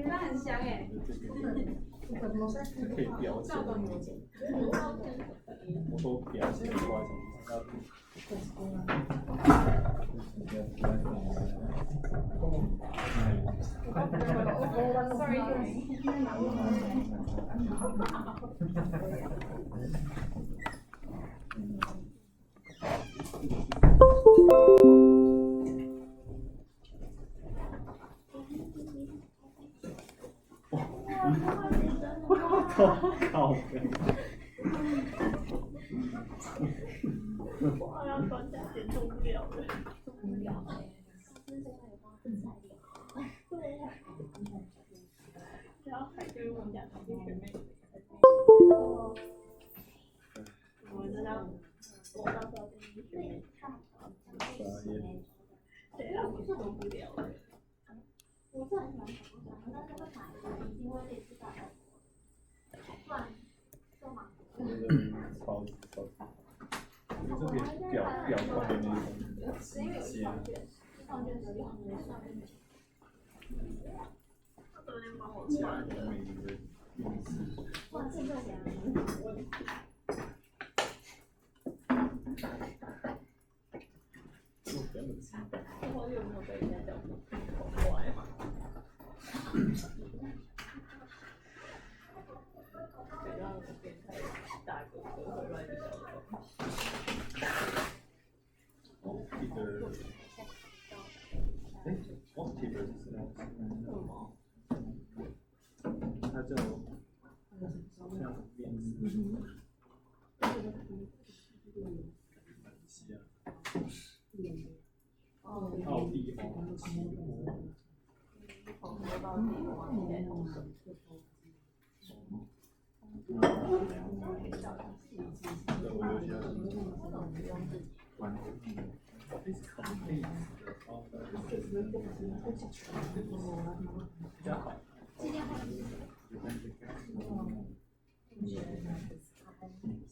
那很香哎。可以标签，我都标签挂上靠！我好像专家点受不了了，受不了哎！对呀，然后还跟我讲他是学妹，我知道，我到时候跟你学妹看，对啊，我受不了了。我是很喜欢小鹿酱，但是会买一定会类似大概，不然干嘛？超级，就是表控的那种。是因为有放卷的量没算进去。他昨天帮我查的。哇，这个凉。我有没有被人家叫好乖嘛？别让我变态大哥哥会乱叫我。一个，我提的是什么？它叫像面试。奥地黄奇摩。从头到底往现在同时。对，我有些玩比较好。今天还是那个同学的关系。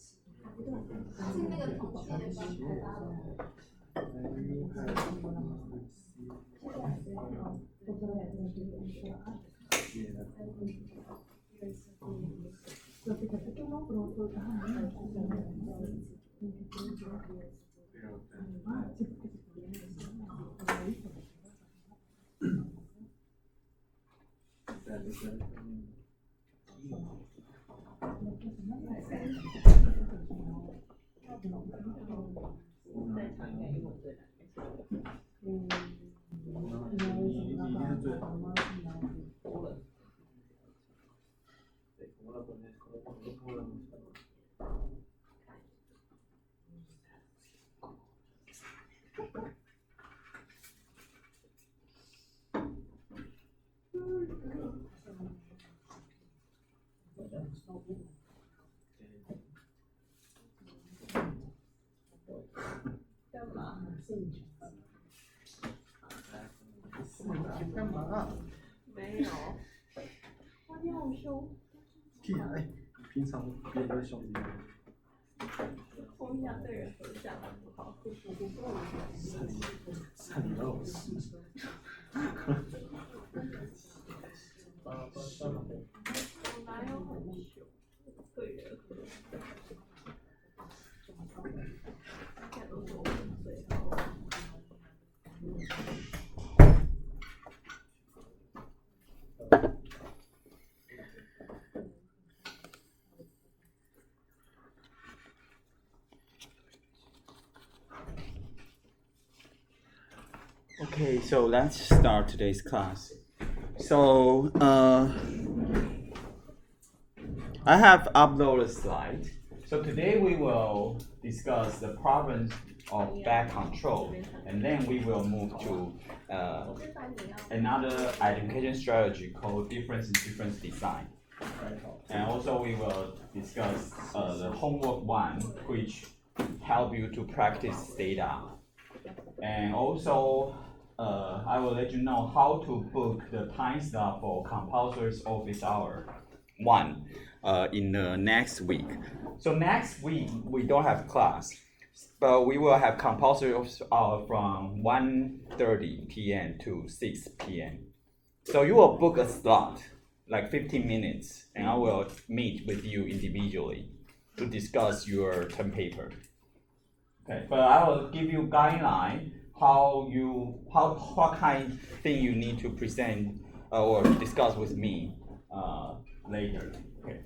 干嘛？干嘛？没有。哇，你好凶！屁孩，平常别人的兄弟。我们俩对人很像，不好。善恶是。我哪有很凶？对人很像。看都是我们最好。Okay, so let's start today's class. So, I have uploaded a slide. So today we will discuss the problems of back control, and then we will move to another identification strategy called difference design. And also we will discuss the homework one, which help you to practice data. And also, I will let you know how to book the time slot for compulsory office hour 1. in the next week. So next week we don't have class, but we will have compulsory from 1:30 p.m. to 6 p.m. So you will book a slot, like 15 minutes, and I will meet with you individually to discuss your term paper. Okay, but I will give you guideline what kind of thing you need to present or discuss with me later. Okay.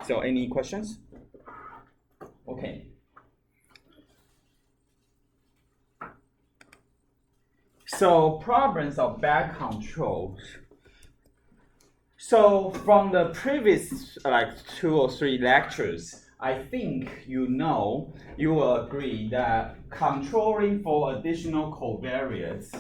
So any questions? Okay. So problems of bad control. So from the previous like 2 or 3 lectures, I think you will agree that controlling for additional covariates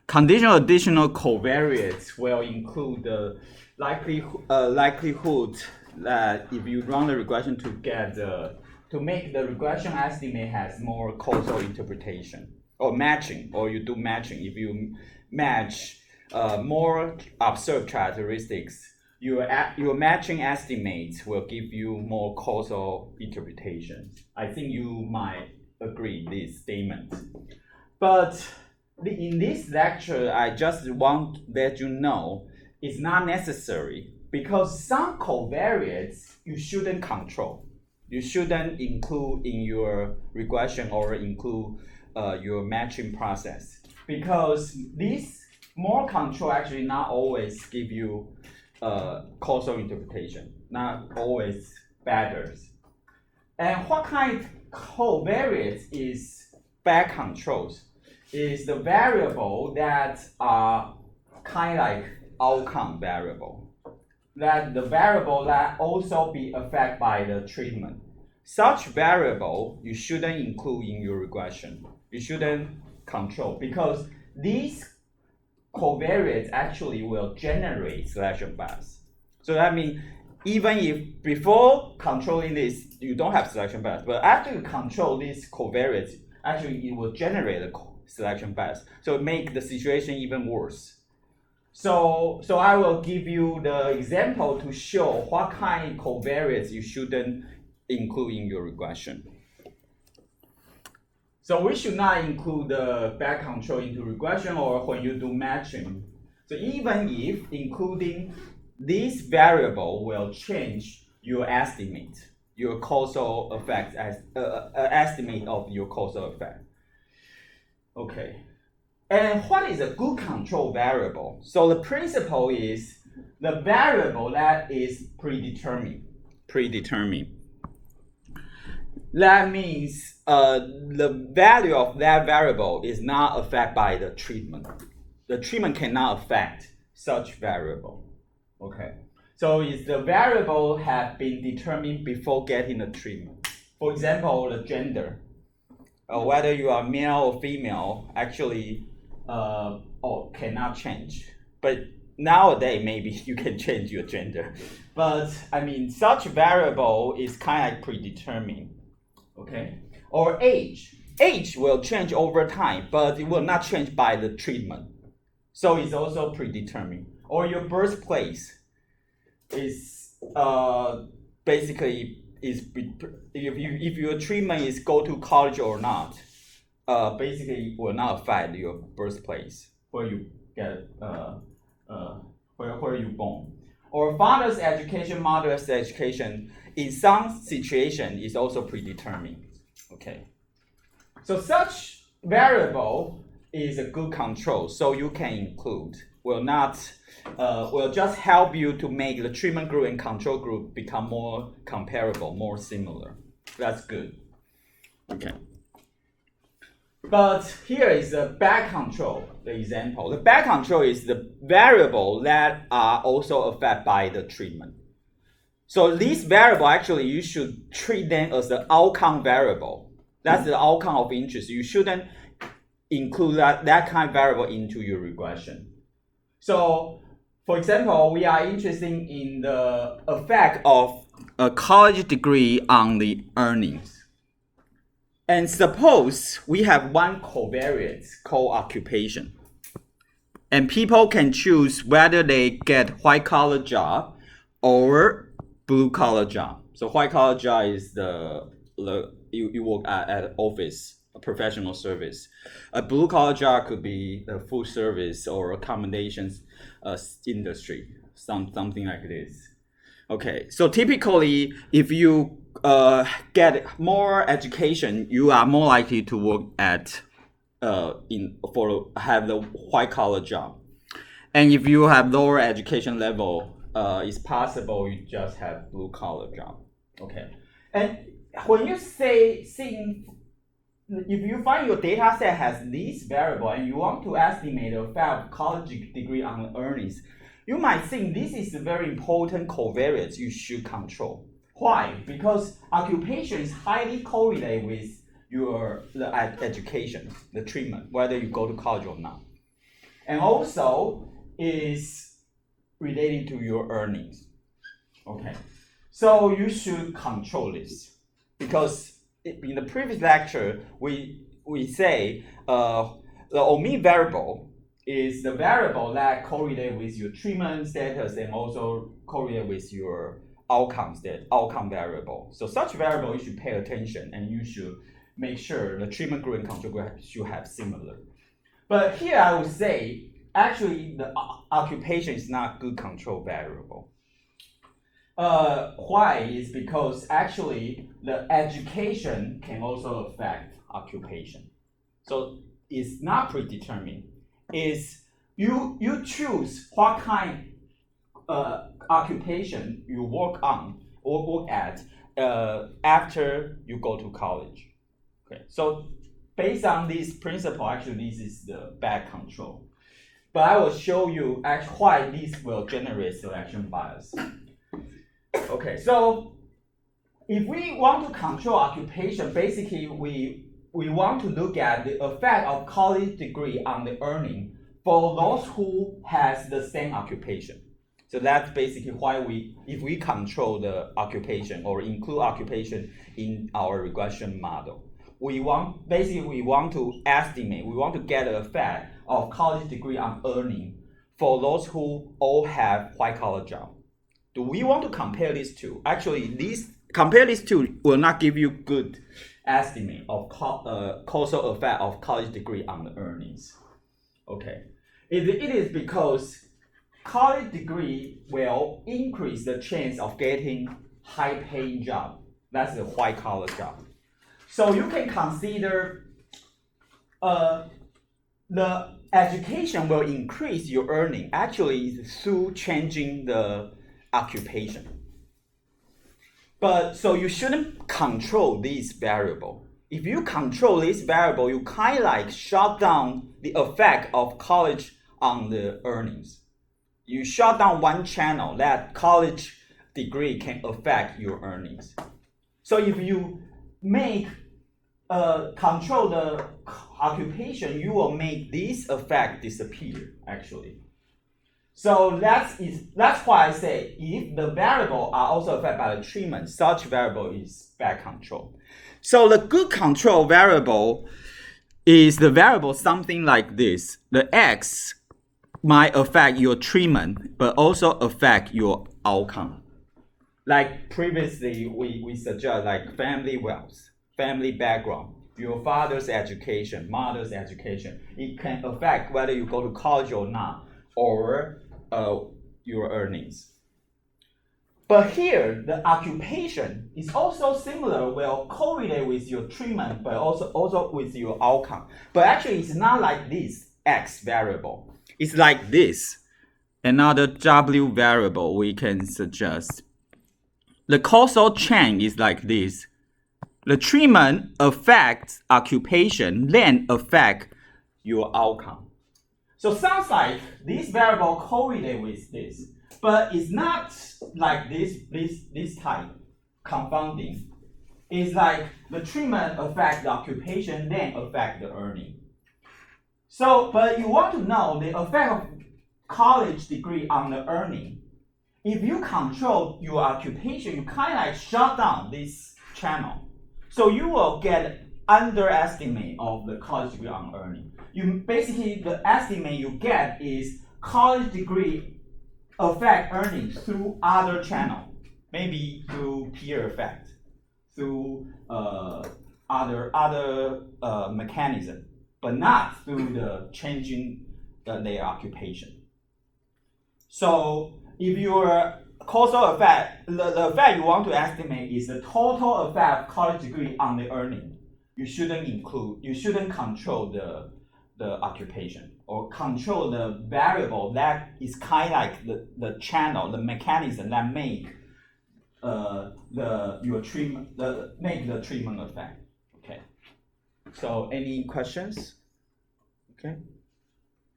conditional additional covariates will include the likelihood that if you run the regression to make the regression estimate has more causal interpretation or matching, or you do matching. If you match more observed characteristics, your matching estimates will give you more causal interpretation. I think you might agree this statement. But in this lecture, I just want to let you know it's not necessary, because some covariates you shouldn't control. You shouldn't include in your regression or include your matching process, because this more control actually not always give you causal interpretation, not always better. And what kind of covariates is bad controls? Is the variable that are kind of like outcome variable. That the variable that also be affected by the treatment. Such variable you shouldn't include in your regression. You shouldn't control, because these covariates actually will generate selection bias. So that means even if before controlling this you don't have selection bias, but after you control these covariates, actually it will generate a selection bias. So it make the situation even worse. So I will give you the example to show what kind of covariates you shouldn't include in your regression. So we should not include the bad control into regression or when you do matching. So even if including this variable will change your estimate, your causal effect as estimate of your causal effect. Okay. And what is a good control variable? So the principle is the variable that is predetermined. That means the value of that variable is not affected by the treatment. The treatment cannot affect such variable. Okay. So if the variable have been determined before getting the treatment. For example, the gender. Whether you are male or female, actually cannot change. But nowadays, maybe you can change your gender. But I mean, such variable is kind of predetermined. Okay? Or age. Age will change over time, but it will not change by the treatment. So it's also predetermined. Or your birthplace is basically if your treatment is go to college or not, basically will not affect your birthplace where you get where you born. Or father's education, mother's education in some situation is also predetermined. Okay. So such variable is a good control, so you can include. Will just help you to make the treatment group and control group become more comparable, more similar. That's good. Okay. But here is the bad control, the example. The bad control is the variable that are also affected by the treatment. So this variable, actually, you should treat them as the outcome variable. That's the outcome of interest. You shouldn't include that kind of variable into your regression. So, for example, we are interested in the effect of a college degree on the earnings. And suppose we have one covariance called occupation. And people can choose whether they get white-collar job or blue-collar job. So white-collar job is you work at office, a professional service. A blue-collar job could be a food service or accommodations industry, something like this. Okay, so typically, if you get more education, you are more likely to work at have the white collar job. And if you have lower education level, it's possible you just have blue collar job. Okay, and when you if you find your data set has this variable and you want to estimate the effect of college degree on earnings, you might think this is a very important covariance you should control. Why? Because occupation is highly correlated with the education, the treatment, whether you go to college or not. And also is related to your earnings. Okay, so you should control this because in the previous lecture we say the omit variable is the variable that correlates with your treatment status and also correlate with your outcome variable. So such variable you should pay attention and you should make sure the treatment group and control group should have similar. But here I would say actually the occupation is not good control variable. Why? Is because actually the education can also affect occupation. So it's not predetermined. Is you choose what kind occupation you work on or work at after you go to college. Okay, so based on this principle, actually this is the bad control. But I will show you actually why this will generate selection bias. Okay, so if we want to control occupation, basically we want to look at the effect of college degree on the earning for those who has the same occupation. So that's basically why if we control the occupation or include occupation in our regression model, we want to estimate, we want to get the effect of college degree on earning for those who all have white collar job. Do we want to compare these two? Actually, compare these two will not give you good estimate of causal effect of college degree on the earnings. Okay, it is because college degree will increase the chance of getting high-paying job. That's the white-collar job. So you can consider the education will increase your earning actually through changing the occupation. But so you shouldn't control this variable. If you control this variable, you kind of like shut down the effect of college on the earnings. You shut down one channel that college degree can affect your earnings. So if you control the occupation, you will make this effect disappear actually. So that's why I say if the variable are also affected by the treatment, such variable is bad control. So the good control variable is the variable something like this. The X might affect your treatment, but also affect your outcome. Like previously, we suggest like family wealth, family background, your father's education, mother's education. It can affect whether you go to college or not, or your earnings. But here, the occupation is also similar, will correlate with your treatment, but also with your outcome. But actually, it's not like this X variable. It's like this. Another W variable we can suggest. The causal chain is like this. The treatment affects occupation, then affect your outcome. So sounds like this variable correlate with this, but it's not like this type confounding. It's like the treatment affect the occupation, then affect the earning. So, but you want to know the effect of college degree on the earning. If you control your occupation, you kind of like shut down this channel. So you will get underestimate of the college degree on earning. You basically, the estimate you get is college degree affect earning through other channel, maybe through peer effect, through other mechanism, but not through the changing their occupation. So if your causal effect, the effect you want to estimate is the total effect of college degree on the earning. You shouldn't control the occupation or control the variable that is kind of like the channel, the mechanism that make the treatment effect. Okay. So any questions? Okay.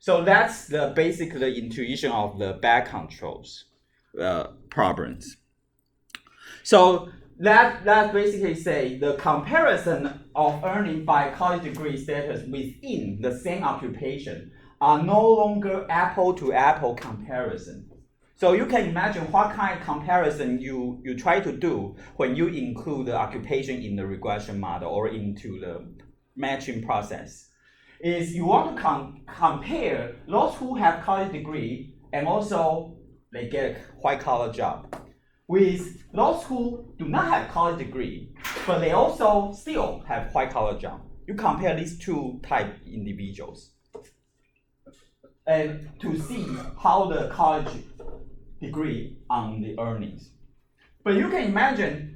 So that's the basic intuition of the back controls problems. So that basically say the comparison of earning by college degree status within the same occupation are no longer apple-to-apple comparison. So you can imagine what kind of comparison you try to do when you include the occupation in the regression model or into the matching process. Is you want to compare those who have college degree and also they get a white-collar job with those who do not have college degree, but they also still have white-collar job. You compare these two type individuals and to see how the college degree on the earnings. But you can imagine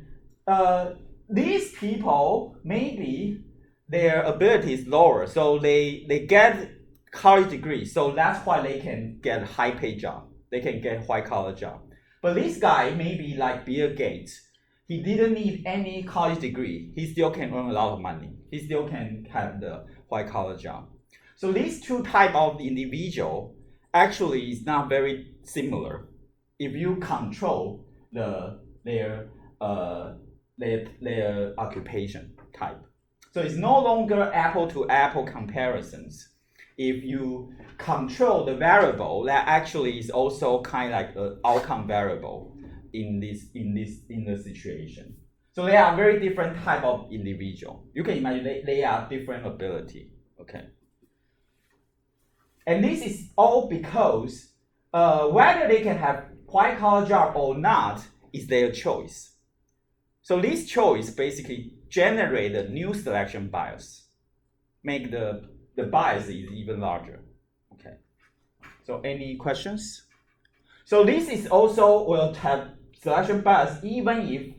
these people, maybe their ability is lower, so they get college degree, so that's why they can get a high paid job. They can get white collar job. But this guy, maybe like Bill Gates, he didn't need any college degree. He still can earn a lot of money. He still can have the white collar job. So these two type of individual actually is not very similar if you control their occupation type. So it's no longer apple-to-apple comparisons if you control the variable that actually is also kind of like an outcome variable in the situation. So they are very different type of individual. You can imagine they are different ability. Okay. And this is all because whether they can have white collar job or not is their choice. So this choice basically generate a new selection bias, make the bias is even larger. Okay. So any questions? So this is also will have selection bias even if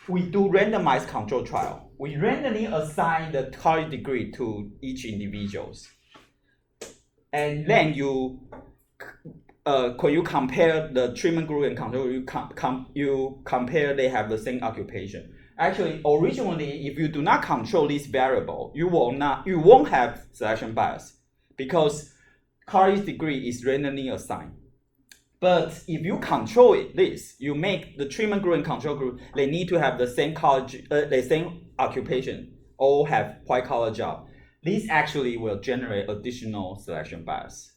we do randomized control trial. We randomly assign the college degree to each individuals. And then when you compare the treatment group and control group, you compare they have the same occupation. Actually, originally, if you do not control this variable, you won't have selection bias because college degree is randomly assigned. But if you control this, you make the treatment group and control group, they need to have the same the same occupation, all have white collar job. This actually will generate additional selection bias.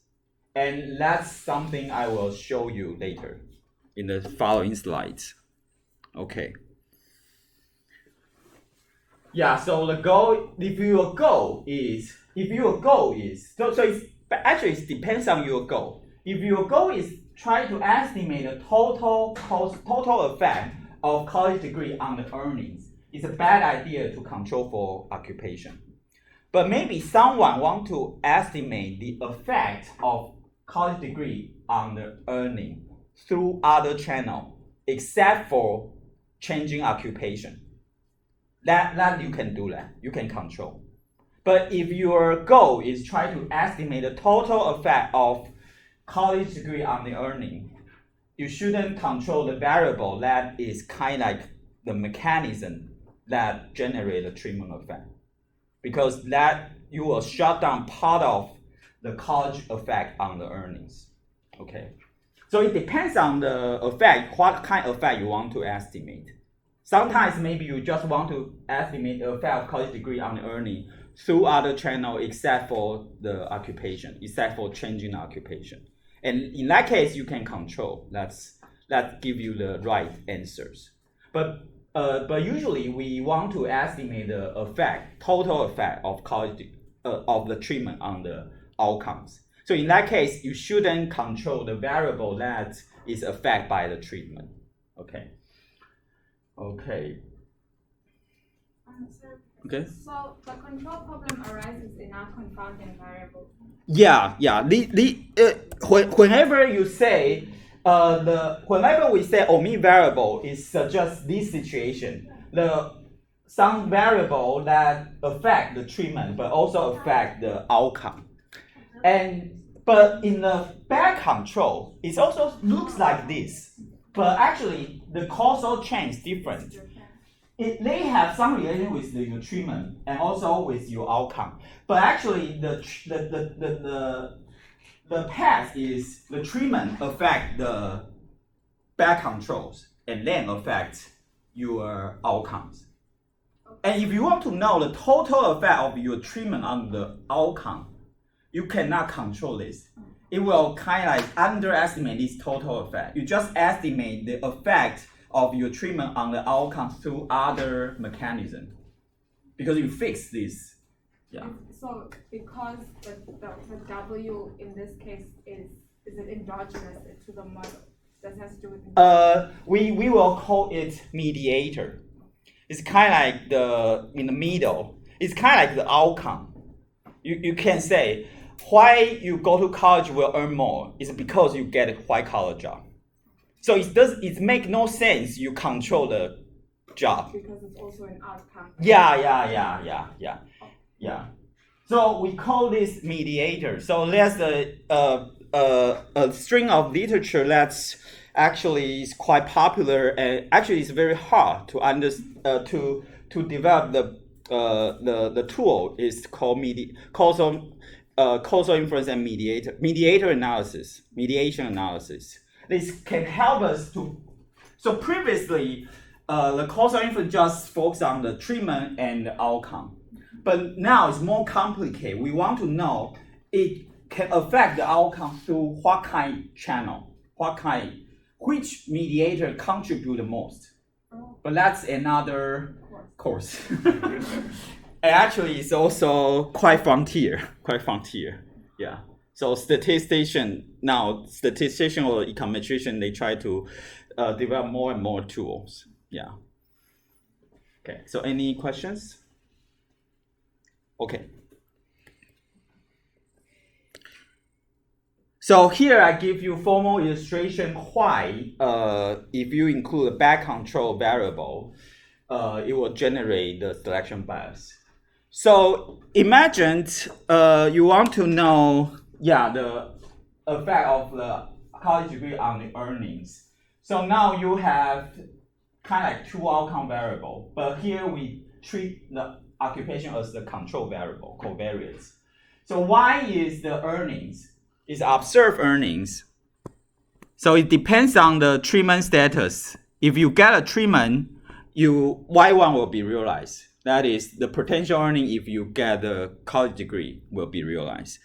And that's something I will show you later in the following slides. Okay. Yeah, so the goal, if your goal is, so it depends on your goal. If your goal is try to estimate the total effect of college degree on the earnings, it's a bad idea to control for occupation. But maybe someone want to estimate the effect of college degree on the earning through other channel, except for changing occupation. That you can do that, you can control. But if your goal is try to estimate the total effect of college degree on the earning, you shouldn't control the variable that is kind of like the mechanism that generate the treatment effect. Because that you will shut down part of the college effect on the earnings. Okay. So it depends on the effect, what kind of effect you want to estimate. Sometimes maybe you just want to estimate the effect of college degree on the earning through other channel except for the occupation, except for changing the occupation. And in that case, you can control. That give you the right answers. But but usually we want to estimate the total effect of of the treatment on the outcomes. So in that case, you shouldn't control the variable that is affected by the treatment. Okay. Okay. Okay. So the control problem arises in our confounding variable. Yeah. Whenever you say whenever we say omit variable, it suggests this situation. Some variable that affect the treatment but also affect the outcome. But in the back control, it also looks like this. But actually, the causal chain is different. They have some relation with your treatment and also with your outcome. But actually, the path is the treatment affect the back controls and then affect your outcomes. And if you want to know the total effect of your treatment on the outcome, you cannot control this. It will kind of like underestimate this total effect. You just estimate the effect of your treatment on the outcome through other mechanism. Because you fix this. Yeah. So because the W in this case is it endogenous to the model? That has to do with we will call it mediator. It's kind of like in the middle. It's kind of like the outcome. You can say why you go to college will earn more is because you get a white collar job. So it make no sense you control the job. Because it's also an outcome. Yeah. So we call this mediator. So there's a string of literature that's actually is quite popular and actually it's very hard to to develop the tool is called causal inference and mediation analysis. This can help us to. So previously, the causal inference just focused on the treatment and the outcome, but now it's more complicated. We want to know it can affect the outcome through what kind of channel, which mediator contribute the most. But that's another course. And actually, it's also quite frontier. Yeah. So statistician or econometrician, they try to develop more and more tools. Yeah. Okay. So any questions? Okay. So here I give you formal illustration why if you include a back control variable, it will generate the selection bias. So imagine you want to know the effect of the college degree on the earnings. So now you have kind of like two outcome variable, but here we treat the occupation as the control variable, covariates. So why is the earnings? Is observed earnings. So it depends on the treatment status. If you get a treatment, Y1 will be realized. That is the potential earning if you get a college degree will be realized.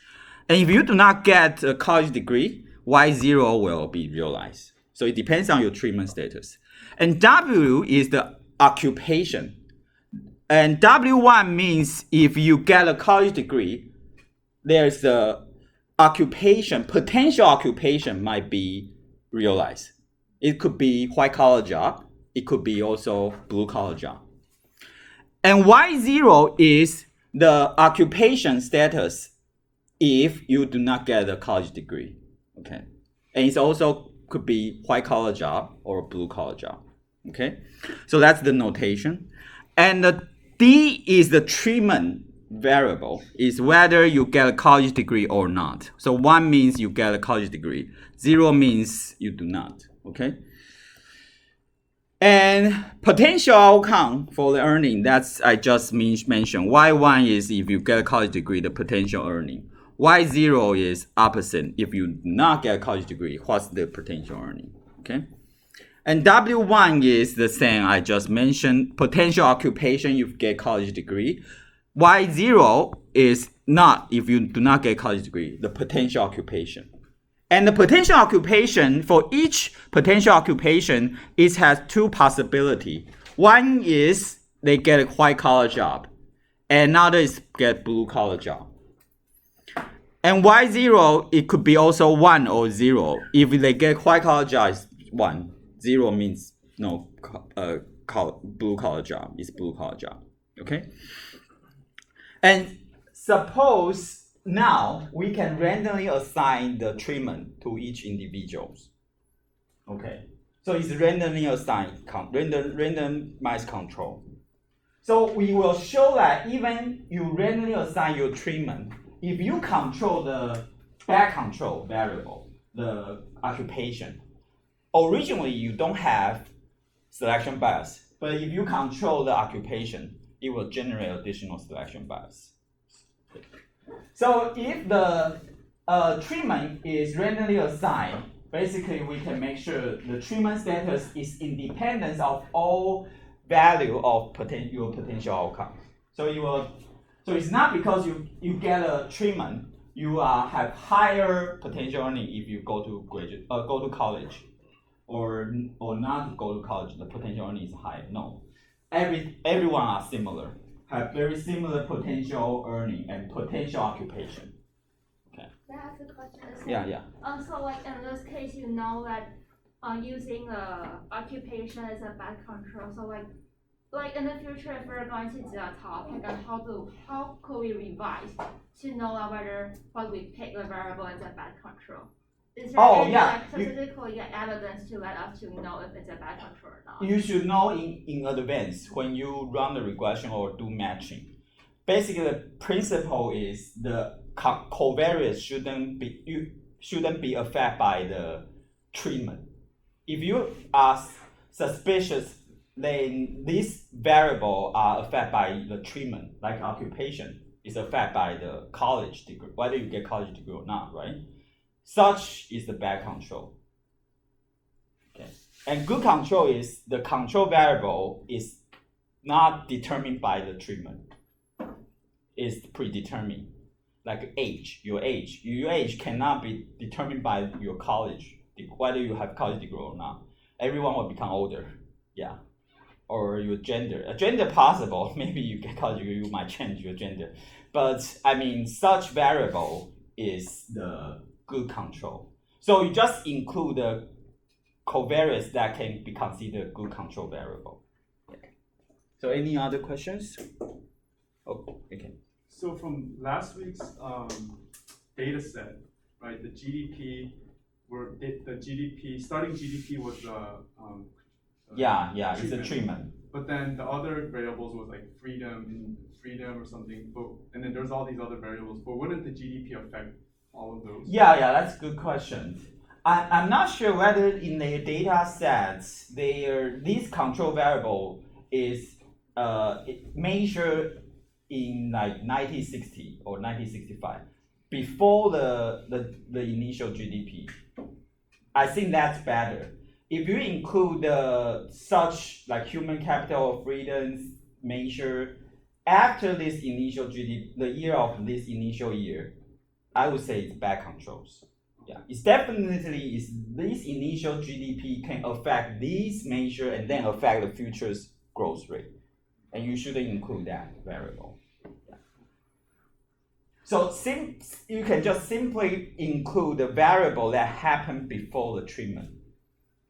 And if you do not get a college degree, Y0 will be realized. So it depends on your treatment status. And W is the occupation. And W1 means if you get a college degree, there's a potential occupation might be realized. It could be white collar job. It could be also blue collar job. And Y0 is the occupation status if you do not get a college degree. Okay. And it also could be white collar job or blue collar job. Okay. So that's the notation. And the D is the treatment variable, is whether you get a college degree or not. So 1 means you get a college degree. 0 means you do not. Okay. And potential outcome for the earning, that's I just mentioned. Y1 is if you get a college degree, the potential earning. Y0 is opposite. If you do not get a college degree, what's the potential earning? Okay. And W1 is the same I just mentioned. Potential occupation if you get college degree. Y0 is not if you do not get college degree, the potential occupation. And the potential occupation, for each potential occupation, it has two possibilities. One is they get a white collar job, and another is get blue collar job. And Y0, it could be also 1 or 0. If they get white collar job, it's 1. 0 means no blue collar job. It's blue collar job. Okay? And suppose now we can randomly assign the treatment to each individuals. Okay? So it's randomly assigned, randomized control. So we will show that even you randomly assign your treatment, if you control the back control variable, the occupation, originally you don't have selection bias, but if you control the occupation, it will generate additional selection bias. So if the treatment is randomly assigned, basically we can make sure the treatment status is independent of all value of your potential outcome. So it's not because you get a treatment, you have higher potential earning if you go to college, or not go to college, the potential earning is higher. No, everyone are similar, have very similar potential earning and potential occupation. Okay. Can I ask a question? Yeah. So like in this case, you know that using occupation as a bad control. So like in the future, if we're going to do a topic on how could we revise to know whether what we pick the variable is a bad control? Is there any statistical evidence to let us to know if it's a bad control or not? You should know in advance when you run the regression or do matching. Basically, the principle is the covariance shouldn't be affected by the treatment. If you are suspicious, then these variables are affected by the treatment, like occupation is affected by the college degree, whether you get college degree or not, right? Such is the bad control. Okay. And good control is the control variable is not determined by the treatment. It's predetermined. Like age, your age cannot be determined by your college, whether you have college degree or not. Everyone will become older, yeah. Or your gender. A gender possible, maybe you get college degree, you might change your gender. But I mean, such variable is the good control. So you just include the covariance that can be considered good control variable. So any other questions? Oh, okay. So from last week's data set, right, the GDP starting GDP was it's a treatment. But then the other variables was like freedom or something. And then there's all these other variables. But wouldn't the GDP affect all of those? Yeah, that's a good question. I'm not sure whether in their data sets this control variable is measured in like 1960 or 1965, before the initial GDP. I think that's better. If you include such like human capital or freedoms measure after this initial GDP, the year of this initial year, I would say it's bad controls. Yeah, it's definitely this initial GDP can affect these measure and then affect the future's growth rate, and you shouldn't include that variable. Yeah. So you can just simply include the variable that happened before the treatment.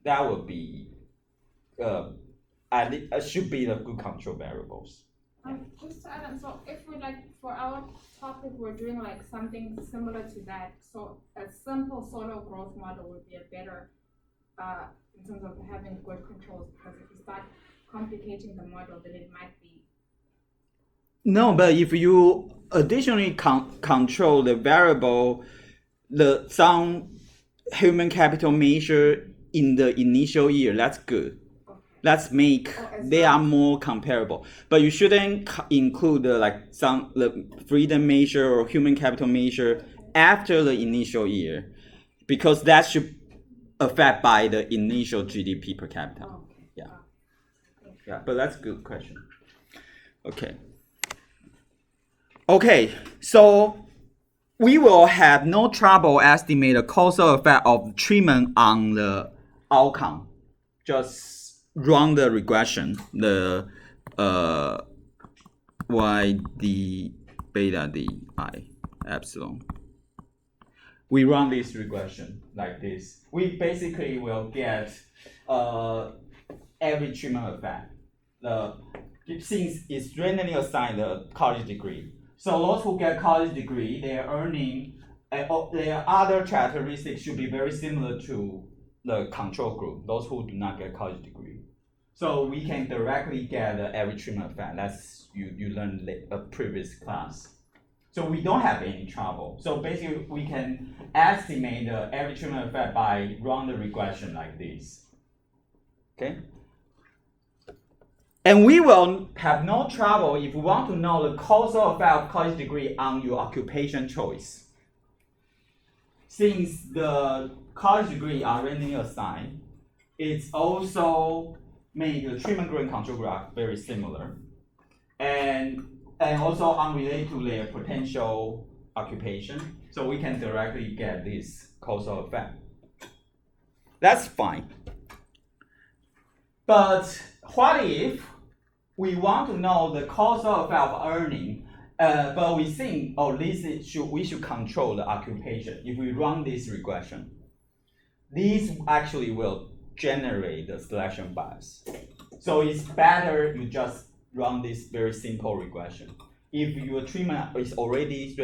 That would be should be the good control variables. Just to add on, so if we for our topic, we're doing like something similar to that. So a simple solo growth model would be a better in terms of having good controls, because if you start complicating the model, then it might be. No, but if you additionally control the variable, some human capital measure in the initial year, that's good. Let's make they are more comparable, but you shouldn't include the freedom measure or human capital measure after the initial year, because that should affect by the initial GDP per capita. Yeah, but that's a good question. Okay, so we will have no trouble estimate the causal effect of treatment on the outcome. Just run the regression, the y d beta d I epsilon. We run this regression like this. We basically will get every treatment effect. Since it's randomly assigned the college degree, so those who get college degree, their earning, their other characteristics should be very similar to the control group, those who do not get college degree. So we can directly get every treatment effect. That's you learned a previous class. So we don't have any trouble. So basically, we can estimate the every treatment effect by run the regression like this. Okay. And we will have no trouble if we want to know the causal effect of college degree on your occupation choice. Since the college degree are randomly assigned, it's also made the treatment group and control group are very similar. And also unrelated to their potential occupation. So we can directly get this causal effect. That's fine. But what if we want to know the causal effect of earning, but we think, we should control the occupation. If we run this regression, these actually will generate the selection bias. So it's better you just run this very simple regression. If your treatment is already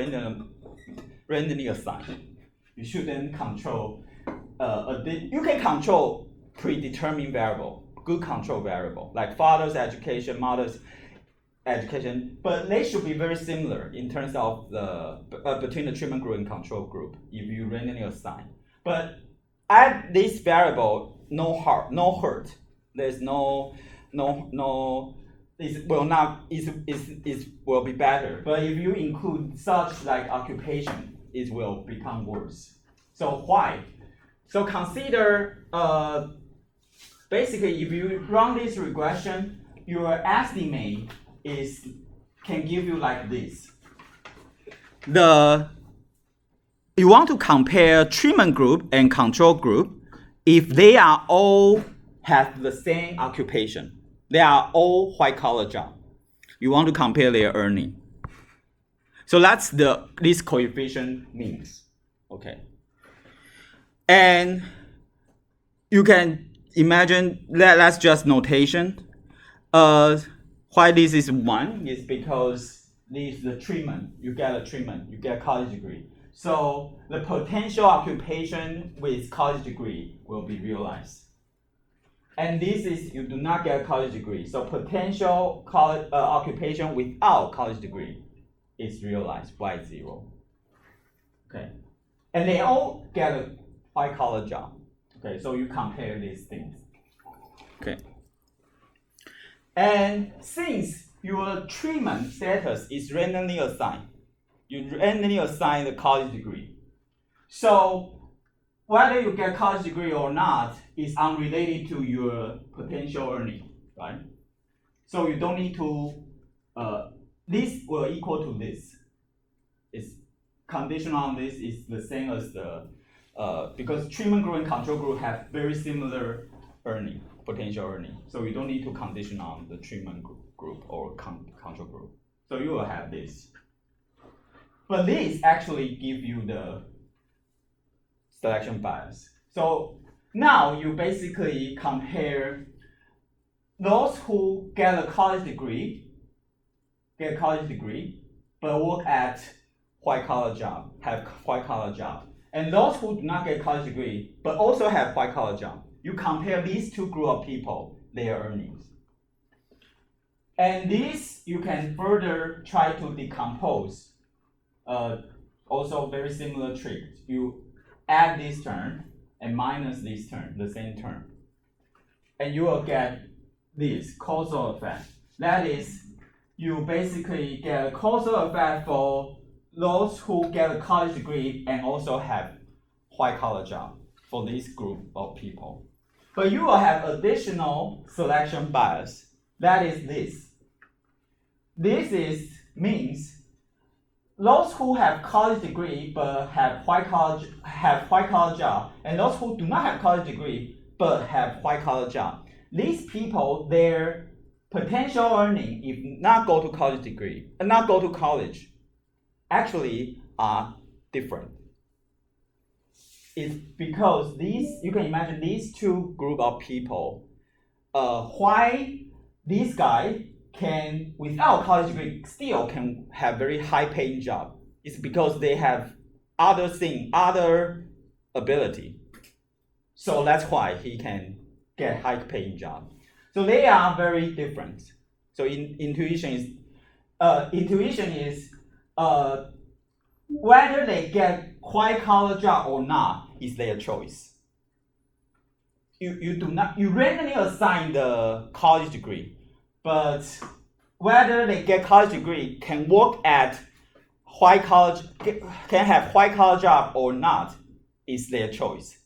randomly assigned, you shouldn't control. You can control predetermined variable, good control variable, like father's education, mother's education, but they should be very similar in terms of the between the treatment group and control group if you randomly assign. But add this variable, no hurt. There's it will be better. But if you include such like occupation, it will become worse. So why? So consider basically if you run this regression, your estimate can give you like this. You want to compare treatment group and control group if they are all have the same occupation. They are all white collar job. You want to compare their earning. So that's this coefficient means. Okay. And you can imagine that's just notation. Why this is 1 is because this is the treatment. You get a treatment, you get a college degree. So the potential occupation with college degree will be realized. And this is, you do not get a college degree. So potential occupation without college degree is realized, Y0. Okay. And they all get a white collar job. Okay, so you compare these things. Okay. And since your treatment status is randomly assigned, you randomly assign the college degree. So whether you get college degree or not is unrelated to your potential earning, right? So you don't need to, this will equal to this. It's conditional on this is the same as because treatment group and control group have very similar earning, potential earning. So you don't need to condition on the treatment group or control group. So you will have this. But this actually give you the selection bias. So now you basically compare those who get a college degree, but work at white collar job, have white collar job. And those who do not get college degree, but also have white collar job. You compare these two group of people, their earnings. And this you can further try to decompose. Also very similar trick. You add this term and minus this term, the same term. And you will get this causal effect. That is, you basically get a causal effect for those who get a college degree and also have white collar job for this group of people. But you will have additional selection bias. That is this. This means those who have college degree but have white collar job, and those who do not have college degree but have white collar job, these people, their potential earning, if not go to college, actually are different. It's because you can imagine these two group of people, why this guy can, without college degree, still can have very high paying job. It's because they have other ability. So that's why he can get high paying job. So they are very different. So intuition is whether they get white collar job or not is their choice. You randomly assign the college degree, but whether they get college degree can work at can have white collar job or not is their choice.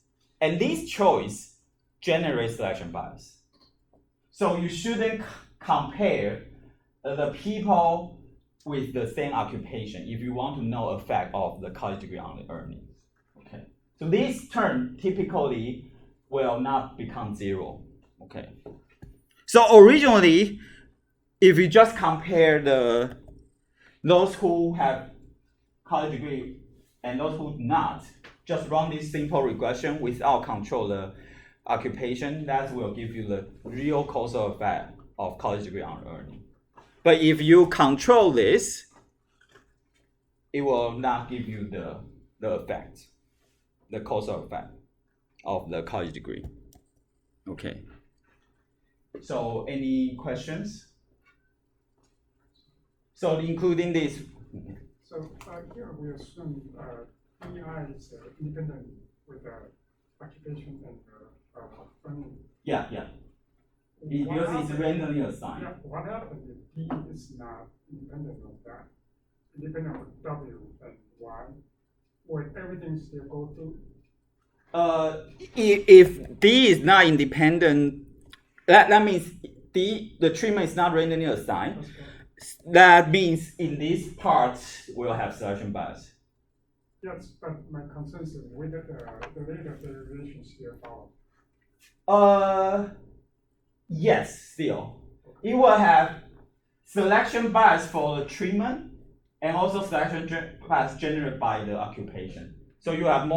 And this choice generates selection bias. So you shouldn't compare the people with the same occupation if you want to know effect of the college degree on the earnings. Okay. So this term typically will not become zero. Okay. So originally, if you just compare those who have college degree and those who do not, just run this simple regression without control the occupation, that will give you the real causal effect of college degree on earning. But if you control this, it will not give you the effect, the causal effect of the college degree. Okay. So any questions? So including this. So here we assume EI is independent with occupation and earning. Yeah. Because it's randomly assigned. Yeah, what happens if D is not independent of that? Independent of W and Y? Would everything still go through? If D is not independent, that means the treatment is not randomly assigned. Okay. That means in this part we'll have selection bias. Yes, but my concern is whether the later derivation still follow. Yes, still. It will have selection bias for the treatment and also selection bias generated by the occupation. So you have a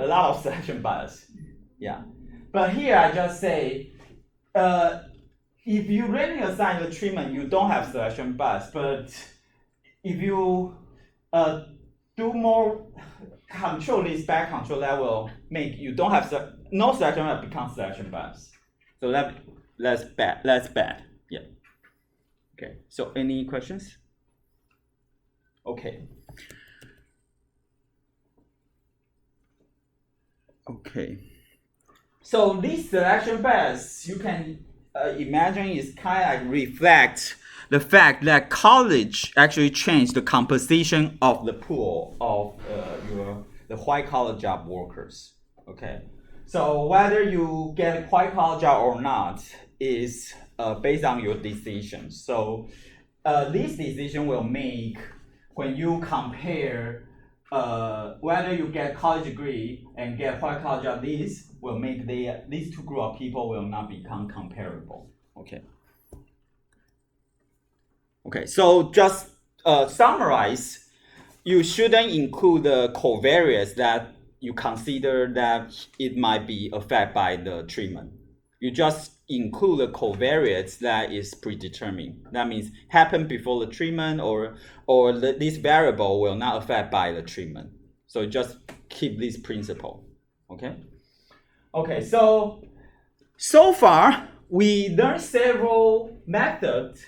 lot of selection bias. Yeah. But here I just say, if you randomly assign the treatment, you don't have selection bias. But if you do more control this back control, that will make you don't have no selection bias becomes selection bias. So that's bad. Yeah. Okay. So any questions? Okay. So this selection bias, you can imagine is kind of like reflect the fact that college actually changed the composition of the pool of the white collar job workers. Okay. So whether you get a white collar job or not is based on your decision. So this decision will make when you compare whether you get college degree and get white collar job, this will make these two group of people will not become comparable. Okay. So just summarize, you shouldn't include the covariates that you consider that it might be affected by the treatment. You just include the covariates that is predetermined. That means happen before the treatment or this variable will not affect by the treatment. So just keep this principle. Okay, so far we learned several methods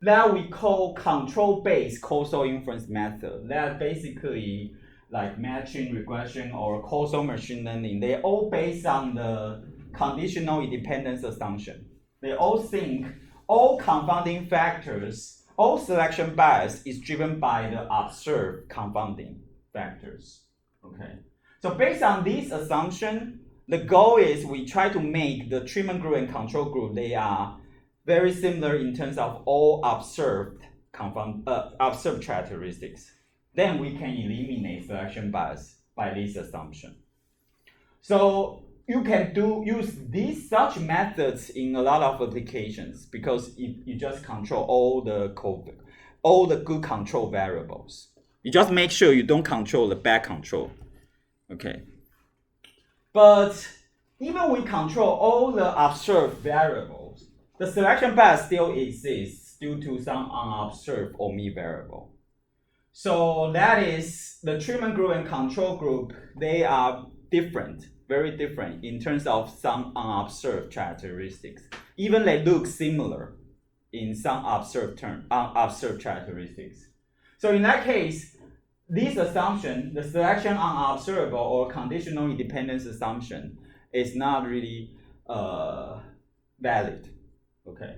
that we call control-based causal inference method. That basically like matching, regression, or causal machine learning. They're all based on the conditional independence assumption. They all think all confounding factors, all selection bias is driven by the observed confounding factors. Okay. So based on this assumption, the goal is we try to make the treatment group and control group, they are very similar in terms of all observed characteristics. Then we can eliminate selection bias by this assumption. So you can use these such methods in a lot of applications because you just control all the good control variables. You just make sure you don't control the bad control. Okay. But even we control all the observed variables, the selection bias still exists due to some unobserved omi variable. So that is the treatment group and control group, they are different, very different in terms of some unobserved characteristics. Even they look similar in some unobserved characteristics. So in that case, this assumption, the selection unobservable or conditional independence assumption, is not really valid. Okay,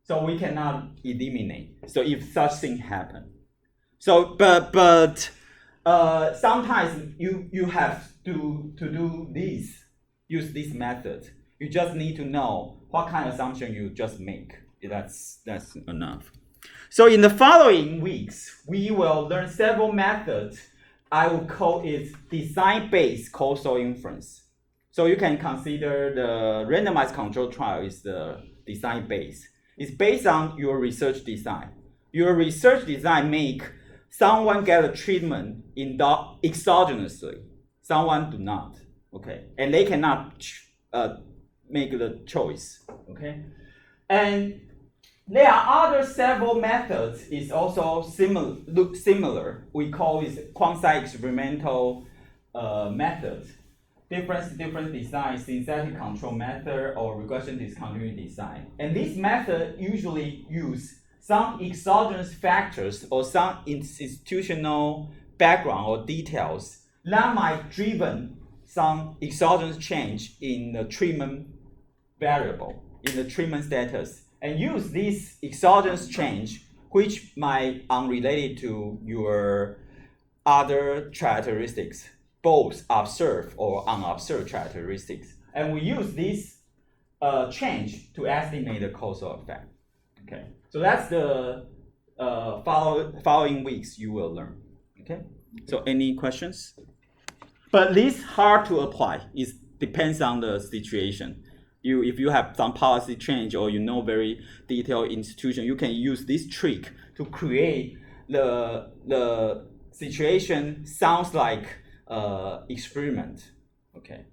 so we cannot eliminate. So if such thing happen, so but sometimes you have to do this, use this method. You just need to know what kind of assumption you just make. That's enough. So in the following weeks, we will learn several methods. I will call it design-based causal inference. So you can consider the randomized control trial is the design-based. It's based on your research design. Your research design make someone get a treatment exogenously. Someone do not. Okay, and they cannot make the choice. Okay, and there are other several methods is also similar. We call it quasi-experimental methods. Different design, synthetic control method, or regression discontinuity design. And this method usually use some exogenous factors or some institutional background or details that might driven some exogenous change in the treatment variable, in the treatment status, and use this exogenous change, which might unrelated to your other characteristics, both observed or unobserved characteristics. And we use this change to estimate the causal effect. Okay, so that's the following weeks you will learn. Okay, so any questions? But this hard to apply. It depends on the situation. If you have some policy change or you know very detailed institution, you can use this trick to create the situation sounds like experiment. Okay.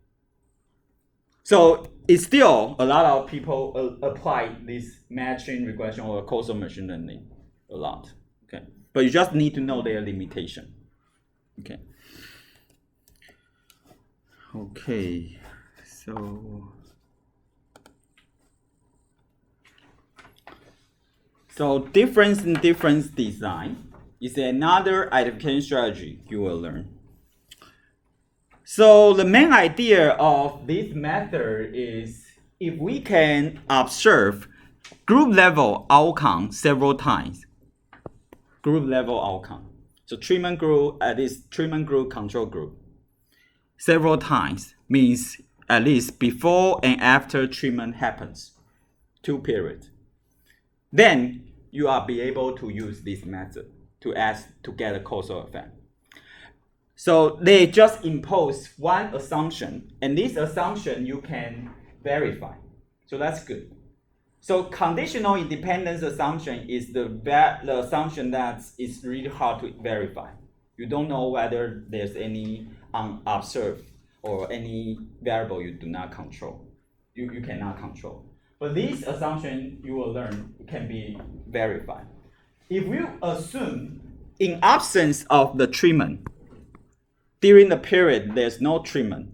So it's still a lot of people apply this matching regression or causal machine learning a lot. Okay. But you just need to know their limitation. Okay. Okay. So difference in difference design is another identification strategy you will learn. So the main idea of this method is if we can observe group level outcome several times, group level outcome. So treatment group, at least treatment group, control group, several times means at least before and after treatment happens, 2 periods. Then you are be able to use this method to get a causal effect. So they just impose one assumption, and this assumption you can verify. So that's good. So conditional independence assumption is the assumption that is really hard to verify. You don't know whether there's any unobserved or any variable you do not control. You cannot control. But this assumption you will learn can be verified. If you assume in absence of the treatment, during the period there's no treatment,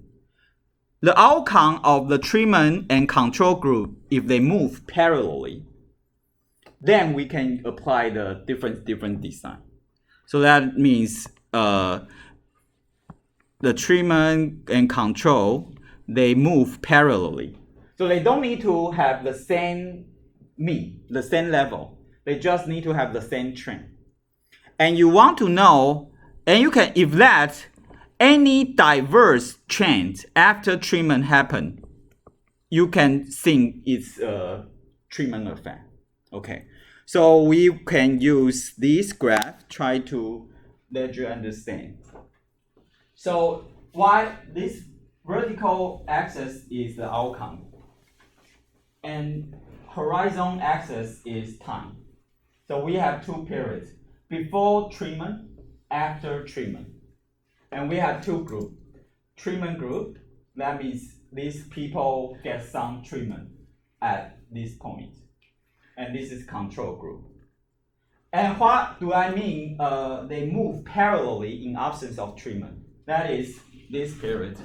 the outcome of the treatment and control group, if they move parallelly, then we can apply the different design. So that means the treatment and control, they move parallelly. So they don't need to have the same mean, the same level. They just need to have the same trend. And you want to know, and you can, if that, any diverse trend after treatment happen, you can think it's a treatment effect. Okay, so we can use this graph, try to let you understand. So why this vertical axis is the outcome, and horizontal axis is time. So we have two periods, before treatment, after treatment. And we have two groups. Treatment group, that means these people get some treatment at this point. And this is control group. And what do I mean they move parallelly in absence of treatment? That is this period.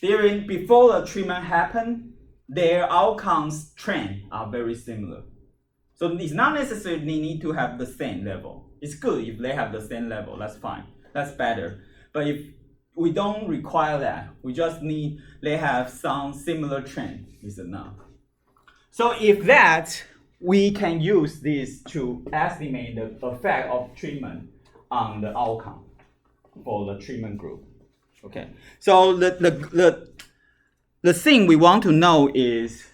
Before the treatment happened, their outcomes trend are very similar. So it's not necessarily need to have the same level. It's good if they have the same level, that's fine. That's better. But if we don't require that, we just need they have some similar trend is enough. So if that, we can use this to estimate the effect of treatment on the outcome for the treatment group. Okay. So the thing we want to know is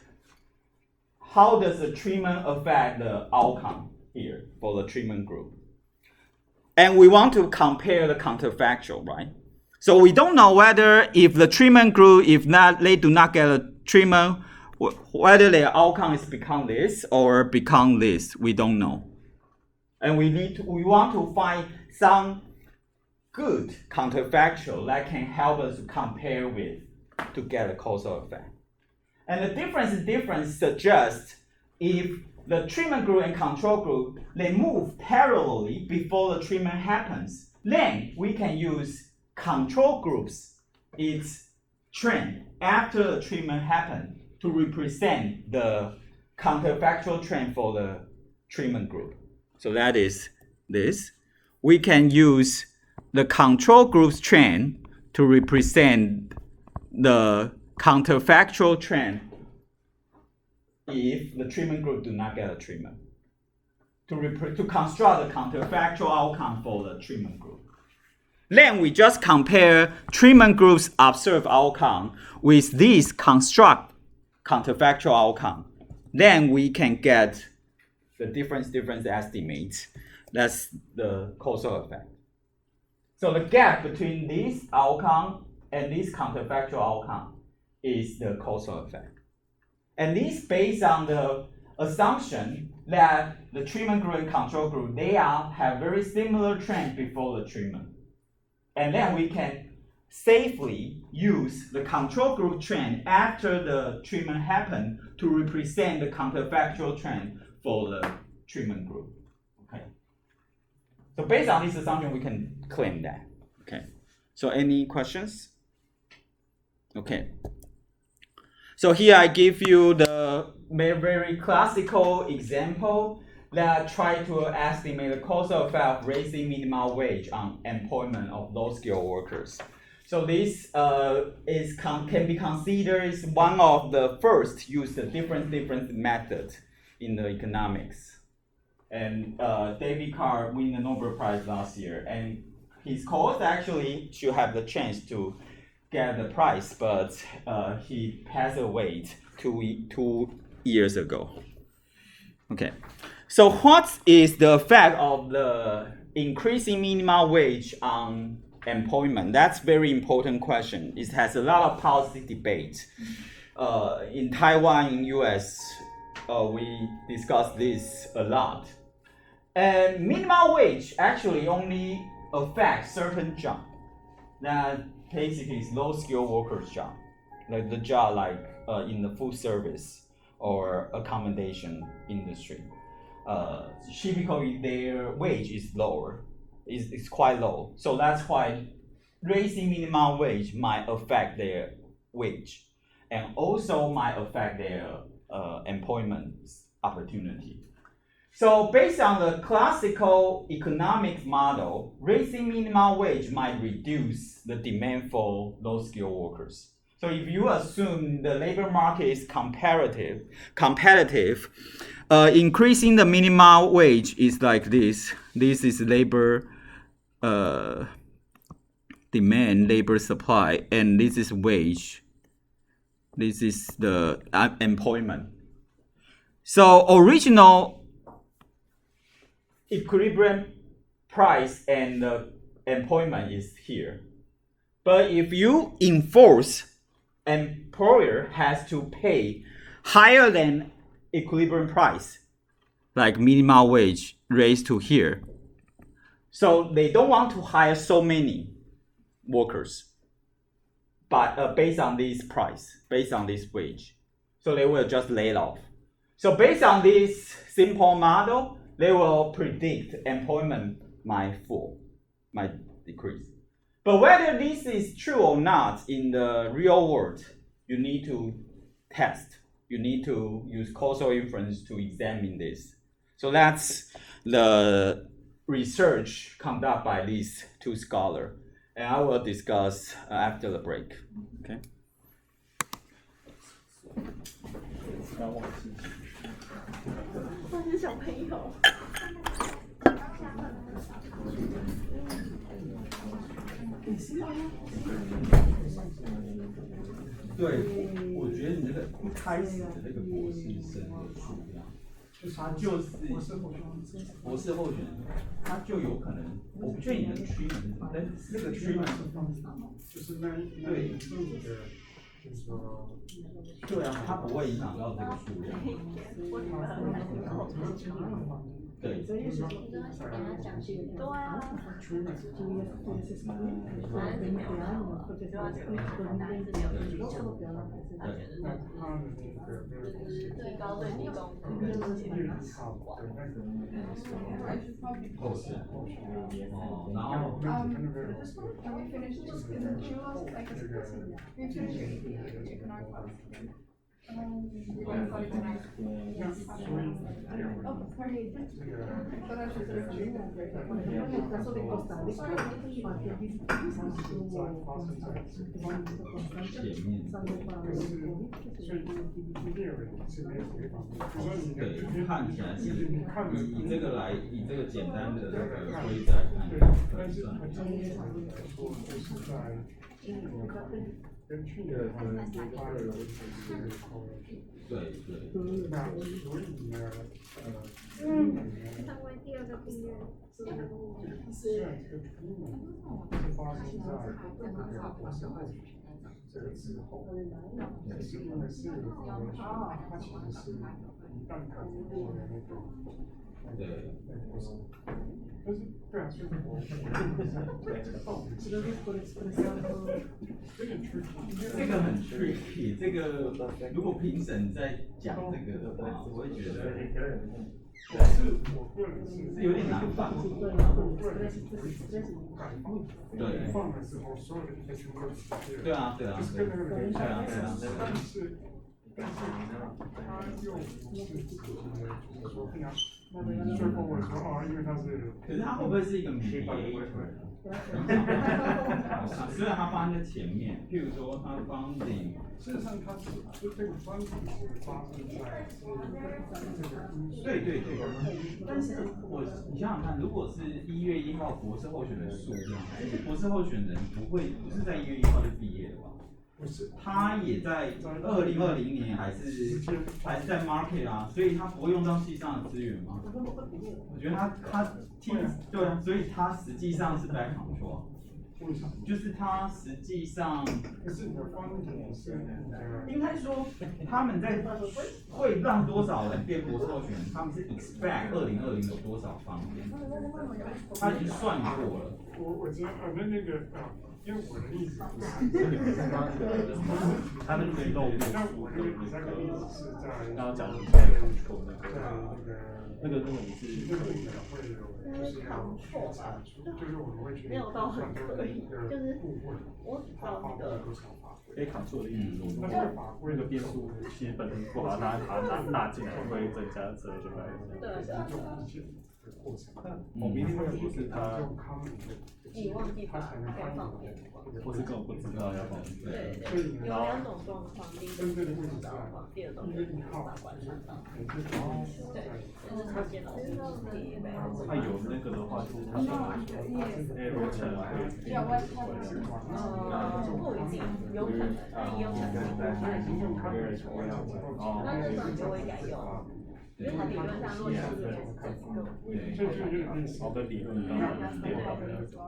how does the treatment affect the outcome here for the treatment group? And we want to compare the counterfactual, right? So we don't know whether if the treatment group, if not, they do not get a treatment, whether their outcome is become this or become this, we don't know. And we want to find some good counterfactual that can help us to compare with to get a causal effect. And the difference suggests if the treatment group and control group, they move parallelly before the treatment happens, then we can use control groups, its trend after the treatment happened to represent the counterfactual trend for the treatment group. So that is this. We can use the control group's trend to represent the counterfactual trend if the treatment group do not get a treatment, to construct the counterfactual outcome for the treatment group. Then we just compare treatment group's observed outcome with this construct counterfactual outcome. Then we can get the difference estimates. That's the causal effect. So the gap between this outcome and this counterfactual outcome is the causal effect. And this based on the assumption that the treatment group and control group, they have very similar trend before the treatment. And then we can safely use the control group trend after the treatment happened to represent the counterfactual trend for the treatment group. Okay. So based on this assumption, we can claim that. Okay. So any questions? Okay. So here I give you the very classical example that try to estimate the causal effect of raising minimum wage on employment of low-skilled workers. So this can be considered as one of the first used different methods in the economics. And David Carr won the Nobel Prize last year, and his cause actually should have the chance to get the prize, but he passed away two years ago. Okay, so what is the effect of the increasing minimum wage on employment? That's a very important question. It has a lot of policy debate. In Taiwan, in US, we discuss this a lot. And minimum wage actually only affects certain jobs. That basically is low-skilled workers' job, like the job in the food service or accommodation industry. Typically, their wage is lower, is quite low. So that's why raising minimum wage might affect their wage, and also might affect their employment opportunity. So based on the classical economic model, raising minimum wage might reduce the demand for low-skilled workers. So if you assume the labor market is competitive, increasing the minimum wage is like this. This is labor demand, labor supply, and this is wage. This is the employment. So original equilibrium price and the employment is here. But if you enforce employer has to pay higher than equilibrium price, like minimum wage raised to here. So they don't want to hire so many workers, but based on this price, based on this wage. So they will just lay it off. So based on this simple model, they will predict employment might fall, might decrease. But whether this is true or not in the real world, you need to test. You need to use causal inference to examine this. So that's the research conducted by these two scholars. And I will discuss after the break. Okay. 那是小朋友。对，我觉得你那个一开始的那个博士生的数量，他就是博士候选人，他就有可能，我不确定你的 treatment 是什么，但是那个 treatment 就是那一的，就是说，对啊，它不会影响到这个数量。对。对啊。最高对低工然后 Can we finish this? Isn't she lost like a we finished in our class. We're going to tonight. Oh, sorry. But I should have对，看起来是以这个来，以这个简单的这个规则来看，但是它真正来说，就是在跟去年它的对对。那所以呢，成为第二个病院。虽然这个出门是发生在这个之后，可是因为是有它其实是一旦感染过的那个。对，但是对啊，所以我这个到底是有点 tricky， 这个很 tricky。这个如果评审在讲这个的话，我会觉得我个人是有点难放。我个人是不敢放，对，放的时候所有的一些全部都直接。对啊对啊就是跟那个人对啊对啊对啊。但是他又不是直接就是说，那最后我说哦，因为他是。可是他会不会是一个 mediator？ 虽然他放在前面，譬如说他放顶。事实上，他是就这个专题是发生在对对对。但是你想想看，如果是1月1号博士候选人数量，这些博士候选人不是在1月1号就毕业了吧？不是，他也在2020年还是在 market 啊，所以他不会用到系上的资源吗？我觉得他对啊，所以他实际上是 back control。为什么？就是他实际上，可是你的观点是应该说他们在会让多少人变博士候选人，他们是 expect 2020有多少方面，他已经算过了。我知道那个因为我的例子不是，他那个可以漏过。那我那个比赛的例子是在刚刚讲的 back control 那个你是那个里面会有就是要产出，就是我们会去没有到很可以，就是我只知道那个。back control 的意思是说，那这个法规的变数其实本身不好，它纳进来会增加责任对就理解的过程。我们一定会不是他，你忘记把该放电，或是根本不知道要放电。对对，有2种状况，第一种是不知道放，第二种是把管上放。对，就是他电脑是他有那个的话，就是他可能 error 可能会不一定，有可能，但也有可能。那这种就会改用。因为它理论上落地应该是这个，好的理论当然电脑的，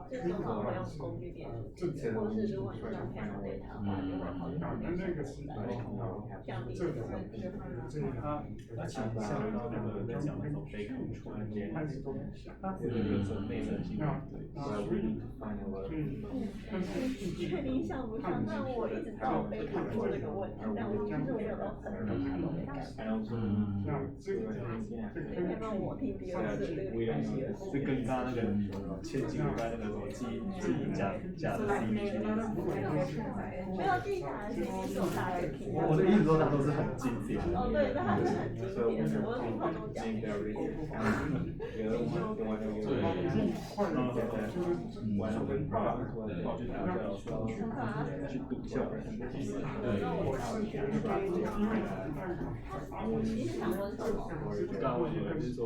就是通常会用工具点数计，或是如果你是用 Python data 的话，就会考虑到那个是降低这个它其实像那个在讲那种非空出来的，它是原则内生性的，你确定像不像？那我一直到被考过这个问题，但我其实没有到很懂它的感觉。可以让我听第二次这个东西的这跟刚刚那个前几个礼拜那个什么记忆加的 C 没有记卡的 C 是我大概听。我的意思说它都是很经典的。哦，对，那它是很经典的，我听朋友讲。你是想问什么？刚刚我以为是说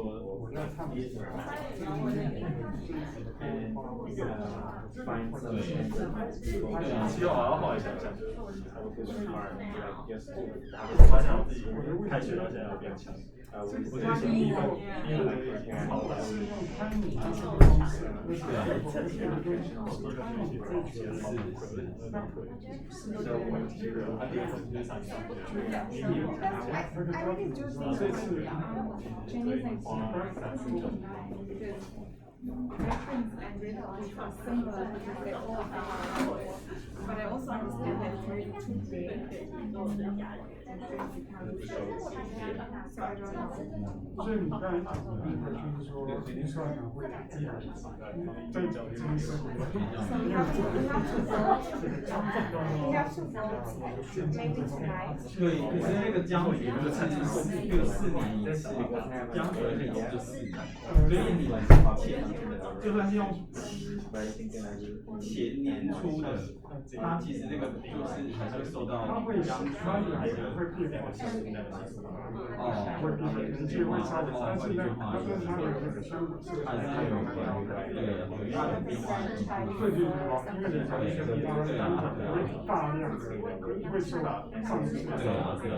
其实我要后来想想，我发现我自己开学到现在有变强。我觉得先第一个，因为来以前好难，reference and reference are similar because they all are but I also understand that it's really too big and things become so I don't know. 所以你刚才讲的那个就是说预算呢会自然在讲这个事情，因为对，可是那个江水就是4年一次，江水那种就4年，所以你们就算是用前年出的，它其实那个就是还是会受到江水还是会变化，会变化，的确会差的，但是呢，它跟它的那个相还是有关系，对，它的变化是对对对，因为你它的会大量的会受到上市的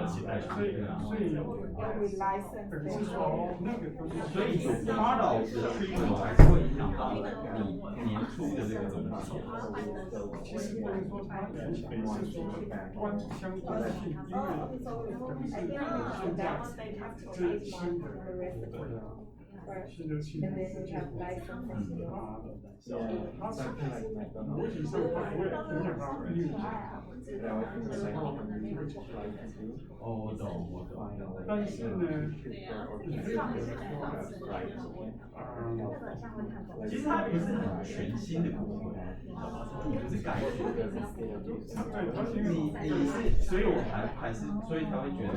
期待，所以等于是说那个东西，所以part of the treatment 还是会影响到你年初的这个东西。其实不能说它影响，是说关相关性，因为等于是现在这新的新的器材是建模它是逻辑上它不会影响到利率。哦，我懂。但是呢，其实它不是很全新的股票，不是改写的。你是，所以我还是，所以他会觉得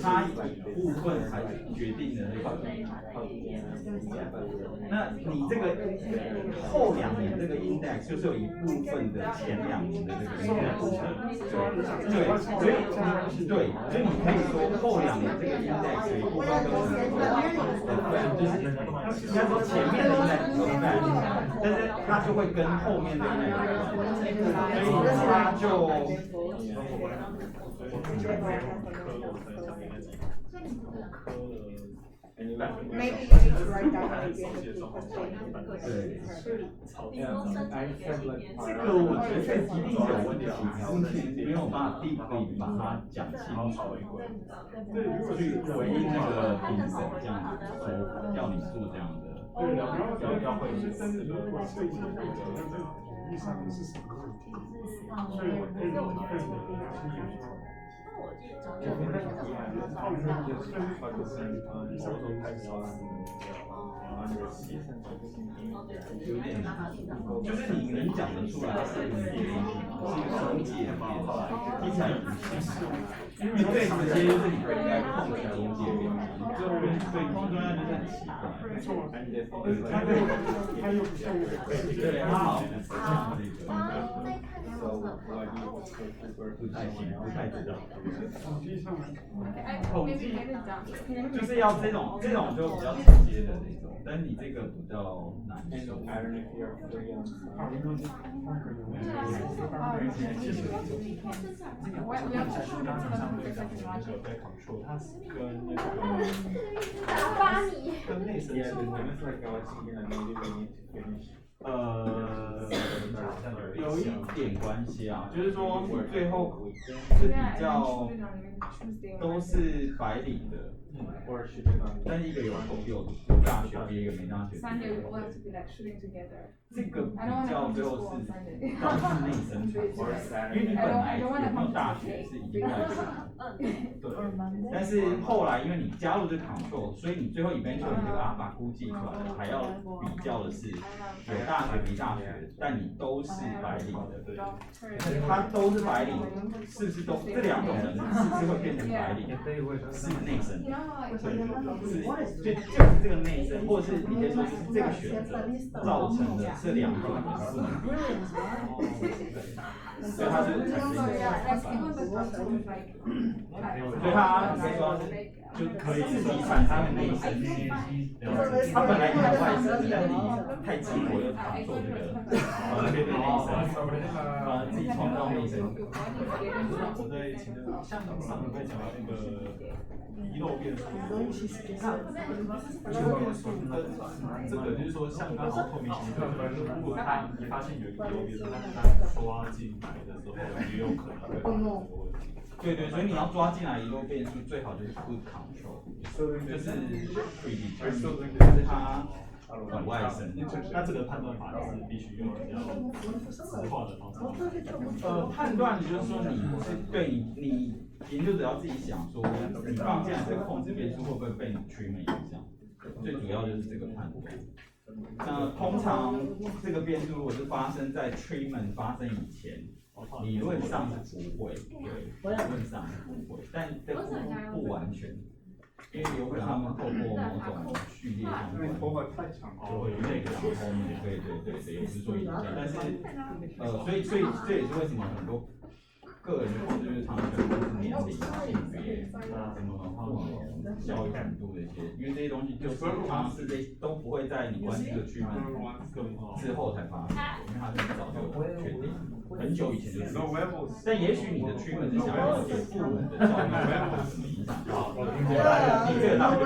它部分才决定了那个。那你这个后2年这个 index 就是有一部分的前2年的这个 index。对，所以你可以说后2年这个 index 有一部分就是应该说前面的 index 有关，但是它就会跟后面的 index 有关，所以它就。Maybe you need to write down again the two questions. 这个我觉得一定有问题，没有办法可以把它讲清楚，去回应那个评审这样子说，要你做这样的。对，然后要会是真的，如果设计的比例上面是什么问题，所以我可以更了解说。有点，就是你讲得出来是一个中介变，听起来有因为最直接就是你不应该碰的中介变，对空中央就是很奇怪。没错，他又不像我，对，他好像是不太知道。统计上来，统计就是要这种就比较直接的那种，但是你这个比较难说。我要去说明这个那个在 control， 它是跟那个打发你。跟内生是有一点关系啊，就是说你最后是比较都是白领的，但是一个有大学毕业，一个没大学毕 Sunday 业 we all have to be like shooting together. 这个比 I don't want to 较 come 最 to 后 school on 是 Sunday. 到是内生产，因为你本来有没有大学是一定要的，对。但是后来因为你加入这个 control， 所以你最后 eventually 这个 alpha 估计出来的还要比较的是有大学没大学，但你都是白领的，对。他都是白领，是不是都这两种人是不是会变成白领？是内生，对，就是这个内生，或者是你可以说就是这个选择造成的这两种人不能比。所以他是产生一个，所以他可以说就可以自己产他的内生，他本来就是外生的，但是你太激活又打错这个，变成内生，自己创造内生。我在以前的像上礼拜讲的那个遗漏变数，遗漏变数跟这个就是说，像刚好透明型的，如果他你发现有一个遗漏变数，他抓进来的时候，也有可能会发生这个问题。对对，所以你要抓进来遗漏变数，最好就是 good control， 就是 predetermined， 就是它往外生。那这个判断法是必须用比较直化的方式。判断就是说你是对你研究者要自己想说，你放进来这个控制变数会不会被你 treatment 影响？最主要就是这个判断。那通常这个变数如果是发生在 treatment 发生以前。理论上是不会，对，理论上是不会，但这不完全，因为有可能他们透过某种序列相关，就会有那个后面，对，也不是说一定，但是所以这也是为什么很多个人就是常常可能是年龄、性别、什么教育程度这些，因为这些东西就是常常是都不会在你关注的区分之后才发生，因为它很早就确定。很久以前就是，但也许你的 treatment 是想了解父母的教育会怎么影响到你这个大学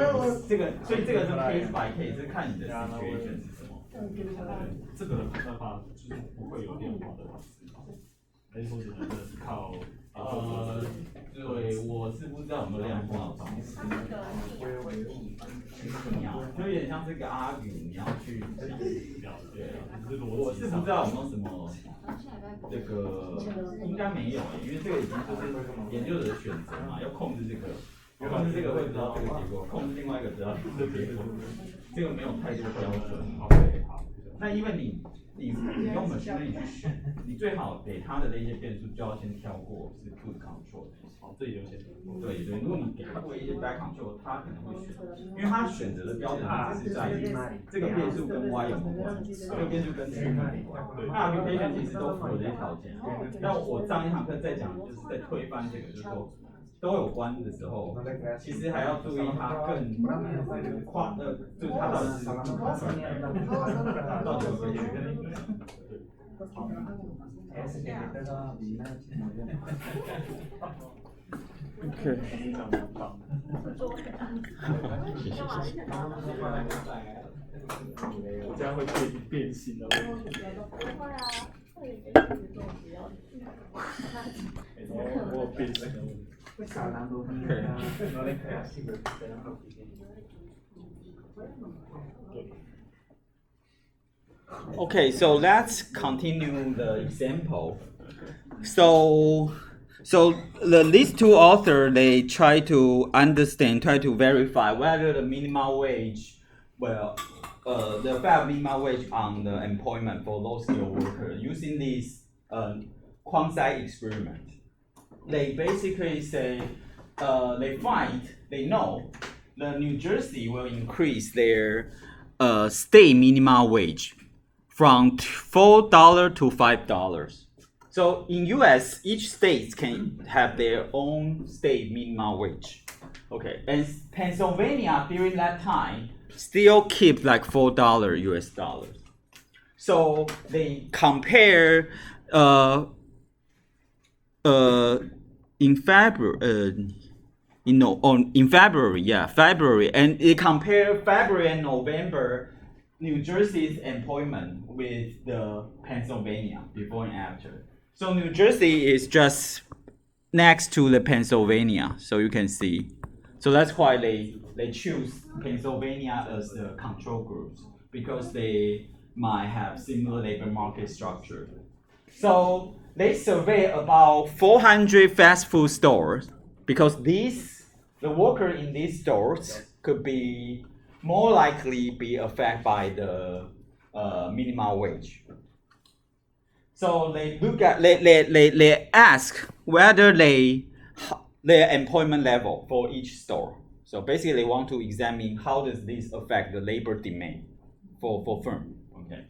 这个，所以这个是 case by case， 是看你的 situation 是什么。这个的判断法就是不会有变化的方式，还是说只能是靠对，我是不知道有没有量化的方式。你要就有点像这个 argue， 你要去了解，我是不知道有没有什么。这个应该没有因为这个已经就是研究者的选择嘛，要控制这个，控制这个会知道这个结果，控制另外一个知道这个结果，这个没有太多标准。OK， 好，那因为你用 machine learning 去选，你最好给他的那些变数就要先挑过是 good control， 好，这里有先对，如果你给他过一些 bad control， 他可能会选，因为他选择的标准只是在于这个变数跟 y 有没有关，这个变数跟 t 有没有关，那 application 其实都符合这些条件。但我上一堂课在讲，就是在推翻这个，就是说都有关的时候，其实还要注意它更就是它到底是到底有没有确认。OK。我这样会变形的。不会啊，会有不要。我变形的。Okay, so let's continue the example. So these two authors, they try to verify whether the minimum wage, the effect of minimum wage on the employment for low-skilled workers using this quant-sci experiment. They basically say, they know the New Jersey will increase their state minimum wage from $4 to $5. So in US, each state can have their own state minimum wage. Okay, and Pennsylvania during that time still keep like $4 US dollars. So they compare in February, February, and it compared February and November New Jersey's employment with the Pennsylvania before and after. So New Jersey is just next to the Pennsylvania, so you can see. So that's why they choose Pennsylvania as the control group, because they might have similar labor market structure. So they survey about 400 fast food stores, because the worker in these stores could be more likely be affected by the minimum wage. So they look at they ask whether their employment level for each store. So basically, they want to examine how does this affect the labor demand for firm. Okay.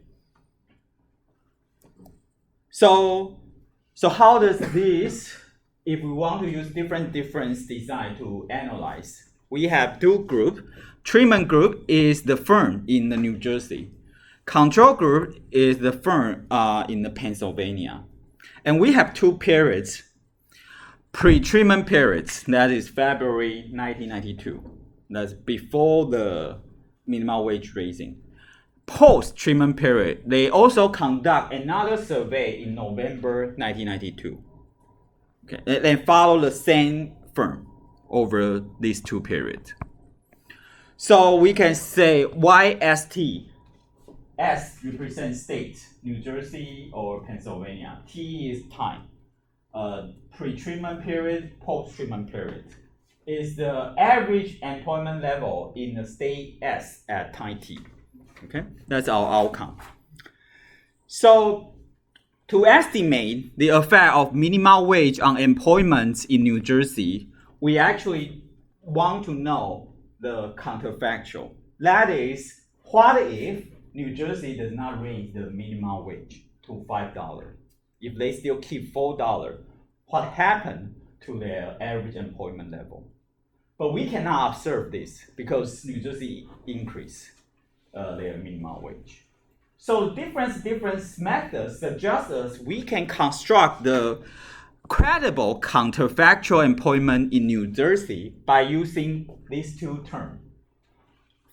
So how does this, if we want to use different design to analyze, we have two groups. Treatment group is the firm in the New Jersey. Control group is the firm in the Pennsylvania. And we have two periods. Pre-treatment periods, that is February 1992. That's before the minimum wage raising. Post-treatment period, they also conduct another survey in November 1992. Okay, and follow the same firm over these two periods. So we can say YST. S represents state, New Jersey or Pennsylvania. T is time. Pre-treatment period, post-treatment period is the average employment level in the state S at time T. Okay, that's our outcome. So to estimate the effect of minimum wage on employment in New Jersey, we actually want to know the counterfactual. That is, what if New Jersey does not raise the minimum wage to $5? If they still keep $4, what happened to their average employment level? But we cannot observe this because New Jersey increased their minimum wage. So different methods suggest us we can construct the credible counterfactual employment in New Jersey by using these two terms.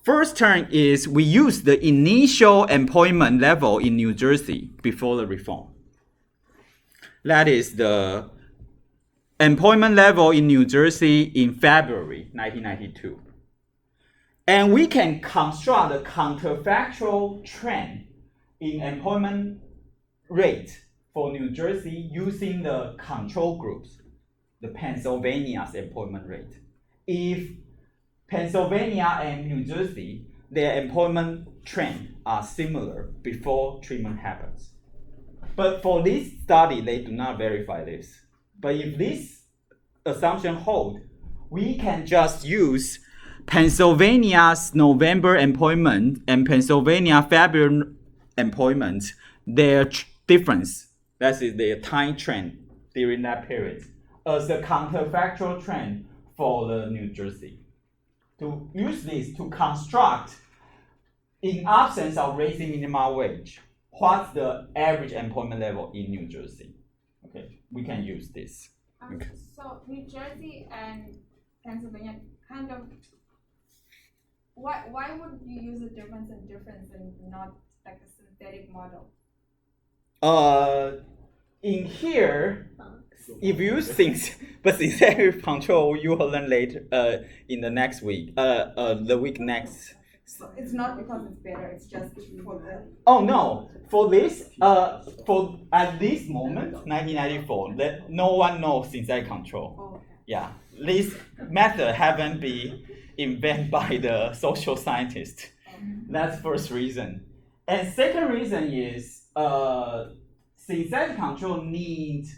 First term is we use the initial employment level in New Jersey before the reform. That is the employment level in New Jersey in February 1992. And we can construct a counterfactual trend in employment rate for New Jersey using the control groups, the Pennsylvania's employment rate. If Pennsylvania and New Jersey, their employment trend are similar before treatment happens. But for this study, they do not verify this. But if this assumption holds, we can just use Pennsylvania's November employment and Pennsylvania February employment, their difference, that is their time trend during that period, as the counterfactual trend for the New Jersey. To use this to construct, in absence of raising minimum wage, what's the average employment level in New Jersey? Okay, we can use this. Okay. So New Jersey and Pennsylvania kind of, why would you use a difference and not like a synthetic model? In here, if you think, but synthetic control you will learn later in the next week, the week next. So it's not because it's better, it's just for the... Oh no, for this, for at this moment, 1994, that no one knows synthetic control. Oh, okay. Yeah, this method haven't been invented by the social scientists. That's first reason. And second reason is synthetic control needs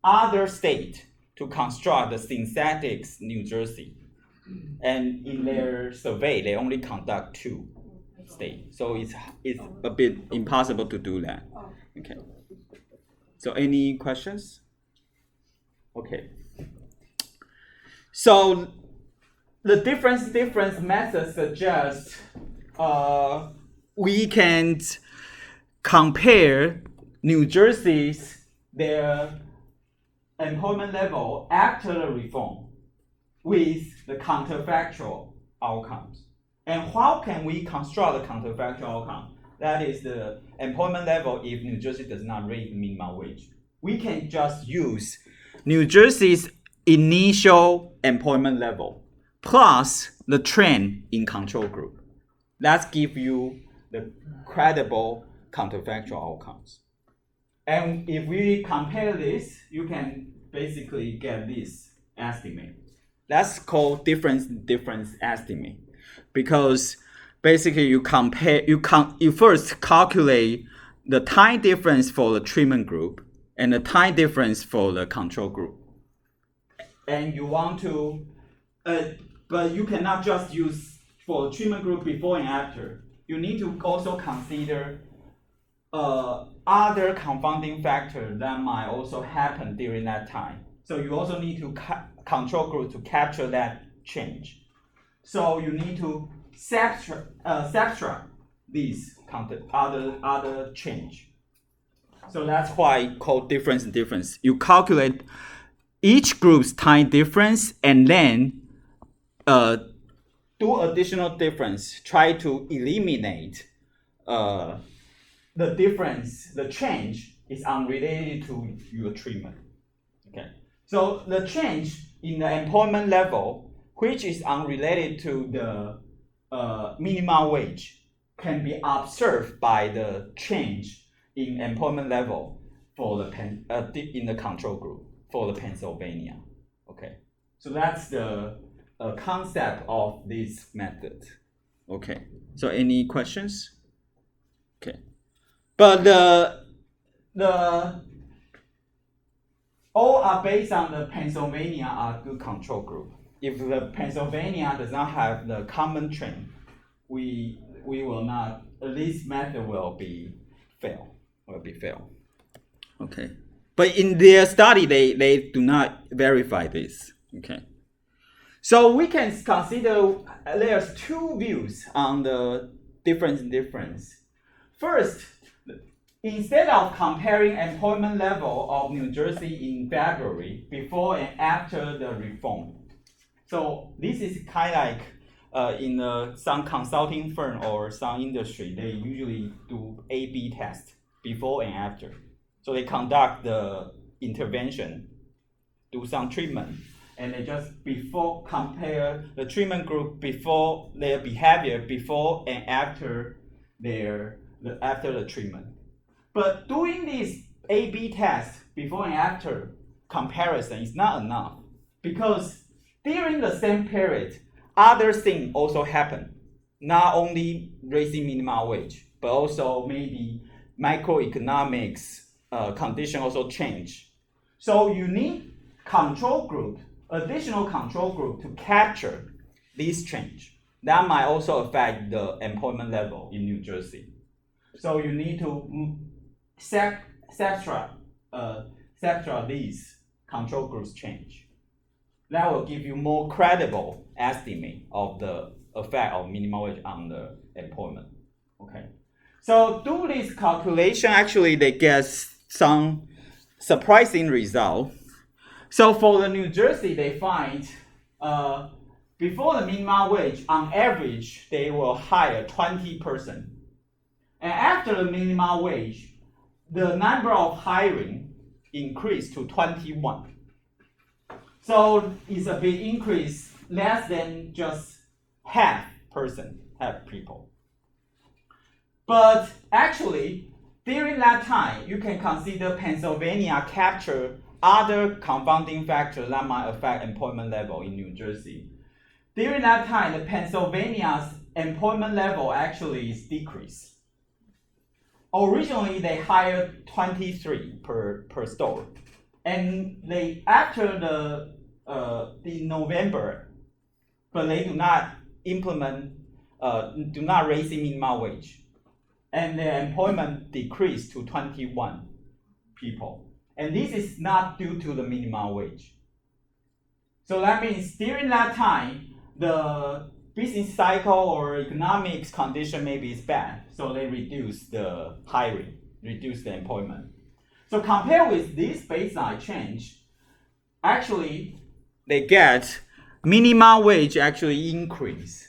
other state to construct the synthetic New Jersey. And in their survey, they only conduct 2 states. So it's a bit impossible to do that. Okay. So any questions? Okay. So the different methods suggest we can compare New Jersey's their employment level after the reform with the counterfactual outcomes. And how can we construct the counterfactual outcome? That is the employment level if New Jersey does not raise the minimum wage. We can just use New Jersey's initial employment level plus the trend in control group. That gives you the credible counterfactual outcomes. And if we compare this, you can basically get this estimate. That's called difference estimate, because basically you first calculate the time difference for the treatment group and the time difference for the control group. And you want to, but you cannot just use for the treatment group before and after. You need to also consider other confounding factors that might also happen during that time. So you also need to control group to capture that change. So you need to subtract these other change. So that's why called difference. You calculate each group's time difference and then do additional difference. Try to eliminate the difference. The change is unrelated to your treatment. Okay. So the change in the employment level, which is unrelated to the minimum wage, can be observed by the change in employment level for the in the control group for the Pennsylvania. Okay, so that's the concept of this method. Okay, so any questions? Okay, but the all are based on the Pennsylvania are good control group. If the Pennsylvania does not have the common trend, we will not. This method will be fail. Okay, but in their study they do not verify this. Okay, so we can consider there's two views on the difference. First, instead of comparing employment level of New Jersey in February before and after the reform, so this is kind of like in some consulting firm or some industry, they usually do A/B test before and after. So they conduct the intervention, do some treatment, and they just compare the treatment group before their behavior before and after after the treatment. But doing this A/B test before and after comparison is not enough, because during the same period, other things also happen. Not only raising minimum wage, but also maybe microeconomics condition also change. So you need additional control group to capture this change. That might also affect the employment level in New Jersey. So you need to subtract these control groups change. That will give you more credible estimate of the effect of minimum wage on the employment. Okay. So do this calculation, actually they get some surprising result. So for the New Jersey, they find before the minimum wage, on average, they will hire 20%. And after the minimum wage, the number of hiring increased to 21. So it's a big increase, less than just half people. But actually, during that time, you can consider Pennsylvania capture other confounding factors that might affect employment level in New Jersey. During that time, the Pennsylvania's employment level actually is decreased. Originally, they hired 23 per store, and after the November, but they do not raise the minimum wage, and their employment decreased to 21 people. And this is not due to the minimum wage. So that means during that time, the business cycle or economics condition maybe is bad. So they reduce the hiring, reduce the employment. So compared with this baseline change, actually they get minimum wage actually increase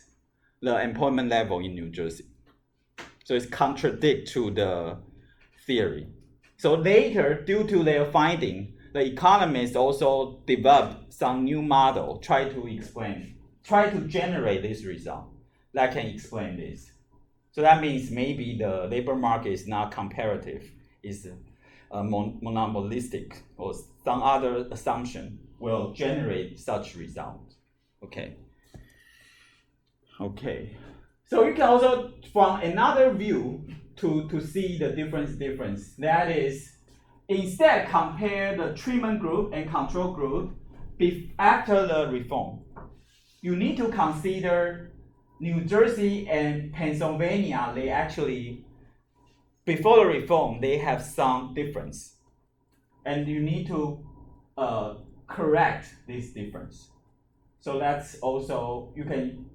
the employment level in New Jersey. So it's contradict to the theory. So later, due to their finding, the economists also developed some new model, try to generate this result that can explain this. So that means maybe the labor market is not comparative, it's monopolistic, or some other assumption will generate such result. Okay. So you can also, from another view, to see the difference. That is, instead compare the treatment group and control group after the reform. You need to consider New Jersey and Pennsylvania, they actually, before the reform, they have some difference. And you need to correct this difference. So that's also, you can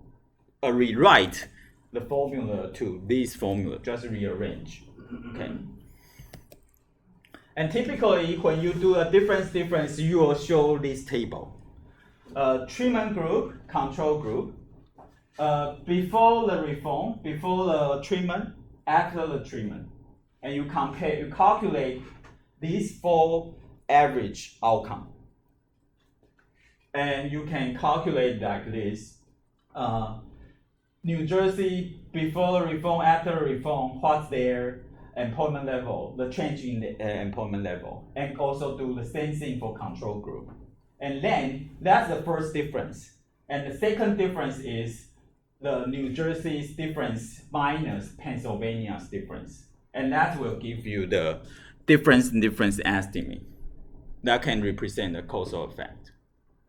rewrite the formula to this formula, just rearrange. Okay. And typically, when you do a difference, you will show this table. Treatment group, control group. Before the reform, before the treatment, after the treatment. And you calculate these 4 average outcome. And you can calculate like this. New Jersey, before the reform, after the reform, what's their employment level, the change in the employment level, and also do the same thing for control group. And then, that's the first difference. And the second difference is the New Jersey's difference minus Pennsylvania's difference. And that will give you the difference estimate. That can represent the causal effect.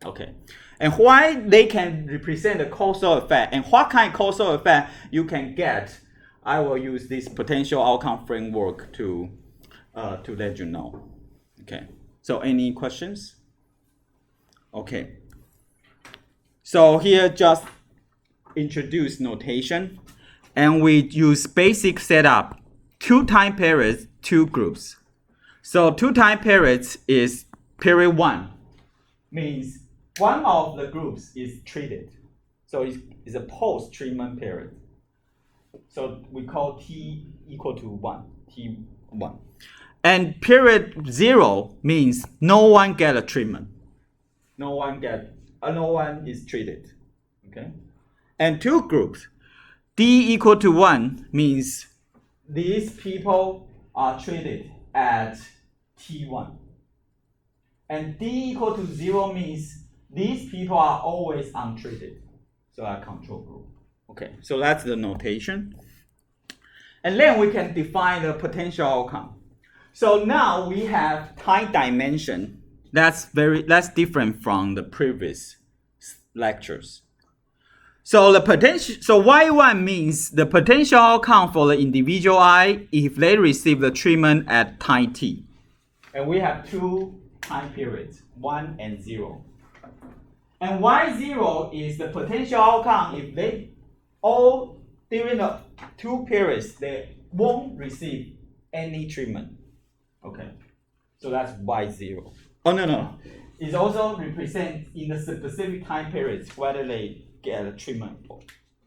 Okay. And why they can represent the causal effect and what kind of causal effect you can get, I will use this potential outcome framework to let you know. Okay. So any questions? Okay. So here just introduce notation, and we use basic setup, 2 time periods, 2 groups. So 2 time periods is period 1, means one of the groups is treated. So it's a post-treatment period. So we call T equal to 1, T1. And period 0 means no one get a treatment. No one is treated. Okay? And 2 groups. D equal to 1 means these people are treated at T1. And D equal to 0 means these people are always untreated. So our control group. Okay, so that's the notation. And then we can define the potential outcome. So now we have time dimension. That's different from the previous lectures. So Y1 means the potential outcome for the individual I if they receive the treatment at time t. And we have 2 time periods, 1 and 0. And Y0 is the potential outcome if they all during the 2 periods they won't receive any treatment. Okay, so that's Y0. Oh no. It also represents in the specific time periods whether they get a treatment or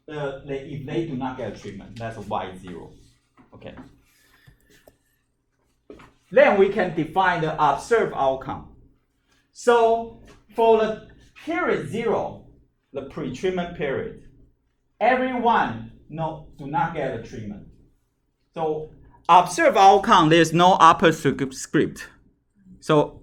if they do not get a treatment, that's Y0. Okay. Then we can define the observed outcome. So for the period 0, the pre-treatment period, everyone do not get a treatment. So observed outcome, there's no upper script. So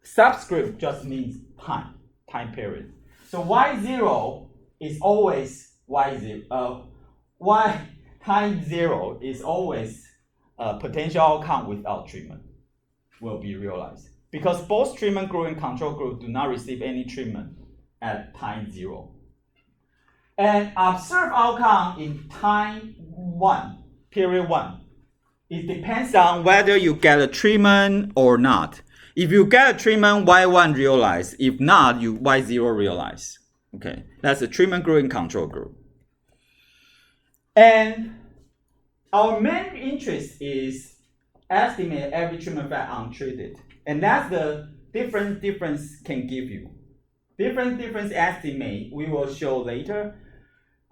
subscript just means time period. So Y0 is always Y0. Y time 0 is always potential outcome without treatment will be realized. Because both treatment group and control group do not receive any treatment at time 0. And observed outcome in time 1, period 1, it depends on whether you get a treatment or not. If you get a treatment, Y1 realize. If not, you Y0 realize. Okay, that's the treatment group and control group. And our main interest is estimate every treatment effect untreated. And that's the difference can give you. Difference estimate we will show later.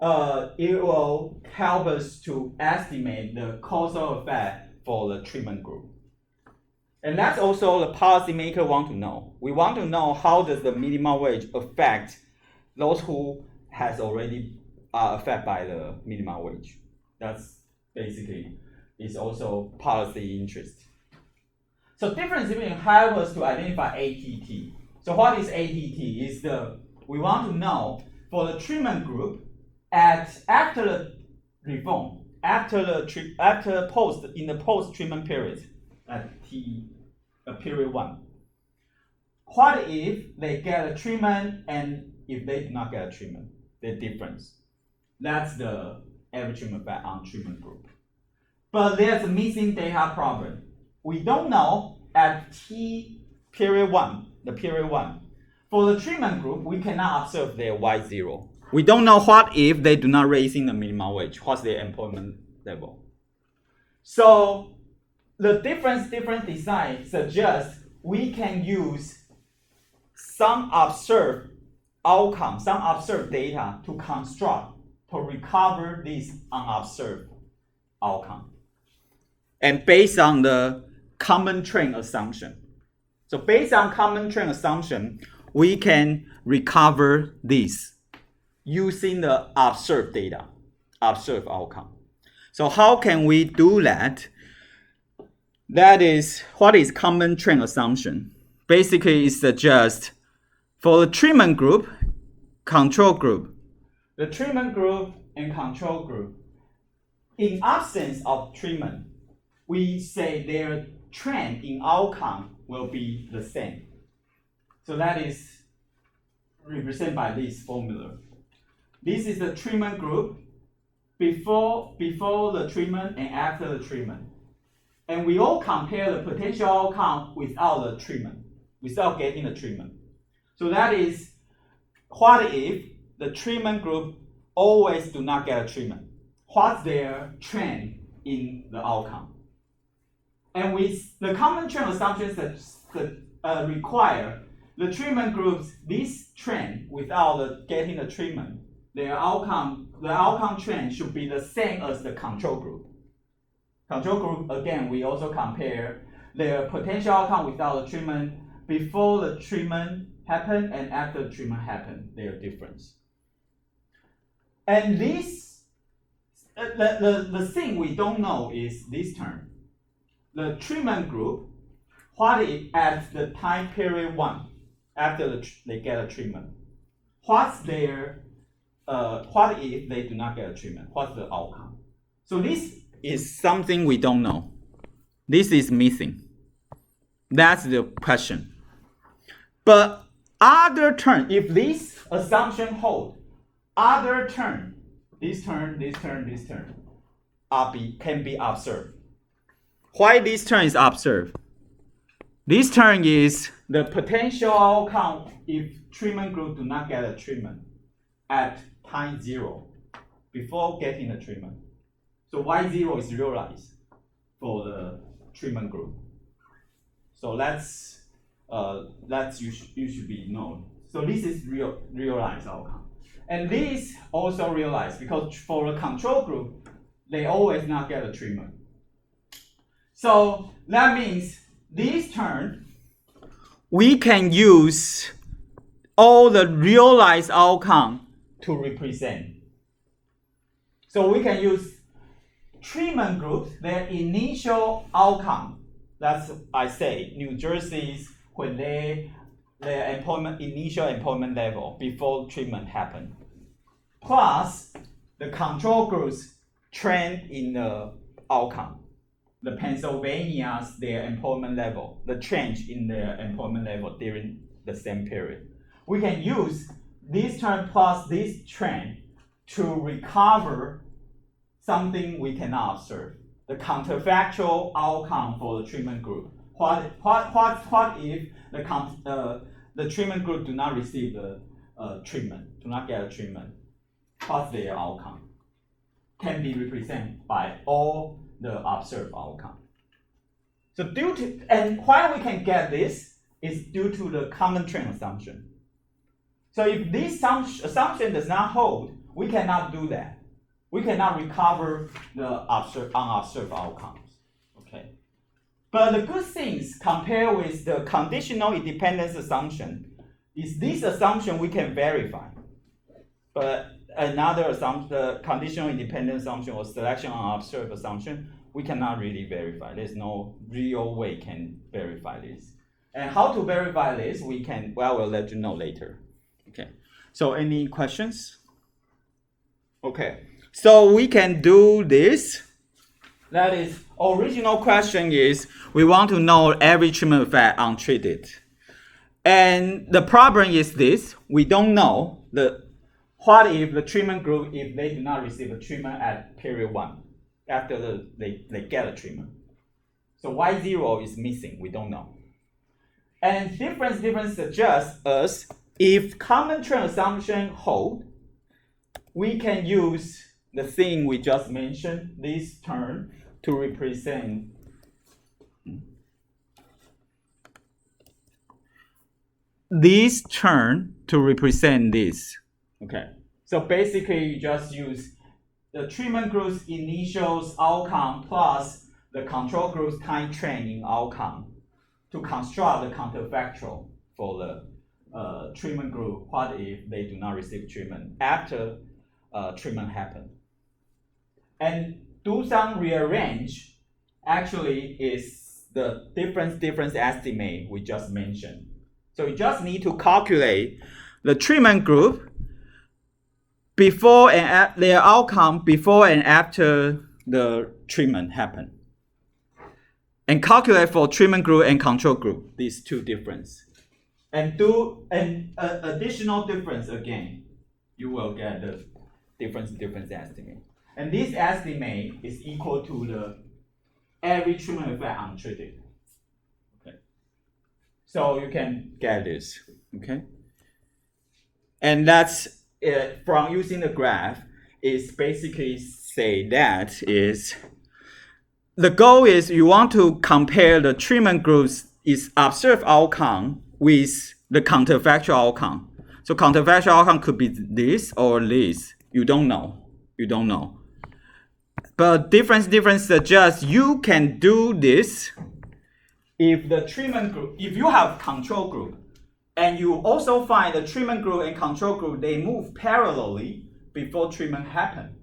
It will help us to estimate the causal effect for the treatment group. And that's also the policymaker want to know. We want to know how does the minimum wage affect those who has already are affected by the minimum wage. That's basically is also policy interest. So difference between help us to identify ATT. So what is ATT? We want to know for the treatment group after the reform, in the post treatment period at period 1. What if they get a treatment and if they do not get a treatment? The difference. That's the average treatment effect on treatment group. But there's a missing data problem. We don't know at period 1, for the treatment group, we cannot observe their Y0. We don't know what if they do not raise in the minimum wage, what's their employment level. So the different design suggests we can use some observed outcome, some observed data to recover this unobserved outcome. And based on the common trend assumption. So based on common trend assumption, we can recover this using the observed data, observed outcome. So how can we do that? That is, what is common trend assumption? Basically, it suggests for the treatment group, control group, the treatment group and control group, in absence of treatment, we say their trend in outcome will be the same. So that is represented by this formula. This is the treatment group before the treatment and after the treatment. And we all compare the potential outcome without the treatment, without getting the treatment. So that is, what if the treatment group always do not get a treatment? What's their trend in the outcome? And with the common trend assumptions that require the treatment groups, this trend without getting the treatment, the outcome trend should be the same as the control group. Control group, again, we also compare their potential outcome without the treatment before the treatment happened and after the treatment happened, their difference. And this, the thing we don't know is this term. The treatment group, what if at the time period 1, after they get a treatment, what's their, what if they do not get a treatment? What's the outcome? So this is something we don't know. This is missing. That's the question. But other term, if this assumption hold, other term, this term, can be observed. Why this term is observed? This term is the potential outcome if treatment group do not get a treatment at time 0 before getting the treatment. So Y0 is realized for the treatment group. So that's you should be known. So this is realized outcome. And this also realized because for the control group, they always not get a treatment. So that means this term, we can use all the realized outcome to represent. So we can use treatment groups, their initial outcome. That's, I say, New Jersey's when their initial employment level before treatment happened. Plus the control group's trend in the outcome. The Pennsylvania's their employment level, the change in their employment level during the same period. We can use this term plus this trend to recover something we cannot observe. The counterfactual outcome for the treatment group. What if the treatment group do not receive the treatment, do not get a treatment? What's their outcome? Can be represented by all the observed outcome. So and why we can get this? is due to the common trend assumption. So if this assumption does not hold, we cannot do that. We cannot recover the unobserved outcomes. Okay. But the good things compared with the conditional independence assumption is this assumption we can verify. But another assumption, the conditional independence assumption or selection unobserved assumption, we cannot really verify. There's no real way can verify this. And how to verify this, we'll let you know later. Okay. So any questions? Okay. So we can do this. That is, original question is, we want to know every treatment effect untreated. And the problem is this, we don't know what if the treatment group, if they do not receive a treatment at period 1, after they get a treatment. So Y0 is missing, we don't know. And difference suggests us, if common trend assumption hold, we can use the thing we just mentioned, this term, to represent this term to represent this. Okay. So basically you just use the treatment group's initial outcome plus the control group's time training outcome to construct the counterfactual for the treatment group. What if they do not receive treatment after treatment happened? And do some rearrange actually is the difference estimate we just mentioned. So you just need to calculate the treatment group before and their outcome before and after the treatment happened. And calculate for treatment group and control group, these two difference. And do an additional difference again, you will get the difference estimate. And this estimate is equal to the every treatment effect untreated. Okay. So you can get this. Okay. And that's from using the graph is basically say that is the goal is you want to compare the treatment group's observed outcome with the counterfactual outcome. So counterfactual outcome could be this or this. You don't know. You don't know. But difference suggests you can do this if the treatment group, if you have control group, and you also find the treatment group and control group, they move parallelly before treatment happen.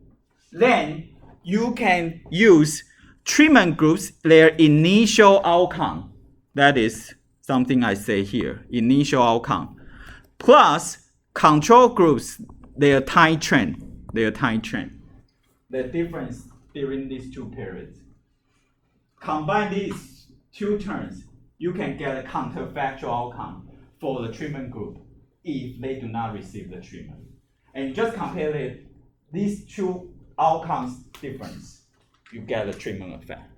Then you can use treatment groups, their initial outcome. That is something I say here, initial outcome. Plus control groups, their time trend. The difference during these two periods. Combine these two terms, you can get a counterfactual outcome for the treatment group if they do not receive the treatment. And just compare these two outcomes difference, you get a treatment effect.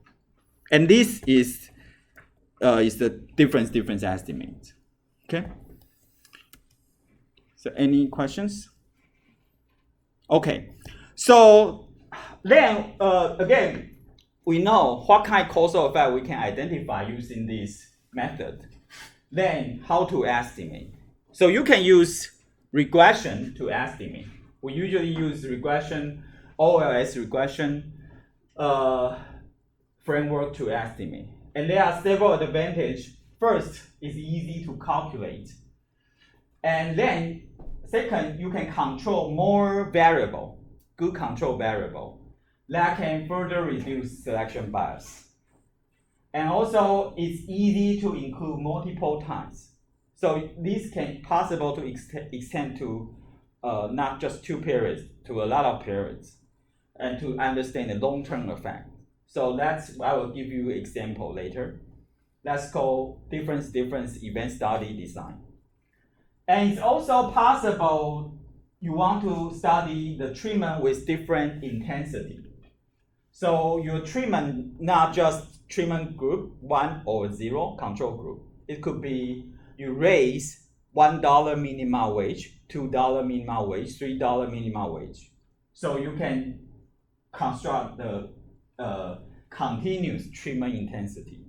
And this is the difference estimate. Okay? So any questions? Okay. So then again, we know what kind of causal effect we can identify using this method. Then how to estimate. So you can use regression to estimate. We usually use regression, OLS regression framework to estimate. And there are several advantages. First, it's easy to calculate. And then second, you can control more variable, good control variable, that can further reduce selection bias. And also, it's easy to include multiple times. So this can possible to extend to not just 2 periods, to a lot of periods, and to understand the long-term effect. So I will give you an example later. That's called difference event study design. And it's also possible you want to study the treatment with different intensity. So your treatment, not just treatment group 1 or 0, control group. It could be you raise $1 minimum wage, $2 minimum wage, $3 minimum wage. So you can construct the continuous treatment intensity.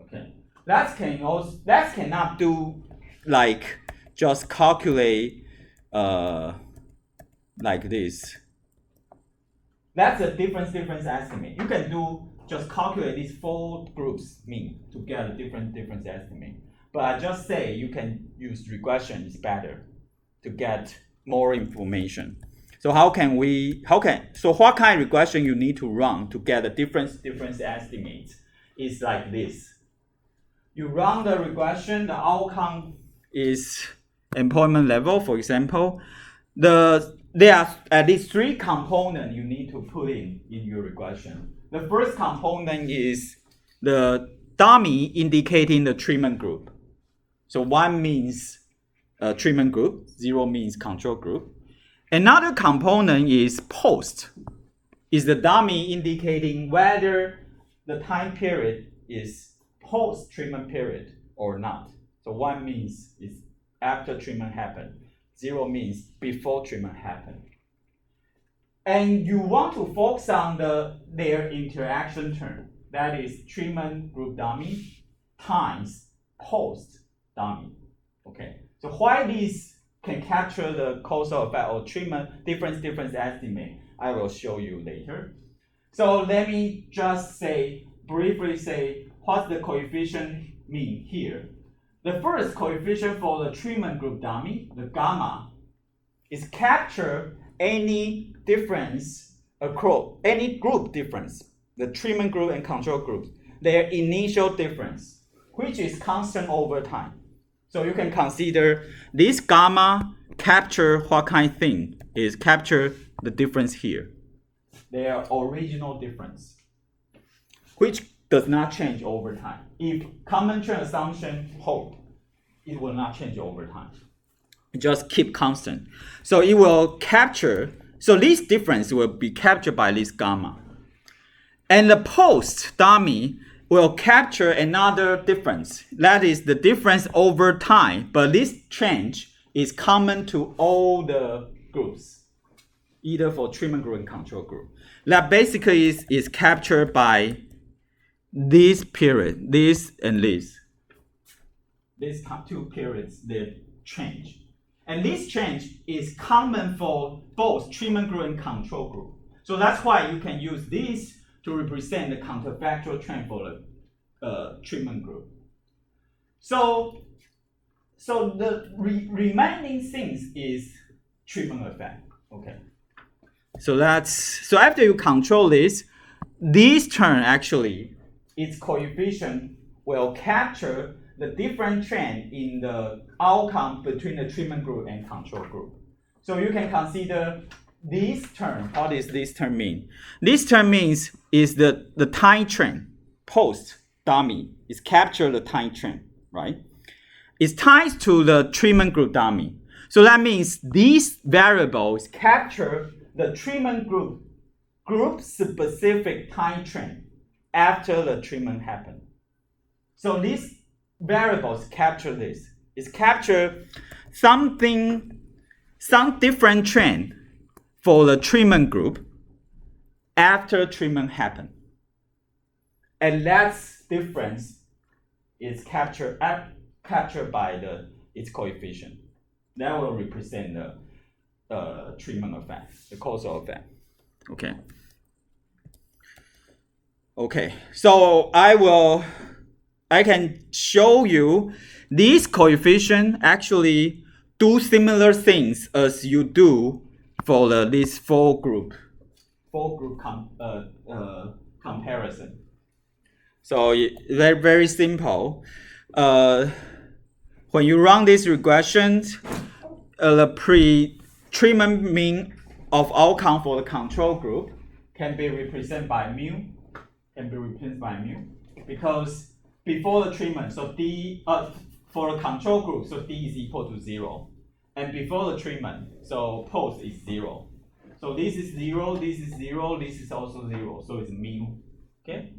Okay. that cannot do like just calculate like this. That's a difference estimate. You can do just calculate these 4 groups mean to get a difference estimate. But I just say you can use regression is better to get more information. So what kind of regression you need to run to get a difference estimate is like this. You run the regression, the outcome is employment level, for example. There are at least 3 components you need to put in your regression. The first component is the dummy indicating the treatment group. So 1 means treatment group, 0 means control group. Another component is post, is the dummy indicating whether the time period is post-treatment period or not. So 1 means it's after treatment happened. 0 means before treatment happened. And you want to focus on their interaction term. That is treatment group dummy times post dummy. Okay. So why these can capture the causal effect or treatment difference estimate, I will show you later. So let me just briefly say what the coefficient mean here. The first coefficient for the treatment group dummy, the gamma, is capture any difference across any group difference, the treatment group and control groups, their initial difference, which is constant over time. So you can consider this gamma capture what kind of thing is capture the difference here, their original difference, which does not change over time. If common trend assumption hold, it will not change over time. It just keep constant. So it will capture, so this difference will be captured by this gamma. And the post dummy will capture another difference. That is the difference over time, but this change is common to all the groups, either for treatment group and control group. That basically is captured by this period, this and this. These 2 periods, they change. And this change is common for both treatment group and control group. So that's why you can use this to represent the counterfactual trend for the treatment group. So the remaining things is treatment effect. Okay. So after you control this term actually, its coefficient will capture the different trend in the outcome between the treatment group and control group. So you can consider this term. What does this term mean? This term means is the time trend post dummy is capture the time trend, right? It's tied to the treatment group dummy. So that means these variables capture the treatment group specific time trend after the treatment happened. So these variables capture this. It's capture some different trend for the treatment group after treatment happened. And that difference is captured by its coefficient. That will represent the treatment effect, the causal effect. Okay. Okay, so I can show you these coefficients actually do similar things as you do for this four group comparison. So they're very simple. When you run these regressions, the pre-treatment mean of outcome for the control group can be represented by mu. Because before the treatment, so D for the control group, so D is equal to 0. And before the treatment, so post is 0. So this is 0, this is 0, this is also 0. So it's mu. Okay?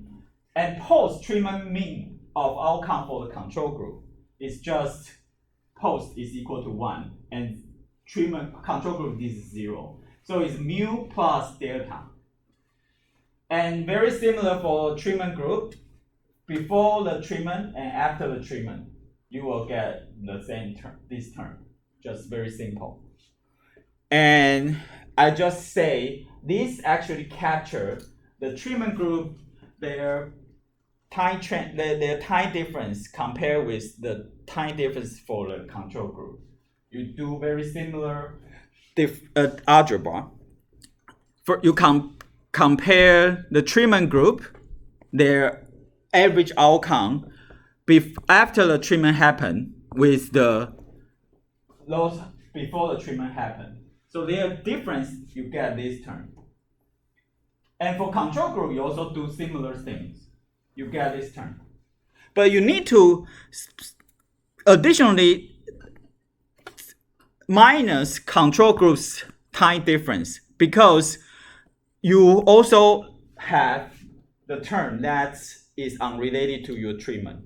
And post-treatment mean of outcome for the control group is just post is equal to 1. And treatment control group, this is 0. So it's mu plus delta. And very similar for treatment group, before the treatment and after the treatment, you will get the same term, this term, just very simple. And I just say this actually capture the treatment group, their time difference compared with the time difference for the control group. You do very similar algebra. You compare the treatment group, their average outcome after the treatment happened with those before the treatment happened. So their difference, you get this term. And for control group, you also do similar things. You get this term. But you need to additionally minus control group's time difference because you also have the term that is unrelated to your treatment,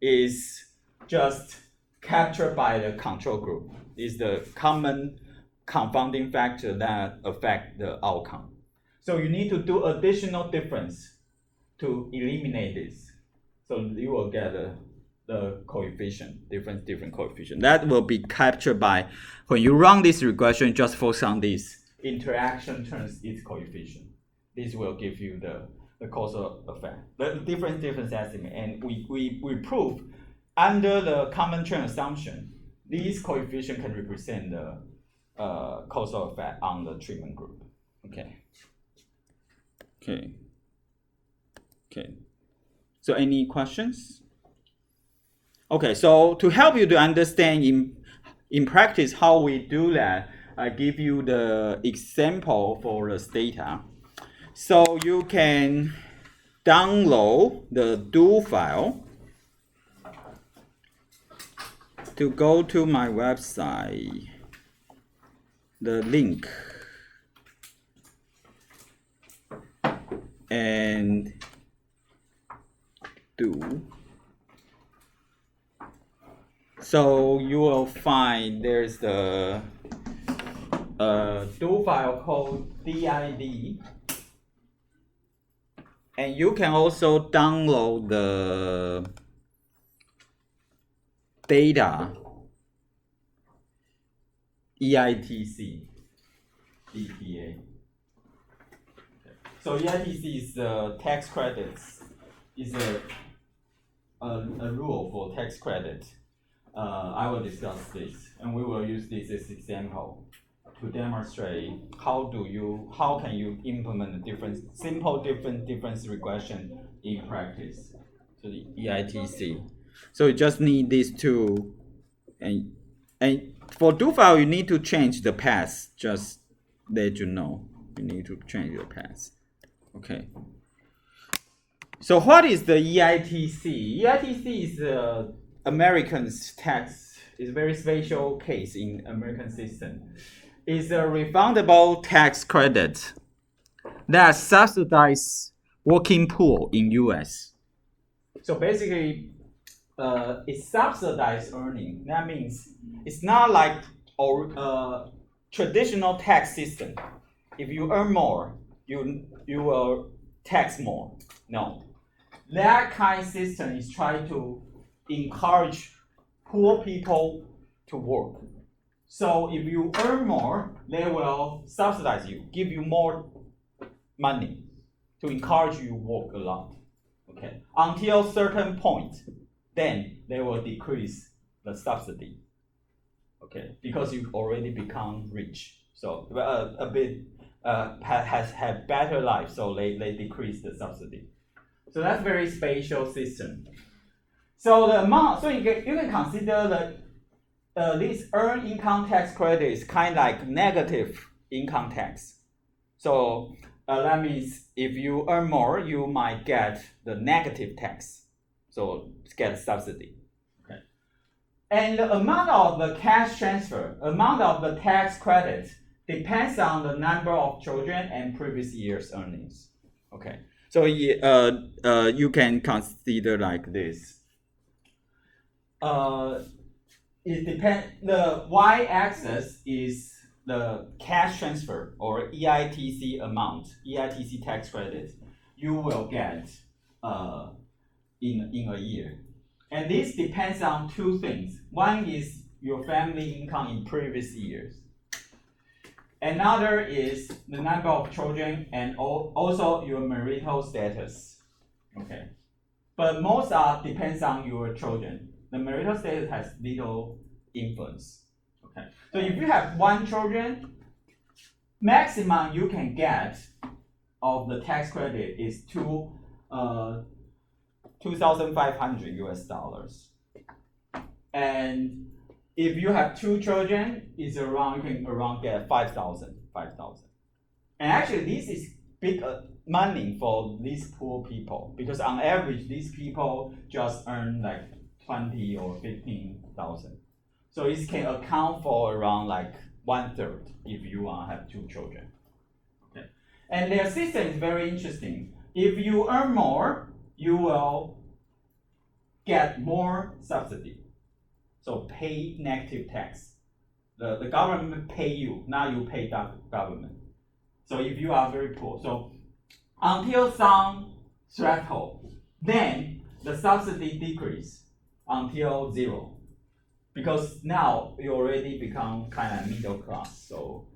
is just captured by the control group, is the common confounding factor that affect the outcome. So you need to do additional difference to eliminate this. So you will get the coefficient, different coefficient. That will be captured by, when you run this regression, just focus on this interaction turns its coefficient. This will give you the causal effect, the difference estimate. And we prove under the common trend assumption, these coefficient can represent the causal effect on the treatment group. Okay. So any questions? Okay, so to help you to understand in practice how we do that, I give you the example for this data. So you can download the do file to go to my website, the link, and do. So you will find there's the do file called DID, and you can also download the data EITC DPA. So EITC is tax credits, is a rule for tax credit. I will discuss this, and we will use this as example to demonstrate how can you implement the simple difference regression in practice. So the EITC. So you just need these two, and for do file you need to change the path. Just let you know you need to change the path. Okay. So what is the EITC? EITC is the American's tax, is a very special case in American system. It's a refundable tax credit that subsidize working poor in US. So basically, it's subsidized earning. That means it's not like traditional tax system. If you earn more, you will tax more. No. That kind of system is trying to encourage poor people to work. So if you earn more, they will subsidize you, give you more money to encourage you to work a lot. Okay. Until a certain point, then they will decrease the subsidy. Okay, because you already become rich. So a bit has had better life, so they decrease the subsidy. So that's very special system. So the amount, so you can consider this earned income tax credit is kind of like negative income tax. So that means if you earn more, you might get the negative tax. So get subsidy. Okay. And the amount of the cash transfer, amount of the tax credit depends on the number of children and previous year's earnings. Okay. So you can consider like this. It depends. The y-axis is the cash transfer or EITC amount, EITC tax credit. You will get in a year. And this depends on two things. One is your family income in previous years. Another is the number of children and also your marital status. Okay. But most depends on your children. The marital status has little influence. Okay. So if you have one children, maximum you can get of the tax credit is $2,500 US. And if you have two children, it's around, you can around get 5,000. And actually this is big money for these poor people, because on average these people just earn like 20 or 15,000. So it can account for around like 1/3 if you have two children. Okay. And their system is very interesting. If you earn more, you will get more subsidy. So pay negative tax. The government pay you, now you pay government. So if you are very poor, so until some threshold, then the subsidy decrease until 0. Because now you already become kind of middle class, so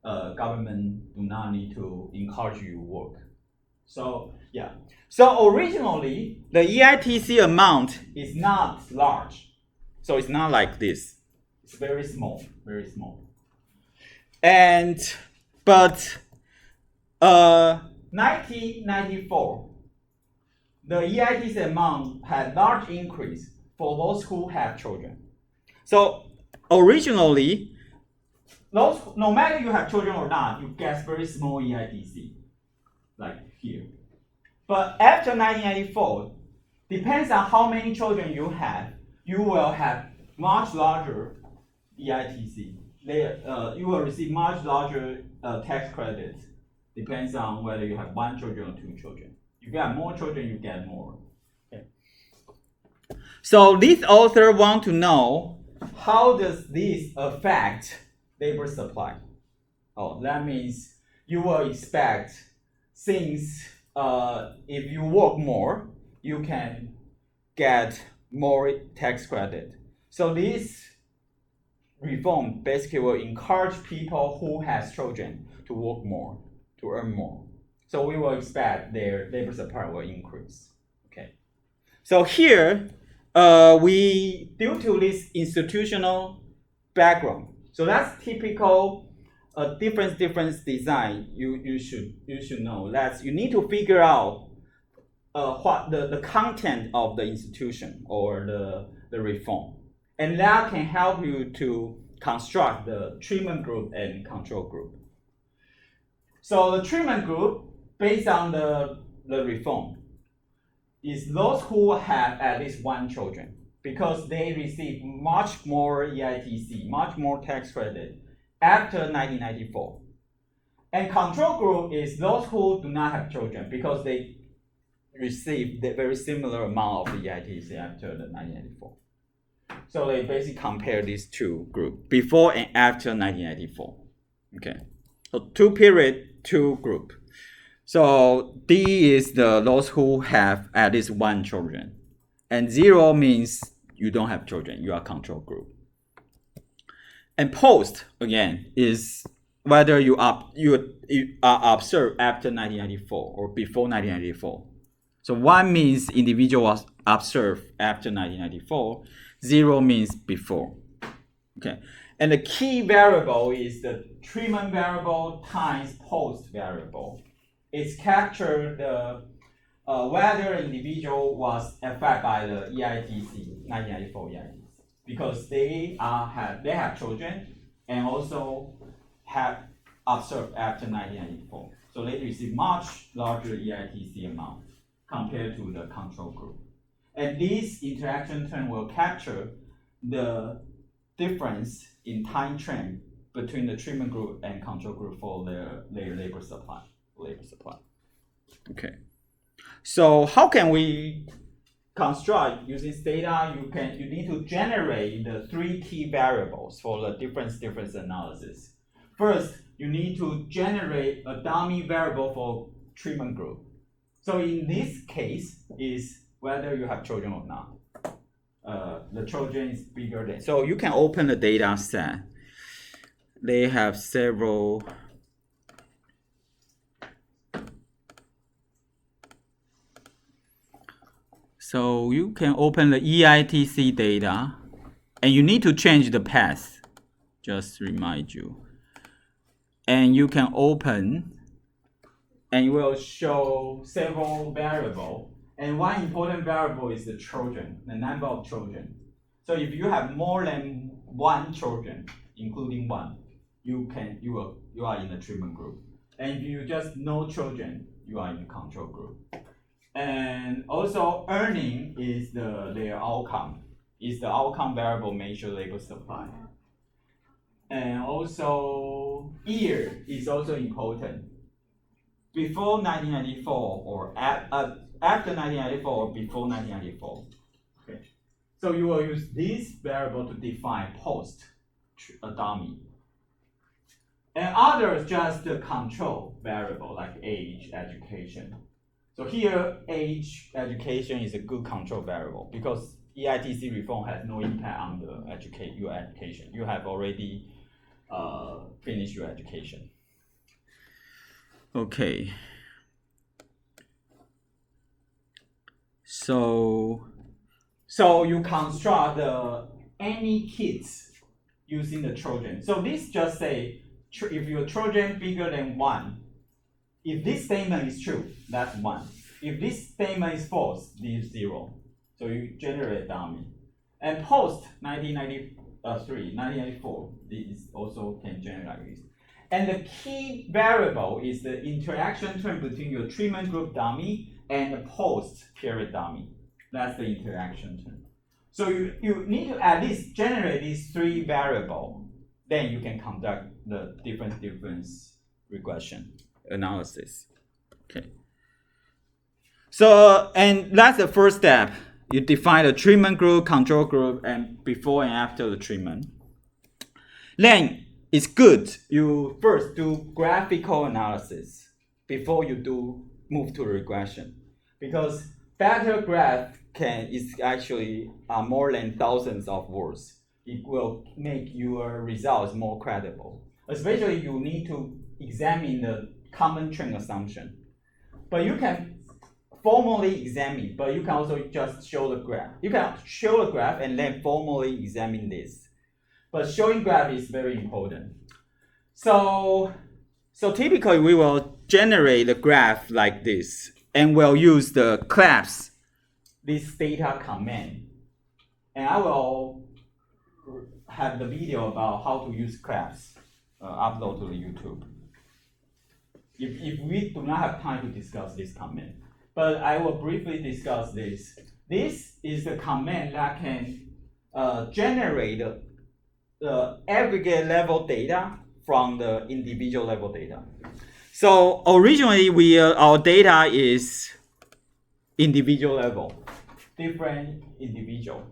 government do not need to encourage you to work. So yeah. So originally the EITC amount is not large. So it's not like this. It's very small, very small. But 1994, the EITC amount had large increase for those who have children. So originally, those, no matter you have children or not, you get very small EITC, like here. But after 1994, depends on how many children you have, you will have much larger EITC. You will receive much larger tax credit. Depends on whether you have one children or two children. If you have more children, you get more. Okay. So this author want to know, how does this affect labor supply? Oh, that means you will expect, since if you work more, you can get more tax credit. So this reform basically will encourage people who has children to work more, to earn more. So we will expect their labor supply will increase. Okay. So here, due to this institutional background, so that's typical difference design. You should know that you need to figure out what the content of the institution or the reform, and that can help you to construct the treatment group and control group. So the treatment group, based on the reform, is those who have at least one children, because they receive much more EITC, much more tax credit after 1994. And control group is those who do not have children, because they receive the very similar amount of EITC after the 1994. So they basically compare these two groups, before and after 1994. Okay, so 2 period, 2 group. So D is those who have at least one children, and 0 means you don't have children, you are control group. And post, again, is whether you are observed after 1994 or before 1994. So 1 means individual was observed after 1994, 0 means before. Okay, and the key variable is the treatment variable times post variable. It's captured whether individual was affected by the EITC, 1994 EITC, because they have children and also have observed after 1994. So they receive much larger EITC amount compared to the control group. And this interaction term will capture the difference in time trend between the treatment group and control group for their labor supply. Okay. So how can we construct using this data? You need to generate the 3 key variables for the difference analysis. First, you need to generate a dummy variable for treatment group. So in this case is whether you have children or not. The children is bigger than. So you can open the data set. They have several. So you can open the EITC data, and you need to change the path. Just remind you. And you can open, and it will show several variables. And one important variable is the children, the number of children. So if you have more than one children, including one, you are in the treatment group. And if you just no children, you are in the control group. And also earning is their outcome. Is the outcome variable major labor supply. And also year is also important. Before 1994 or after 1994 or before 1994. Okay. So you will use this variable to define post dummy. And others just the control variable like age, education. So here age, education is a good control variable because EITC reform has no impact on the your education. You have already finished your education. Okay. So you construct any kids using the children. So this just say if your children bigger than 1, if this statement is true, that's 1. If this statement is false, this is 0. So you generate dummy. And post 1994, this also can generate like this. And the key variable is the interaction term between your treatment group dummy and the post period dummy. That's the interaction term. So you need to at least generate these 3 variables. Then you can conduct the difference regression analysis. Okay. So, and that's the first step. You define the treatment group, control group, and before and after the treatment. Then it's good you first do graphical analysis before you move to regression, because better graph is actually more than thousands of words. It will make your results more credible. Especially you need to examine the common trend assumption. But you can formally examine, but you can also just show the graph. You can show the graph and then formally examine this. But showing graph is very important. So typically we will generate the graph like this, and we'll use the class, this data command. And I will have the video about how to use class upload to the YouTube. If we do not have time to discuss this command, but I will briefly discuss this. This is the command that can generate the aggregate level data from the individual level data. So originally our data is individual level, different individual.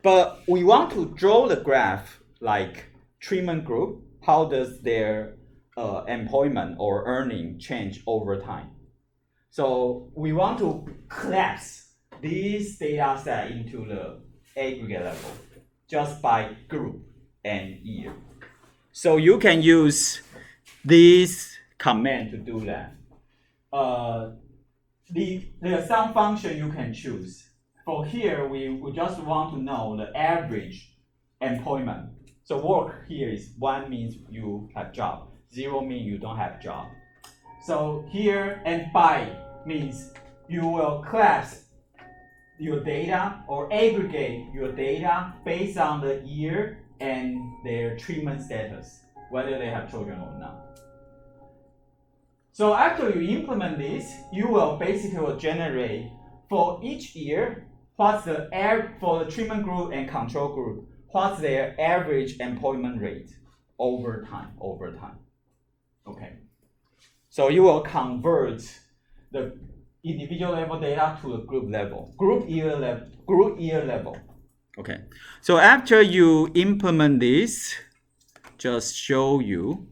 But we want to draw the graph like treatment group. How does their employment or earning change over time? So we want to collapse this data set into the aggregate level just by group and year. So you can use this command to do that. There's some function you can choose. For here, we just want to know the average employment. So work here is 1 means you have job, 0 means you don't have job. So here and by means you will collapse your data or aggregate your data based on the year and their treatment status, whether they have children or not. So after you implement this, you will basically generate for each year what's the for the treatment group and control group, what's their average employment rate over time. Okay. So you will convert the individual level data to the group level, group year level. Okay. So after you implement this, just show you,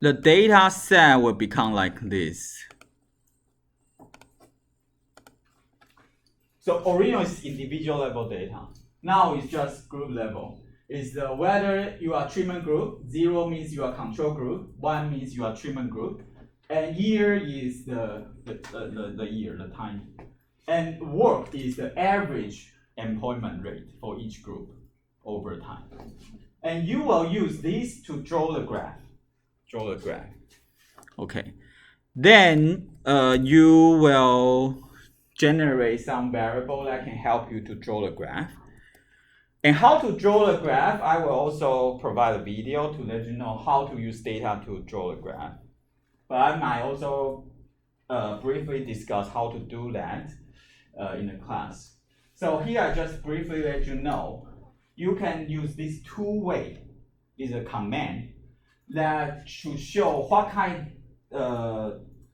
the data set will become like this. So originally it's individual level data. Now it's just group level. It's whether you are treatment group, 0 means you are control group, 1 means you are treatment group, and year is the year, the time. And work is the average employment rate for each group over time. And you will use this to draw the graph. Okay. Then you will generate some variable that can help you to draw the graph. And how to draw the graph, I will also provide a video to let you know how to use data to draw the graph. But I might also briefly discuss how to do that in the class. So here I just briefly let you know, you can use this two-way, is a command that should show what kind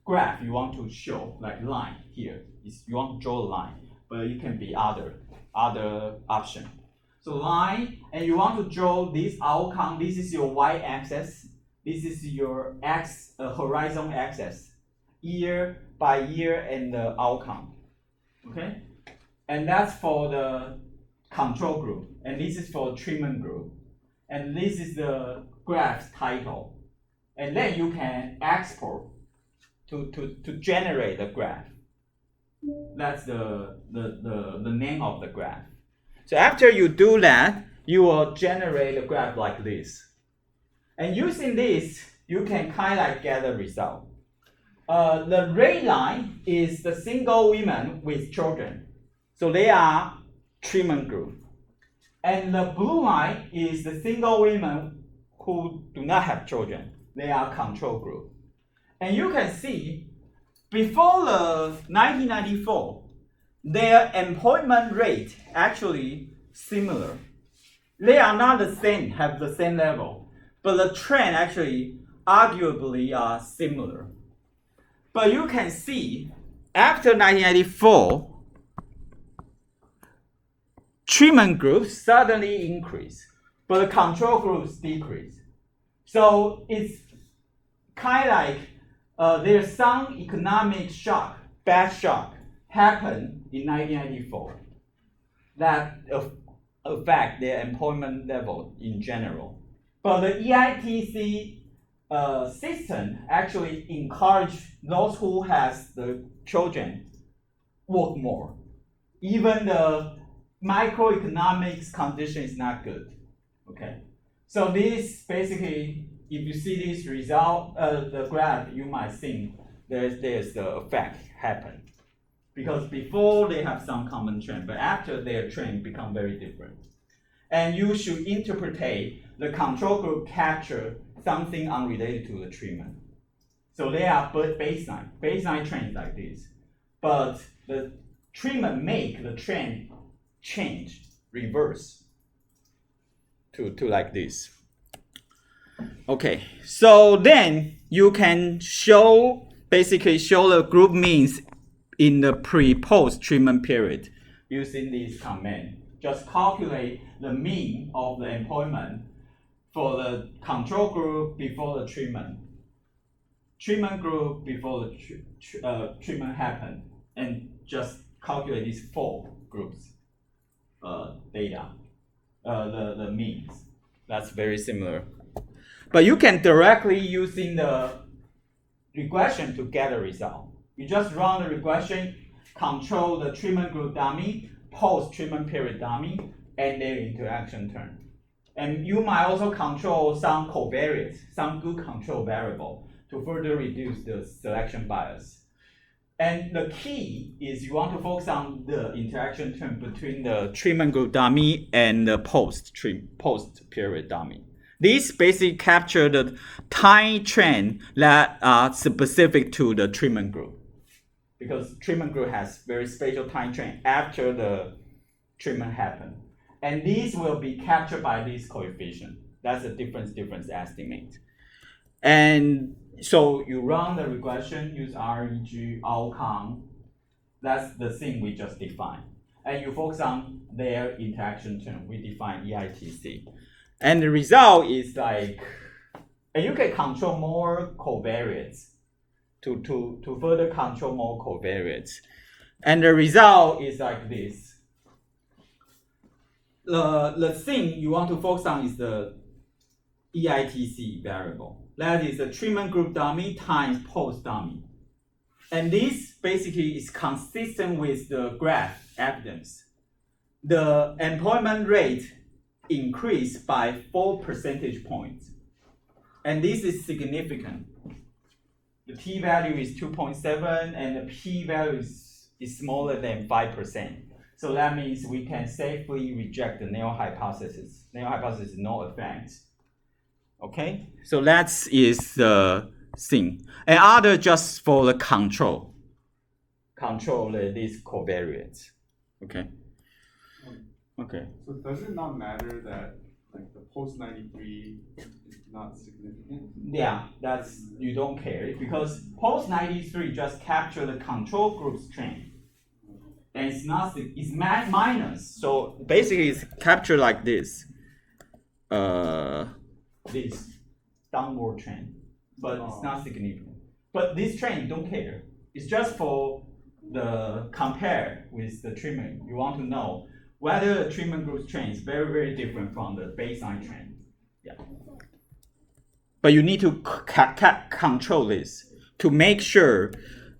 graph you want to show, like line here. You want to draw a line, but it can be other option. So line, and you want to draw this outcome. This is your y-axis. This is your horizon axis, year by year and the outcome. Okay, and that's for the control group, and this is for treatment group, and this is the graph's title, and then you can export to generate the graph. That's the name of the graph. So after you do that, you will generate a graph like this. And using this, you can kind of like get a result. The red line is the single women with children. So they are treatment group. And the blue line is the single women who do not have children. They are control group. And you can see, before the 1994, their employment rate actually similar. They are not the same, have the same level, but the trend actually arguably are similar. But you can see, after 1994, treatment groups suddenly increase, but the control groups decrease. So it's kind of like there's some economic shock, bad shock, happened in 1994 that affect their employment level in general. But the EITC system actually encourage those who has the children work more. Even the microeconomics condition is not good. Okay, so this basically, if you see this result, the graph, you might think there's the effect happen. Because before they have some common trend, but after their trend become very different. And you should interpret the control group capture something unrelated to the treatment. So they are baseline trends like this. But the treatment make the trend change, reverse to like this. Okay, so then you can basically show the group means in the pre-post treatment period using this command. Just calculate the mean of the employment for the control group before the treatment group before the treatment happened, and just calculate these 4 groups data, the means. That's very similar. But you can directly using the regression to get a result. You just run the regression, control the treatment group dummy, post-treatment period dummy, and their interaction term. And you might also control some covariates, some good control variable to further reduce the selection bias. And the key is you want to focus on the interaction term between the treatment group dummy and the post-period dummy. These basically capture the time trend that are specific to the treatment group. Because treatment group has very special time trend after the treatment happened. And these will be captured by this coefficient. That's the difference estimate. And so you run the regression, use REG outcome. That's the thing we just defined. And you focus on their interaction term. We define EITC. And the result is like, and you can control more covariates to further control more covariates. And the result is like this. The thing you want to focus on is the EITC variable. That is the treatment group dummy times post dummy. And this basically is consistent with the graph evidence. The employment rate increased by 4 percentage points. And this is significant. The p-value is 2.7 and the p-value is smaller than 5%. So that means we can safely reject the null hypothesis. Null hypothesis is no effect. Okay, so that is the thing. And other just for the control these covariates. Okay. Okay. So does it not matter that like the post 93 is not significant? Yeah, that's you don't care because post 93 just capture the control group's trend. And it's not it's minus. So basically it's captured like this. This downward trend. But it's not significant. But this trend you don't care. It's just for the compare with the treatment. You want to know whether the treatment group's trend is very, very different from the baseline trend. Yeah. But you need to control this to make sure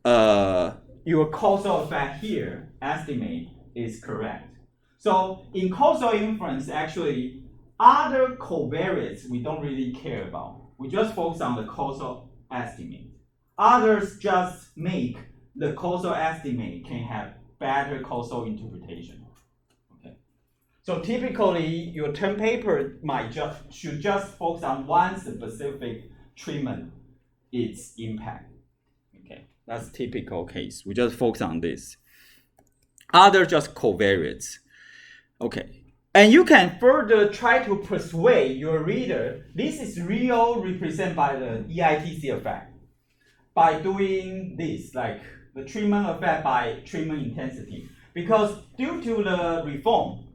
your causal effect here estimate is correct. So in causal inference, actually, other covariates we don't really care about. We just focus on the causal estimate. Others just make the causal estimate can have better causal interpretation. Okay. So typically, your term paper should just focus on one specific treatment, its impact. Okay, that's typical case. We just focus on this. Other just covariates. Okay. And you can further try to persuade your reader this is real represented by the EITC effect by doing this, like the treatment effect by treatment intensity. Because due to the reform,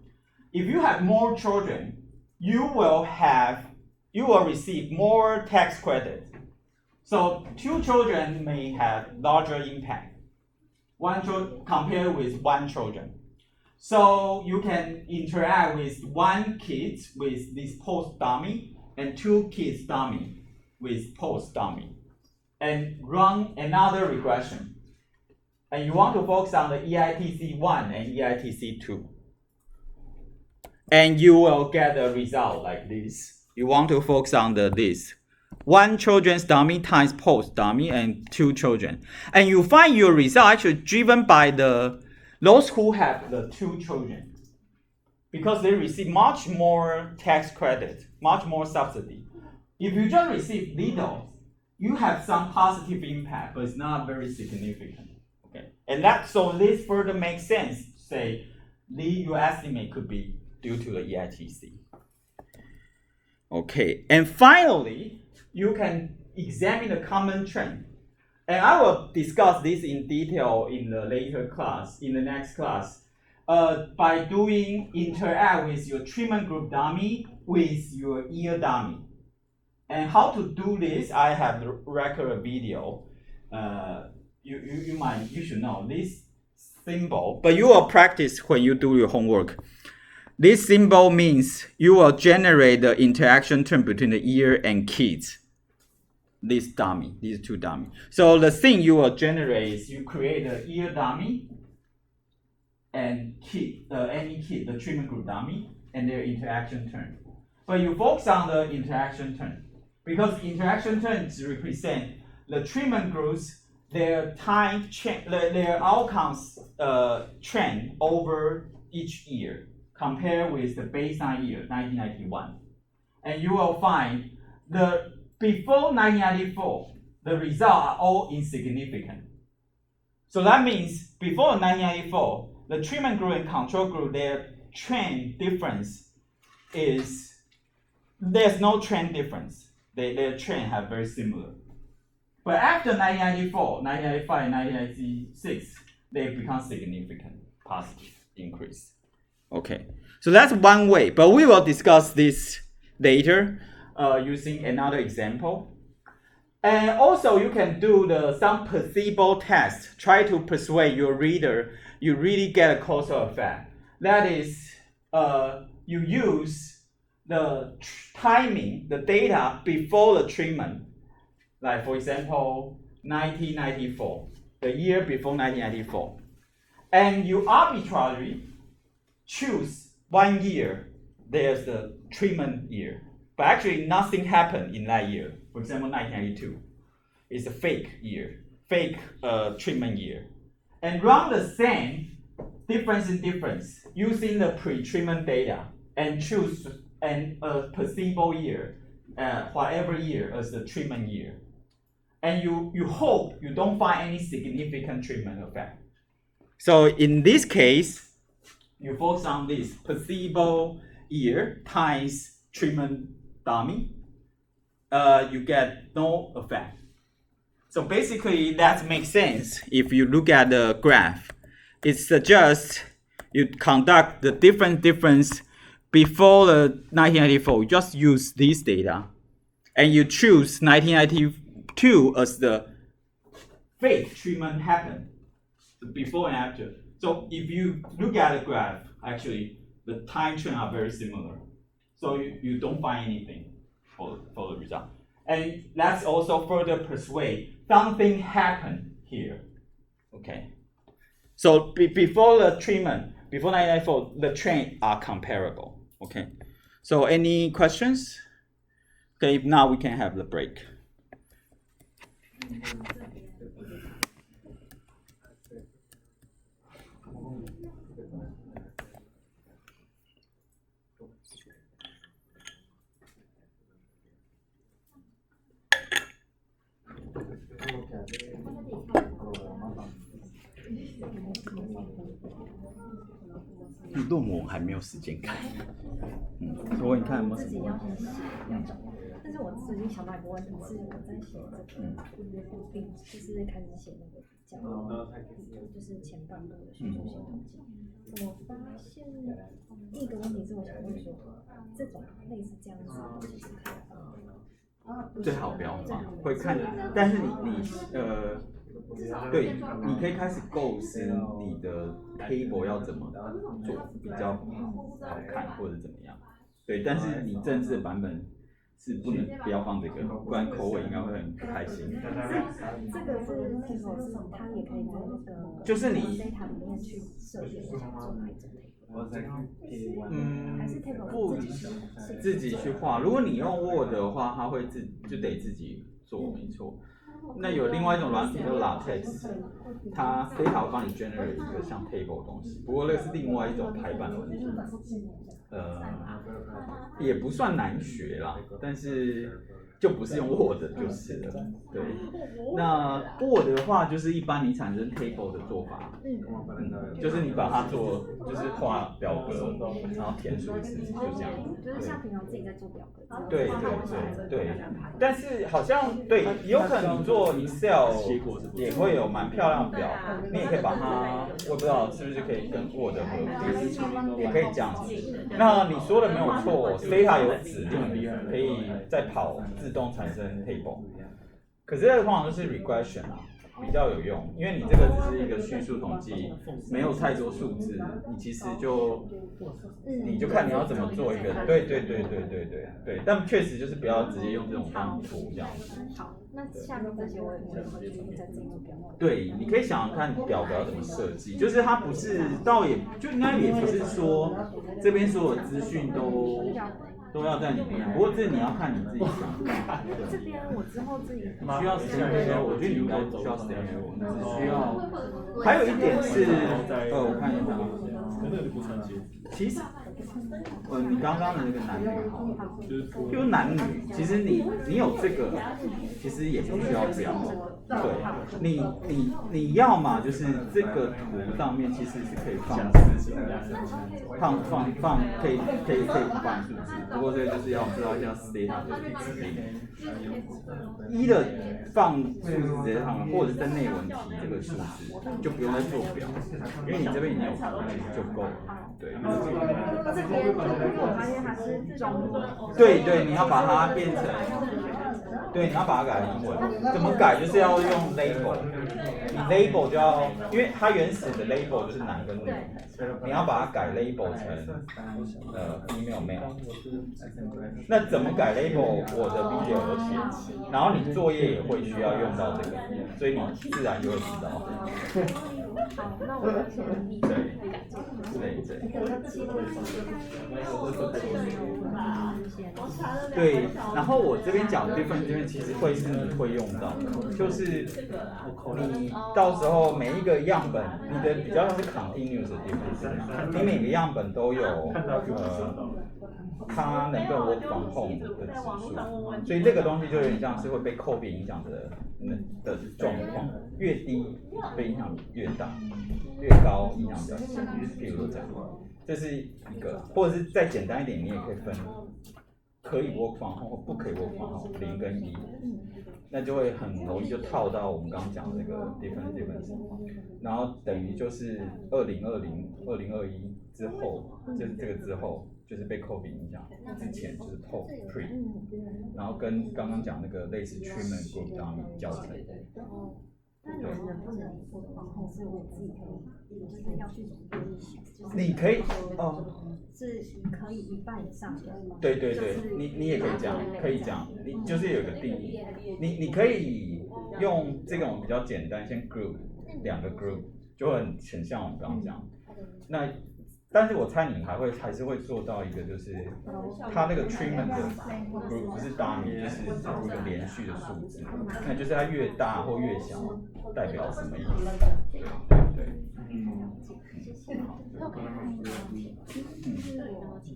if you have more children, you will receive more tax credit. So 2 children may have larger impact. 1 child compared with 1 children. So you can interact with 1 kid with this post dummy and 2 kids dummy with post dummy and run another regression. And you want to focus on the EITC1 and EITC2. And you will get a result like this. You want to focus on this. 1 children's dummy times post dummy and 2 children. And you find your result actually driven by those who have the 2 children, because they receive much more tax credit, much more subsidy. If you just receive little, you have some positive impact, but it's not very significant. Okay, and so this further makes sense. Say, your estimate could be due to the EITC. Okay, and finally, you can examine the common trend. And I will discuss this in detail in the later class, in the next class, by doing interact with your treatment group dummy with your ear dummy. And how to do this, I have the record video. You should know this symbol, but you will practice when you do your homework. This symbol means you will generate the interaction term between the ear and kids. This dummy, these 2 dummy. So the thing you will generate is you create an ear dummy and any kid, the treatment group dummy, and their interaction term. But you focus on the interaction term because interaction terms represent the treatment groups, their their outcomes trend over each year compared with the baseline year, 1991. And you will find before 1994, the results are all insignificant. So that means before 1994, the treatment group and control group, their trend difference there's no trend difference. Their trend have very similar. But after 1994, 1995, and 1996, they become significant, positive increase. Okay, so that's one way, but we will discuss this later. Using another example. And also you can do some placebo test. Try to persuade your reader you really get a causal effect. That is, you use the timing, the data before the treatment. Like for example, 1994, the year before 1994. And you arbitrarily choose 1 year, there's the treatment year. But actually nothing happened in that year. For example, 1992 is a fake year, fake treatment year. And run the same difference in difference using the pre-treatment data and choose a placebo year, whatever year as the treatment year. And you hope you don't find any significant treatment effect. So in this case, you focus on this placebo year times treatment dummy, you get no effect. So basically that makes sense if you look at the graph. It suggests you conduct the difference before the 1994. You just use this data and you choose 1992 as the fake treatment happened, before and after. So if you look at the graph, actually the time trend are very similar. So you don't find anything for the result. And let's also further persuade something happened here. Okay. So before the treatment, before 1994, the trend are comparable. Okay. So any questions? Okay, if not, we can have the break.论文还没有时间看，所以你看有没有什么问题？但是我最近想到一个问题，是我在写并就是开始写那个比较，就是前半部的叙述性统计。我发现第一个问题是我想问说，这种类似这样子的其实可以最好不要放，会看，但是对，你可以开始构思你的 table 要怎么做比较好看或者怎么样，对，但是你正式的版本是不要放这个，不然口尾应该会很不开心。这个是 table 是它也可以在那个就是你 data 里面去设定想做哪一种 table。不自己去画。如果你用 Word 的话，它会就得自己做，没错。那有另外一种软体叫 LaTeX， 它非常帮你 generate 一个像 table 的东西，不过那是另外一种排版的问题。也不算难学啦，但是就不是用 Word 就是了。对，那 Word 的话就是一般你产生 table 的做法，就是你把它做，就是画表格，然后填数字，就这样。就是像平常自己在做表格。对，但是好像对，有可能你做 Excel 也会有蛮漂亮的表，你也可以把它，我不知道是不是可以跟 Word 合并，也可以这样子。那你说的没有错 ，Data 有指令可以再跑自动产生 table， 可是这个通常都是 regression 啊。比较有用，因为你这个只是一个叙述统计，没有太多数字，你其实你就看你要怎么做一个，对，但确实就是不要直接用这种当图这样子。好，那下面这些我也会去再自己做表格。对，你可以想想看表格要怎么设计，就是它不是应该也不是说这边所有资讯都要在里面，不过这你要看你自己想。这边我之后自己需要 stand， 我觉得你应该需要 stand， 只需要。还有一点是，我看一下，其实，你刚刚的那个男女哈，就是男女，其实你有这个，其实也不需要表。对，你要嘛就是这个图上面其实是可以放字的，放可以放数字，不过这个就是要知道一下 data 的指令。的放数字直接上面，或者是在内文提这个数字，就不用再做表，因为你这边已经有图就够了。对。这边我发现它是中。对，你要把它变成。对，你要把它改成英文，怎么改就是要用 label， 你 label 就要，因为它原始的 label 就是男跟女，你要把它改 label 成female male。那怎么改 label？ 我的 video 有写，然后你作业也会需要用到这个，所以你自然就会知道。好，那我要先立刻改这个。对，然后我这边讲 different 这边其实会是你会用到的，就是你到时候每一个样本，你的比较像是 continuous 的 difference， 你每个样本都有它能够 work from home 的指数，所以这个东西就有点像是会被 COVID 影响的状况，越低被影响越大，越高影响比较小。譬如说这样，这是一个，或者是再简单一点，你也可以分可以 work from home 或不可以 work from home 0跟1，那就会很容易就套到我们刚刚讲的那个 difference， 然后等于就是2020、2021之后，就是这个之后。就是被 COVID 影响，之前就是 pre， 然后跟刚刚讲那个类似 treatment group 当教程。那你们能不能我的网红是我自己可以，就是要去你可以是可以一半以上的。对对对，你也可以讲，可以讲，你就是有一个定义，你可以用这种比较简单，先 group 2个 group， 就很像我们刚刚讲，那。但是我猜你还是会做到一个，就是它那个 treatment 的 group 不是 dummy， 就是一个连续的数字，那就是它越大或越小代表什么意思？对，那我可以看一个问题，就是我之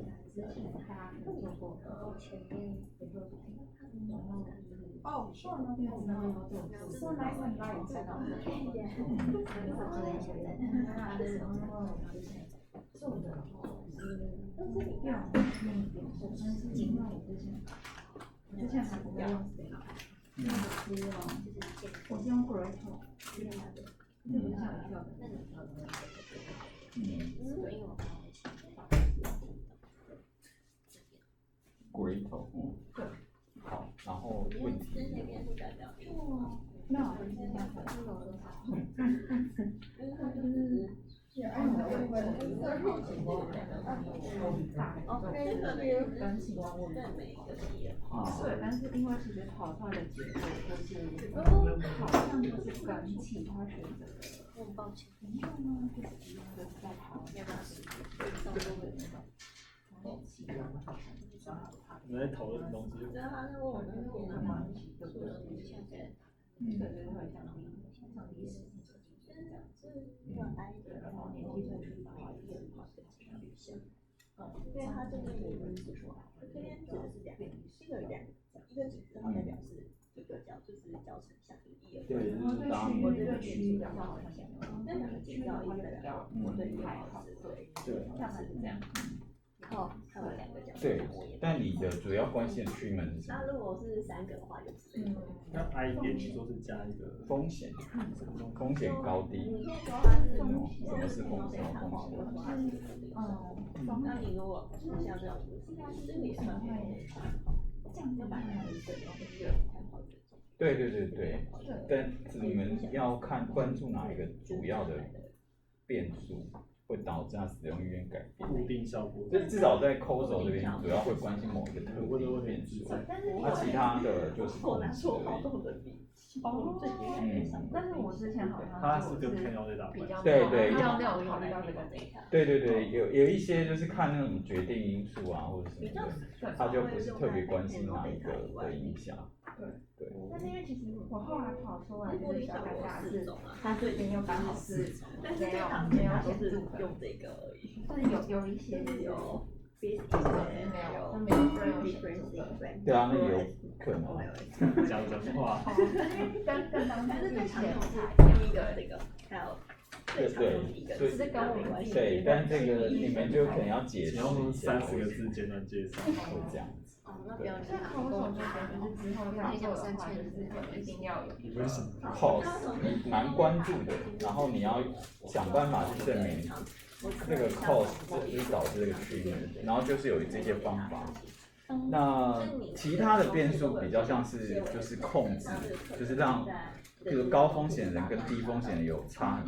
前他做过前面Oh, sure, no problem. So nice and light. Great， 好，然后问题。对，但是因为其实跑出来的结果就是好像就是跟其他选择的抱歉，一样吗？就是一样的在跑那个时间，都会那种你在讨论东西。对啊，那我们有关系，对不对？现在对会降低这样子，然后年纪最出发一点的话，女性，因为它这边有分指出来，这边指的是两个，一个指然后代表是这个就是教程像1、2。对，就是当我这个区比较好一些，那两个指标一个代表我对还好，对，大概是这样。然后还有2个角色。对，但你的主要关系的 treatment 是什么？那如果是3个的话，就是那 I 点你说是加一个风险高低。什么是风险？那你如果是像这种，就是你是会降低它的水温，对对对对，但你们要关注哪一个主要的变数？会导致它使用意愿改变。固定效果，就至少在 COSO 这边主要会关心某一个特定的变数，那其他的就是控制而已。但是我之前好像它是跟 Panel 在打关系。对对，比较没有考虑到这个 data。对对对，有一些就是看那种决定因素啊或者什么的，他就不是特别关心哪一个的影响。对。但是因为其实我后来跑出来就是小概大是，它最近又刚好是没有显著的用这个而已，但是有一些是有。没有，都没有对啊，那有可能。讲话。跟当时之前第一个这个还有。对，但这个你们就可能要解释一下，30个字简短介绍，会这样子。这考手就觉得就是之后要做的话，就是一定要有一个 cost 蛮关注的，然后你要想办法去证明这个 cost 就是导致这个 treatment，然后就是有这些方法。那其他的变数比较像是就是控制，就是让就是高风险人跟低风险人有差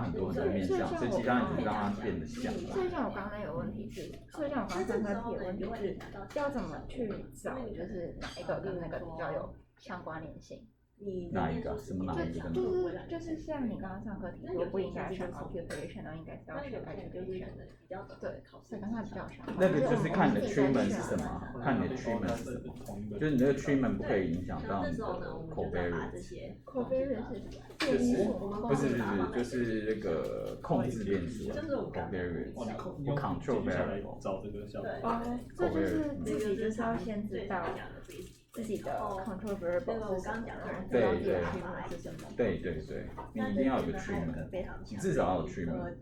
很多面向，所以其他人只是让它变得像。所以像我刚刚有问题是，所以像我刚刚上课提的问题是，要怎么去找就是哪一个跟那个比较有相关联性？哪一个？什么哪一个？就是像你刚刚上课提说不应该选 occupation， 然后应该是要选 education。对，所以跟它比较相关。那个就是看你的 treatment 是什么，看你的 treatment 是什么，就是你这个 treatment 不可以影响到你的 covariance。covariance 不是，就是那个控制变数啊 ，covariance，不 control variable。找这个效果。这就是自己就是要先知道自己的 control variable 是什么，然后知道自己的 treatment 是什么。对，你一定要有个 treatment， 你至少要有 treatment。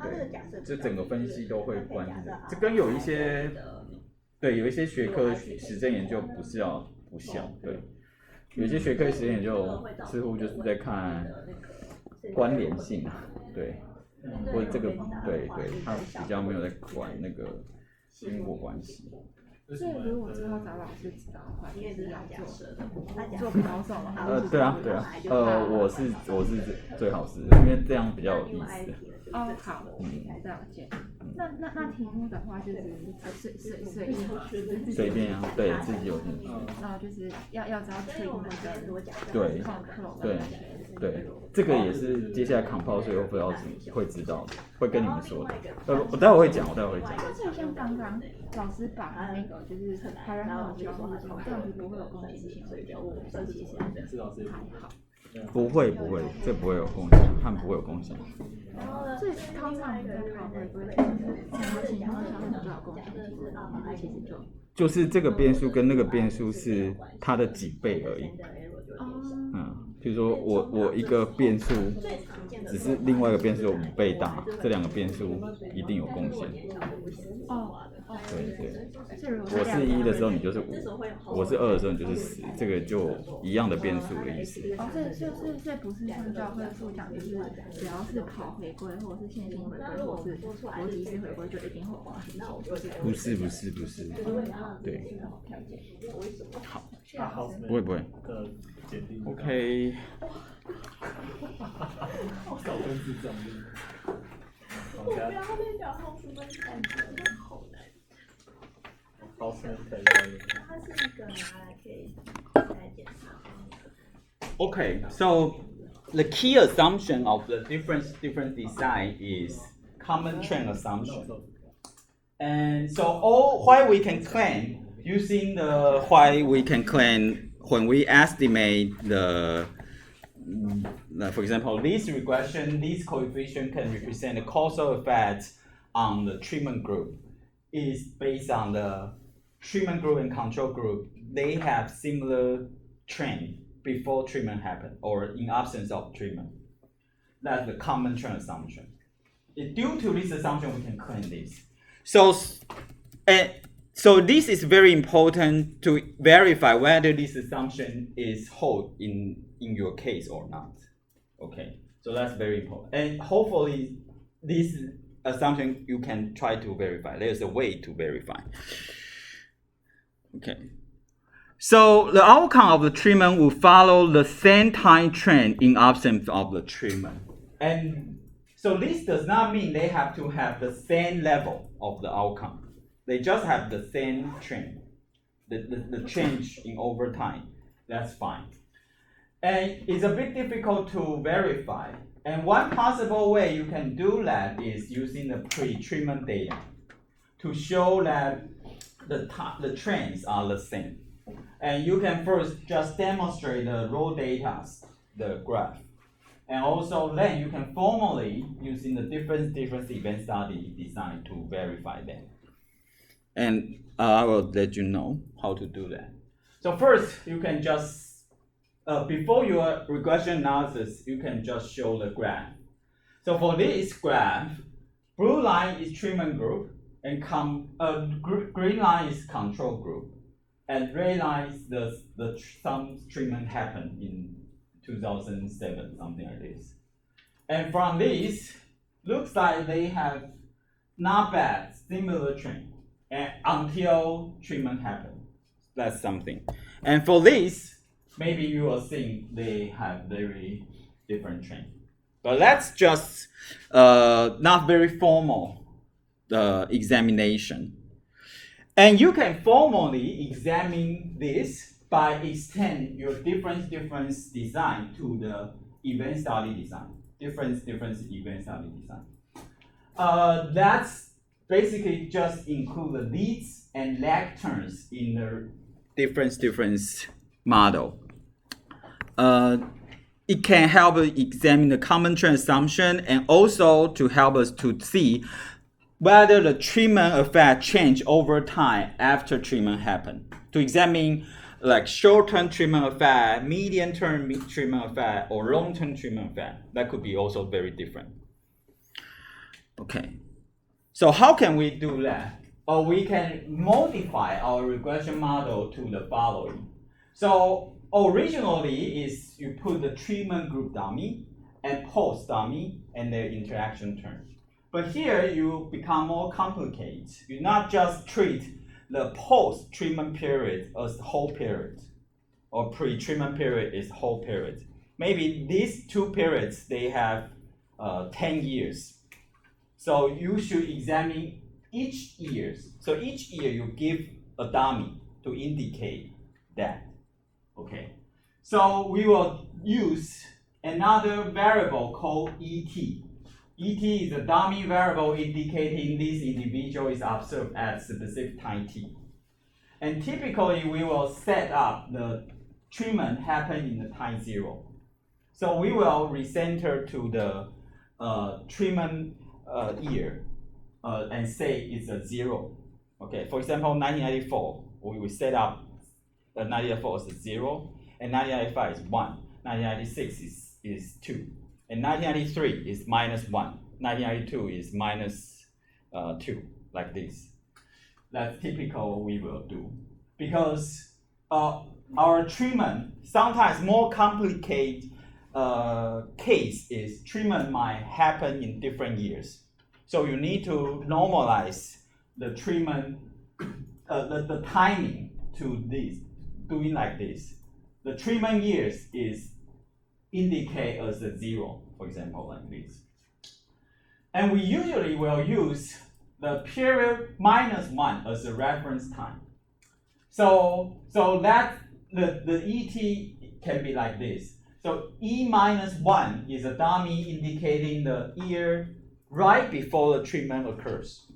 对，这整个分析都会关系的。这跟有一些有一些学科实证研究不像，对，有些学科实证研究似乎就是在看关联性啊，对，或者这个对，它比较没有在管那个因果关系。所以如果之后找老师指导的话，就是要做保守嘛。对啊，我是最好是，因为这样比较有意思。好，了解。那题目的话就是随意嘛，随便啊，对自己有兴趣。然后就是要知道 treatment 跟对 control 对，这个也是接下来 compulsory overloading 会知道的，会跟你们说的。我待会会讲。所以像刚刚老师把那个就是还让他们教化之后，这样子不会有攻击性的觉悟，这其实还好。不会，这不会有共享，他们不会有共享。所以通常你在考会不会什么情况下会比较有共享性？其实就是这个变数跟那个变数是它的几倍而已。比如说我一个变数只是另外一个变数有5倍大，这2个变数一定有贡献。对，我是1的时候你就是5，我是2的时候你就是10，这个就一样的变数的意思。这不是像教会处讲，就是只要是跑回归或者是线性回归或是逻辑式回归就一定会有关系。不是，对，好，不会，OK。搞跟智障。我不要后面讲后面感觉好难。好深可以。它是一个拿来可以来检查。Okay, so the key assumption of the different design is common trend assumption. And so why we can claim using the why we can claim when we estimate the for example, this regression, this coefficient can represent the causal effect on the treatment group is based on the treatment group and control group. They have similar trend before treatment happened or in absence of treatment. That's the common trend assumption. Due to this assumption, we can claim this. So this is very important to verify whether this assumption is hold in your case or not. Okay, so that's very important. And hopefully this assumption you can try to verify. There's a way to verify. Okay. So the outcome of the treatment will follow the same time trend in absence of the treatment. And so this does not mean they have to have the same level of the outcome. They just have the same trend, the change in over time. That's fine. And it's a bit difficult to verify. And one possible way you can do that is using the pre-treatment data to show that the trends are the same. And you can first just demonstrate the raw data, the graph. And also then you can formally, using the different event study design to verify that. And I will let you know how to do that. So first, you can just, before your regression analysis, you can just show the graph. So for this graph, blue line is treatment group, and green line is control group, and red line is some treatment happened in 2007, something like this. And from this, looks like they have not bad, similar trend. and until treatment happens. That's something. And for this, maybe you will think they have very different trend. But that's just not very formal examination. And you can formally examine this by extend your difference design to the event study design. Difference event study design. That's basically just include the leads and lag terms in the difference model. It can help us examine the common trend assumption and also to help us to see whether the treatment effect change over time after treatment happened. To examine like short-term treatment effect, medium-term treatment effect, or long-term treatment effect. That could be also very different. Okay, so how can we do that? Or we can modify our regression model to the following. So originally is you put the treatment group dummy and post dummy and their interaction term. But here you become more complicated. You not just treat the post-treatment period as the whole period, or pre-treatment period is whole period. Maybe these two periods, they have 10 years. So you should examine each year. So each year you give a dummy to indicate that. Okay. So we will use another variable called ET. ET is a dummy variable indicating this individual is observed at specific time t. And typically we will set up the treatment happen in the time 0. So we will recenter to the treatment year and say it's a 0. Okay, for example, 1994, we will set up 1994 as a 0, and 1995 is 1, 1996 is 2. And 1993 is -1, 1992 is -2, like this. That's typical we will do. Because our treatment, sometimes more complicated case is treatment might happen in different years. So you need to normalize the treatment, the timing to this, doing like this. The treatment years is indicate as a 0, for example, like this. And we usually will use the period -1 as a reference time. So that the ET can be like this. So E-1 is a dummy indicating the year right before the treatment occurs.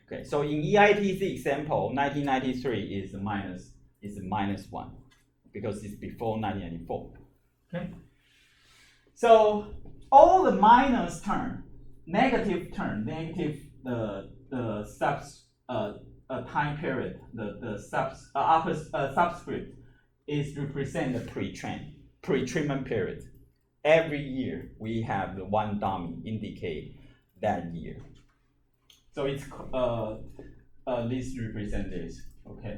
Okay, so in EITC example, 1993 is -1 because it's before 1994. Okay. So all the minus term, negative the time period, the subscript is represent the pre-treatment period. Every year we have the one dummy indicate that year. So it's this represent this, okay.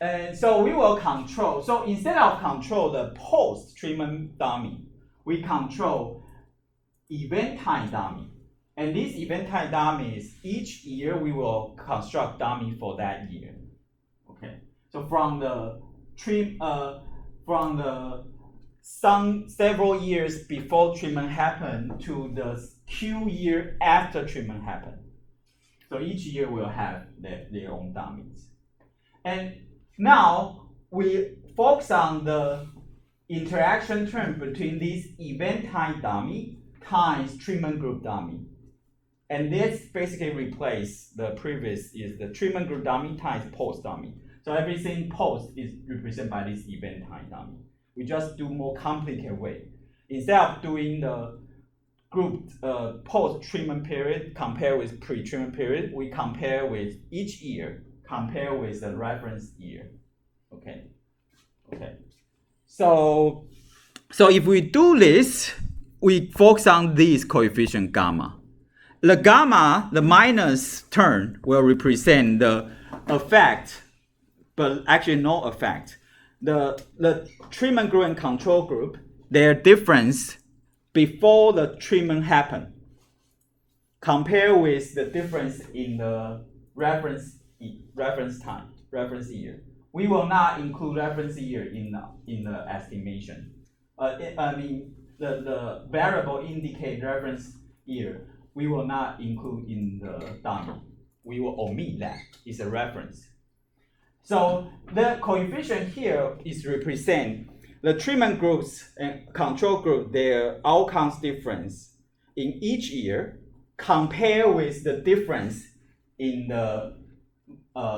And so we will control. So instead of control the post-treatment dummy, we control event time dummy. And these event time dummies, each year we will construct dummy for that year. Okay. So from the several years before treatment happened to the Q year after treatment happened. So each year will have their own dummies. And now we focus on the interaction term between this event time dummy times treatment group dummy. And this basically replaces the previous is the treatment group dummy times post dummy. So everything post is represented by this event time dummy. We just do more complicated way. Instead of doing the group post-treatment period compare with pre-treatment period, we compare with each year, compare with the reference year. Okay. Okay. So if we do this, we focus on this coefficient gamma. The gamma, the minus term, will represent the effect, but actually no effect. The treatment group and control group, their difference before the treatment happened, compare with the difference in the reference reference year. We will not include reference year in the estimation. The variable indicate reference year. We will not include in the dummy. We will omit that. It's a reference. So the coefficient here is represent the treatment groups and control group, their outcomes difference in each year, compare with the difference in the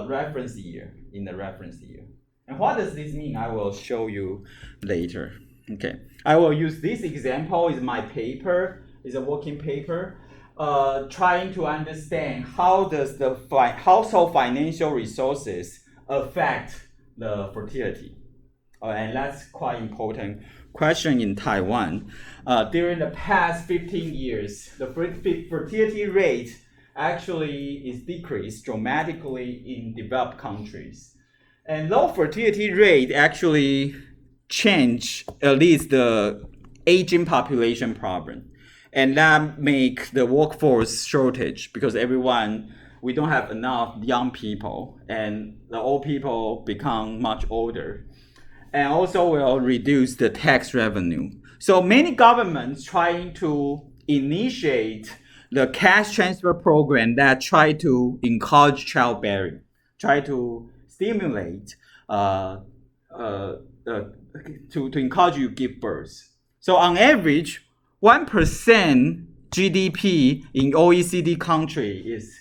reference year. And what does this mean? I will show you later. Okay, I will use this example. Is my paper. Is a working paper. Trying to understand how does the household financial resources affect the fertility. And that's quite important question in Taiwan. During the past 15 years, the fertility rate actually is decreased dramatically in developed countries. And low fertility rate actually change at least the aging population problem. And that make the workforce shortage because we don't have enough young people and the old people become much older. And also will reduce the tax revenue. So many governments trying to initiate the cash transfer program that try to encourage childbearing, try to stimulate, to encourage you to give birth. So on average, 1% GDP in OECD country is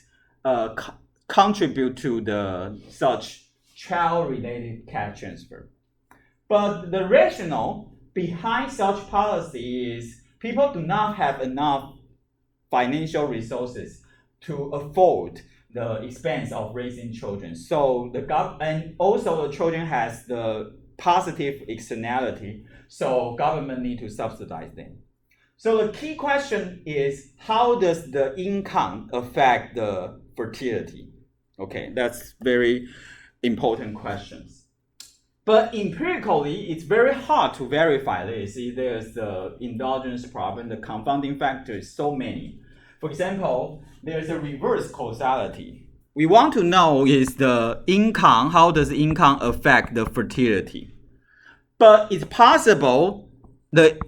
contribute to the such child-related cash transfer. But the rationale behind such policy is people do not have enough financial resources to afford the expense of raising children. So and also the children has the positive externality, so government need to subsidize them. So the key question is, how does the income affect the fertility? Okay, that's very important questions. But empirically, it's very hard to verify this. There's the endogenous problem, the confounding factors, so many. For example, there's a reverse causality. We want to know is the income, how does income affect the fertility? But it's possible the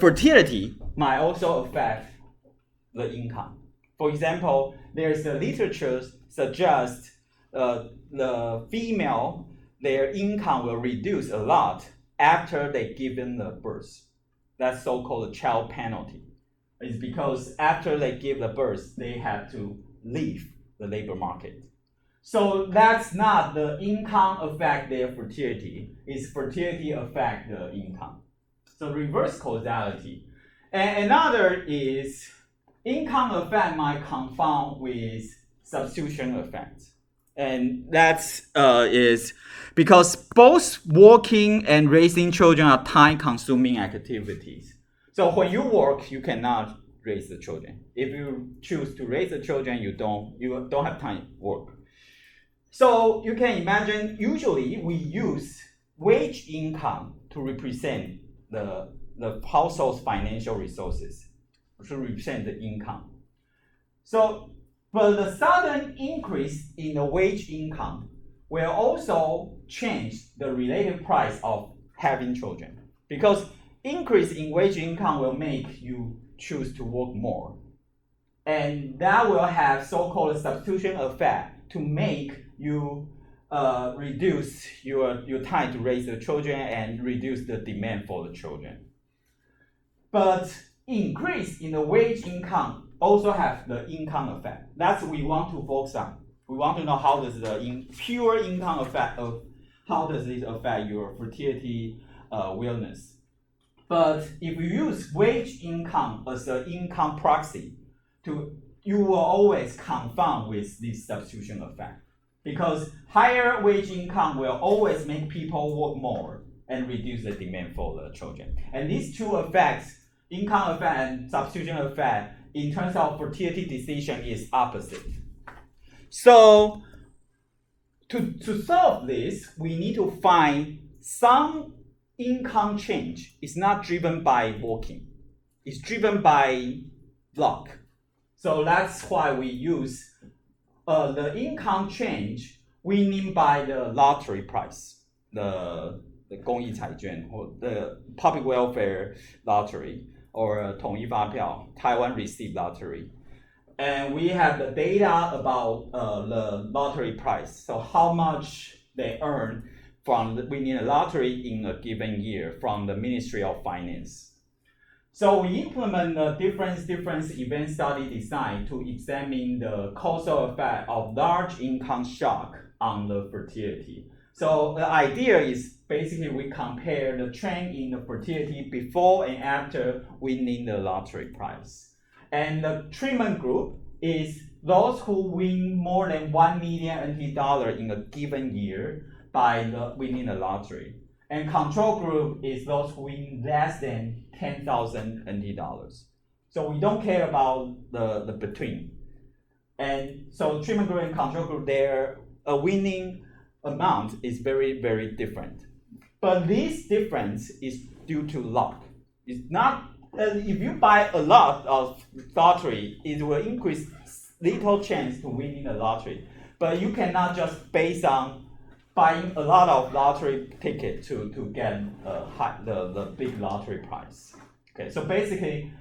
fertility might also affect the income. For example, there's the literature suggests the female, their income will reduce a lot after they given the birth. That's so-called child penalty. It's because after they give the birth, they have to leave the labor market. So that's not the income affect their fertility. It's fertility affect the income. So reverse causality. And another is income effect might confound with substitution effect. And that's is because both working and raising children are time-consuming activities. So when you work, you cannot raise the children. If you choose to raise the children, you don't have time to work. So you can imagine, usually we use wage income to represent the household's financial resources, to represent the income. But the sudden increase in the wage income will also change the relative price of having children. Because increase in wage income will make you choose to work more. And that will have so-called substitution effect to make you reduce your time to raise the children and reduce the demand for the children. But increase in the wage income also have the income effect. That's what we want to focus on. We want to know how does the pure income effect how does it affect your fertility wellness. But if you use wage income as an income proxy, you will always confound with this substitution effect. Because higher wage income will always make people work more and reduce the demand for the children. And these two effects, income effect and substitution effect, in terms of fertility decision is opposite. So to solve this, we need to find some income change. It's not driven by working. It's driven by luck. So that's why we use the income change winning by the lottery price, the 公益彩券 or the public welfare lottery or 统一发票 Taiwan received lottery. And we have the data about the lottery price. So how much they earn from winning a lottery in a given year from the Ministry of Finance. So we implement a different event study design to examine the causal effect of large income shock on the fertility. So the idea is basically we compare the trend in the fertility before and after winning the lottery prize. And the treatment group is those who win more than 1 million NT dollar in a given year by winning the lottery. And control group is those who win less than 10,000 NT dollars. So we don't care about the between. And so treatment group and control group, their winning amount is very, very different. But this difference is due to luck. It's not, if you buy a lot of lottery, it will increase little chance to winning the lottery. But you cannot just based on buying a lot of lottery ticket to get the big lottery prize. Okay, so basically,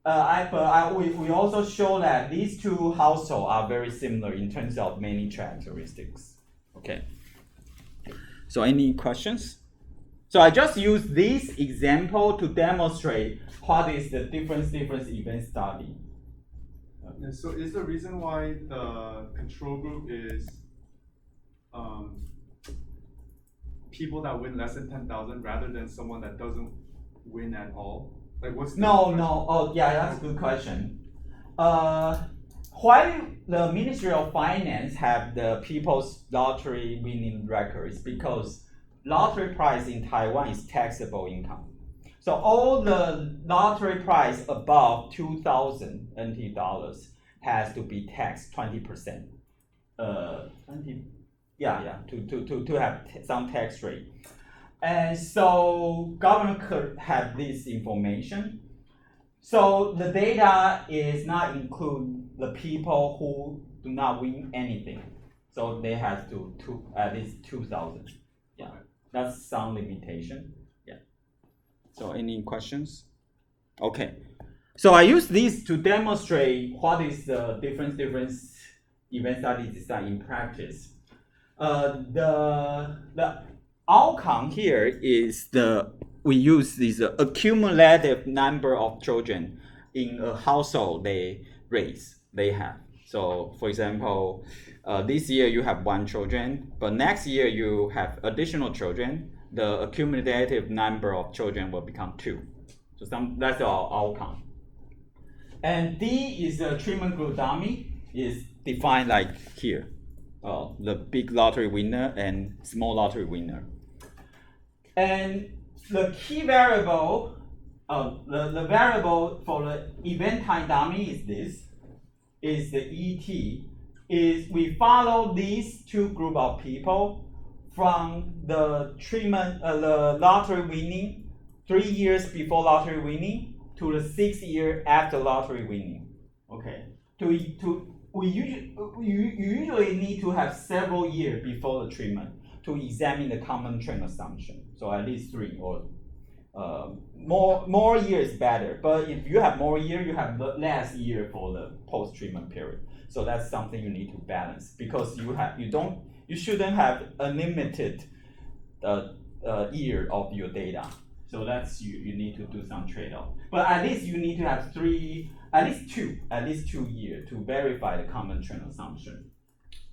we also show that these two households are very similar in terms of many characteristics. Okay. So any questions? So I just use this example to demonstrate what is the difference event study. And so is the reason why the control group is people that win less than 10,000 rather than someone that doesn't win at all? Like what's the No. Oh yeah, that's a good question. Why the Ministry of Finance have the people's lottery winning records? Because lottery prize in Taiwan is taxable income. So all the lottery price above 2,000 NT dollars has to be taxed 20%. 20, to have some tax rate. And so government could have this information. So the data is not include the people who do not win anything. So they have to at least 2,000. Yeah, that's some limitation. Yeah. So any questions? Okay. So I use this to demonstrate what is the different event study design in practice. The outcome here is we use this accumulative number of children in a household they have. So for example, this year you have 1 children, but next year you have additional children. The accumulative number of children will become 2. So that's our outcome. And D is the treatment group dummy, is defined like here. The big lottery winner and small lottery winner. And the key variable, the variable for the event time dummy is this, is the ET, is we follow these 2 group of people from the treatment, the lottery winning, 3 years before lottery winning to the 6th year after lottery winning. Okay. You usually need to have several years before the treatment to examine the common trend assumption. So at least 3 or more years better. But if you have more year, you have less year for the post-treatment period. So that's something you need to balance because you shouldn't have unlimited year of your data. So that's you need to do some trade-off. But at least you need to have at least two years to verify the common trend assumption.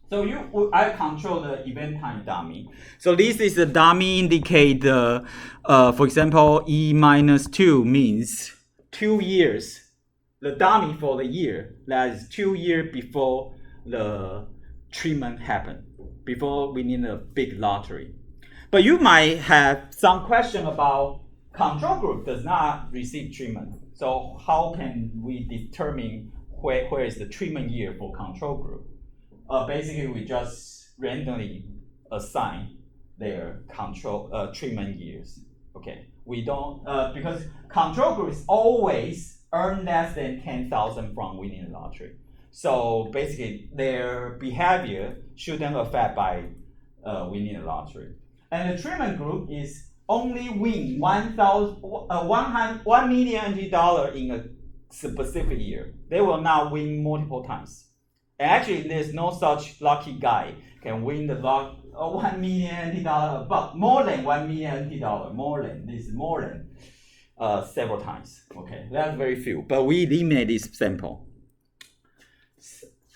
So I control the event time dummy. So this is the dummy indicate for example, E minus 2 means 2 years. The dummy for the year, that is 2 years before the treatment happened, before winning a big lottery. But you might have some question about control group does not receive treatment. So how can we determine where is the treatment year for control group? Basically, we just randomly assign their treatment years. Okay, we don't because control group is always earn less than 10,000 from winning the lottery. So basically, their behavior shouldn't affect by winning the lottery. And the treatment group is only win $1 million in a specific year. They will not win multiple times. And actually, there's no such lucky guy can win the $1 million, but more than $1 million, more than several times. Okay, that's very few. But we eliminate this sample.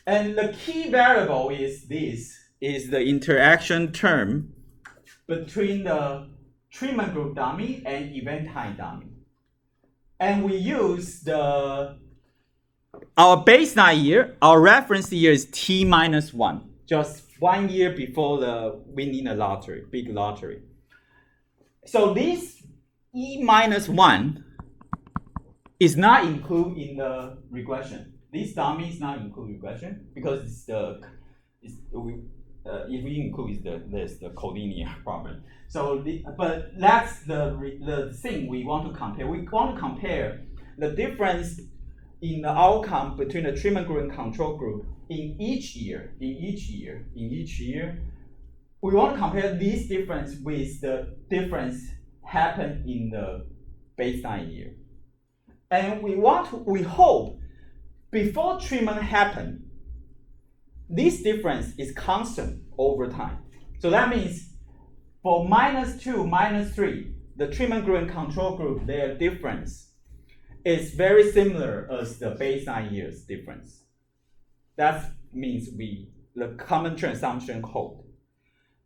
And the key variable is the interaction term between the treatment group dummy and event time dummy. And we use our baseline year, our reference year is T minus 1, just 1 year before the winning the lottery, big lottery. So this E minus 1 is not included in the regression. This dummy is not included regression because if we include there's the collinear problem. So, but that's the thing we want to compare. We want to compare the difference in the outcome between the treatment group and control group in each year. We want to compare this difference with the difference happened in the baseline year. And we hope before treatment happened, this difference is constant over time. So that means for -2, -3, the treatment group and control group, their difference is very similar as the baseline year's difference. That means the common trend assumption hold.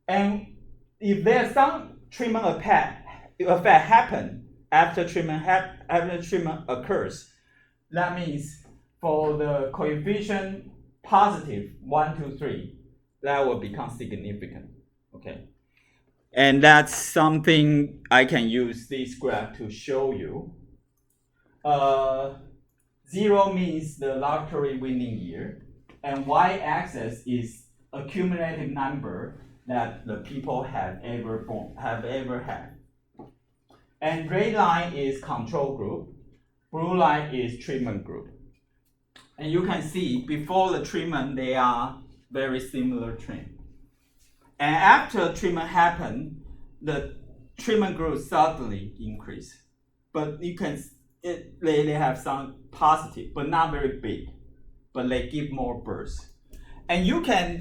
And if there's some treatment effect happen after treatment occurs, that means for the coefficient positive 1, 2, 3, that will become significant. Okay, and that's something I can use this graph to show you. 0 means the lottery winning year, and y-axis is accumulated number that the people have ever had. And red line is control group, blue line is treatment group. And you can see before the treatment, they are very similar trend. And after treatment happened, the treatment group suddenly increase. But you can, they have some positive, but not very big. But they give more bursts. And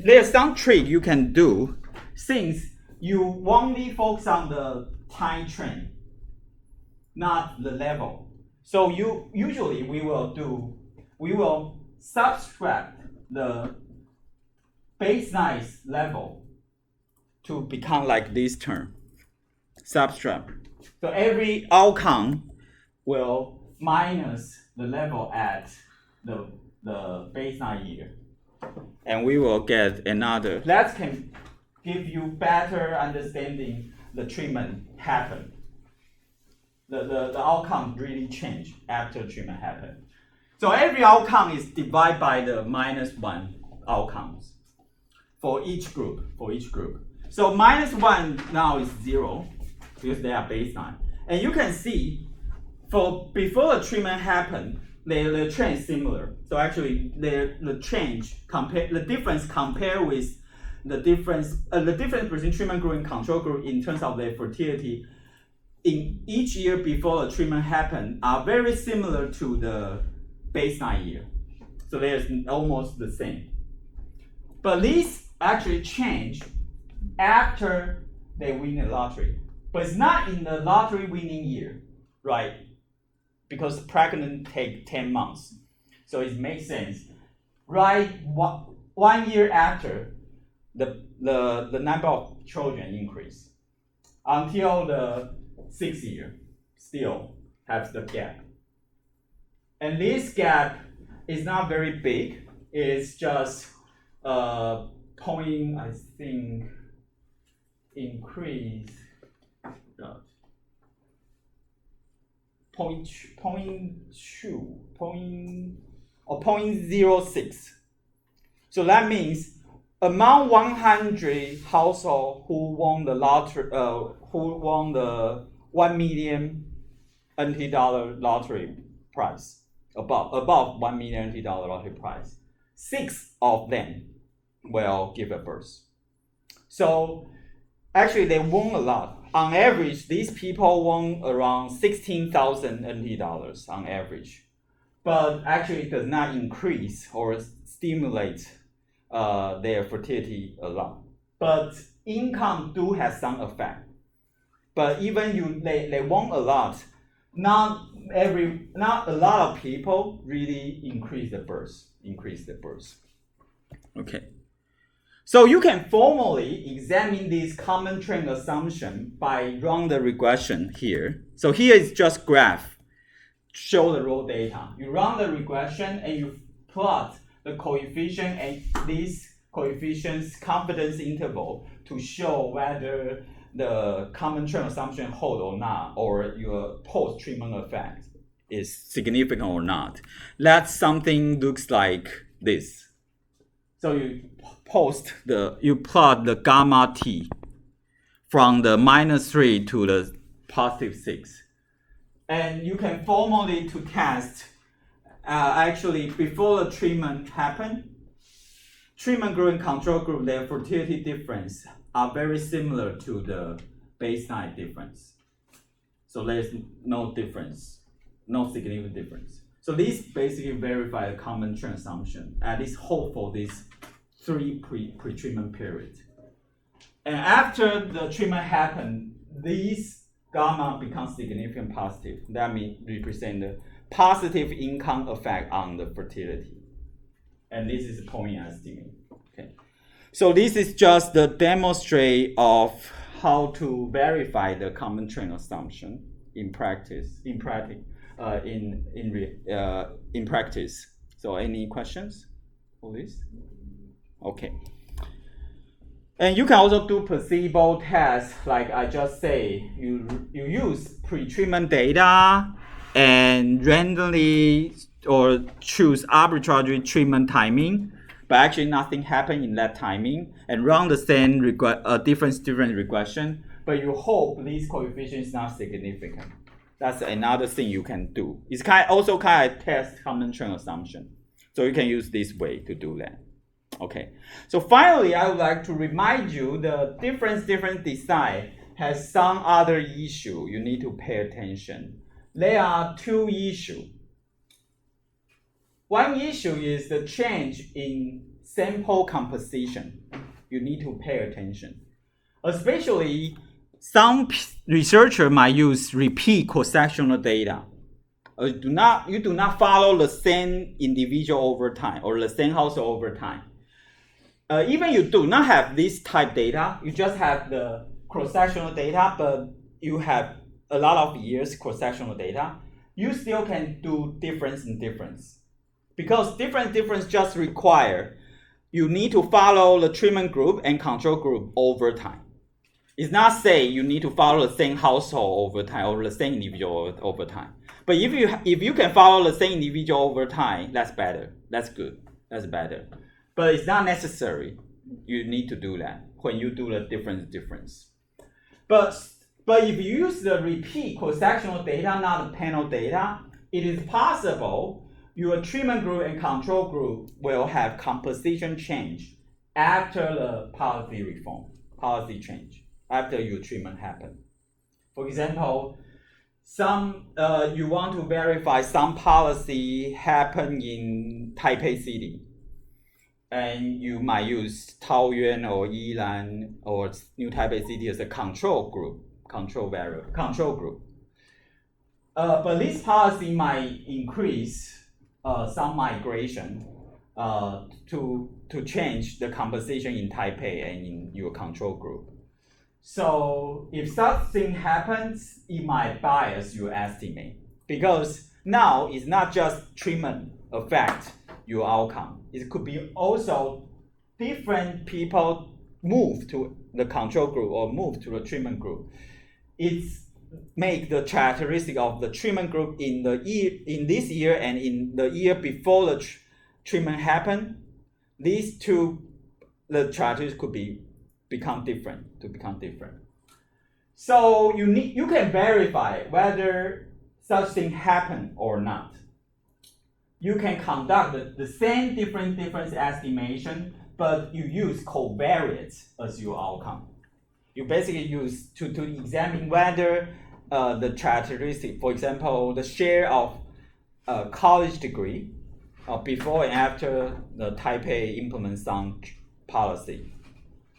there's some trick you can do since you only focus on the time trend, not the level. So usually we will subtract the baseline level to become like this term. Subtract. So every outcome will minus the level at the baseline year. And we will get another. That can give you better understanding the treatment happened. The outcome really changed after treatment happened. So every outcome is divided by the -1 outcomes for each group. So -1 now is 0 because they are baseline. And you can see before the treatment happened, the trend is similar. So actually the difference compare with the difference between treatment group and control group in terms of their fertility in each year before the treatment happened are very similar to the baseline year. So there's almost the same. But these actually change after they win the lottery. But it's not in the lottery winning year, right? Because pregnant take 10 months. So it makes sense. Right, 1 year after, the number of children increase until the 6th year, still has the gap. And this gap is not very big. It's just point, I think, increase. 0.06. So that means among 100 households who won the lottery, who won the $1 million lottery prize, above $1 million lottery prize, 6 of them will give a birth. So actually they won a lot. On average, these people won around 16,000 NT dollars on average. But actually it does not increase or stimulate their fertility a lot. But income do have some effect. But even they won a lot, not a lot of people really increase the birth. Okay. So you can formally examine this common trend assumption by run the regression here. So here is just graph, show the raw data. You run the regression and you plot the coefficient and these coefficients confidence interval to show whether the common trend assumption hold or not, or your post-treatment effect is significant or not. That something looks like this. So you plot the gamma t from the -3 to the +6. And you can formally to test, actually before the treatment happen, treatment group and control group, their fertility difference are very similar to the baseline difference. So there's no difference, no significant difference. So this basically verify the common trend assumption, at least hold for this 3 pre-treatment period. And after the treatment happened, these gamma becomes significant positive. That means represent the positive income effect on the fertility. And this is point estimate. Okay. So this is just the demonstrate of how to verify the common trend assumption in practice. So any questions for this? Okay. And you can also do placebo tests, like I just say. You use pre-treatment data and randomly or choose arbitrary treatment timing, but actually nothing happened in that timing, and run the same different regression, but you hope this coefficient is not significant. That's another thing you can do. It's also test common trend assumption. So you can use this way to do that. Okay. So finally, I would like to remind you the different design has some other issue you need to pay attention. There are 2 issues. One issue is the change in sample composition. You need to pay attention. Especially, some researchers might use repeat cross-sectional data. You do not follow the same individual over time or the same household over time. Even you do not have this type data, you just have the cross-sectional data, but you have a lot of years cross-sectional data, you still can do difference in difference. Because difference just require you need to follow the treatment group and control group over time. It's not say you need to follow the same household over time or the same individual over time. But if you can follow the same individual over time, that's better. That's good. That's better. But it's not necessary. You need to do that when you do the difference. But if you use the repeat cross-sectional data, not the panel data, it is possible your treatment group and control group will have composition change after the policy change, after your treatment happened. For example, you want to verify some policy happen in Taipei City, and you might use Taoyuan or Yilan or New Taipei City as a control group. But this policy might increase some migration to change the composition in Taipei and in your control group. So if such thing happens, it might bias your estimate, because now it's not just treatment affect your outcome. It could be also different people move to the control group or move to the treatment group. It's make the characteristic of the treatment group in this year and in the year before the treatment happened. These two, the characteristics could become different. So you can verify whether such thing happened or not. you can conduct the same difference estimation, but you use covariates as your outcome. You basically use to examine whether the characteristic, for example, the share of college degree before and after the Taipei implements some policy,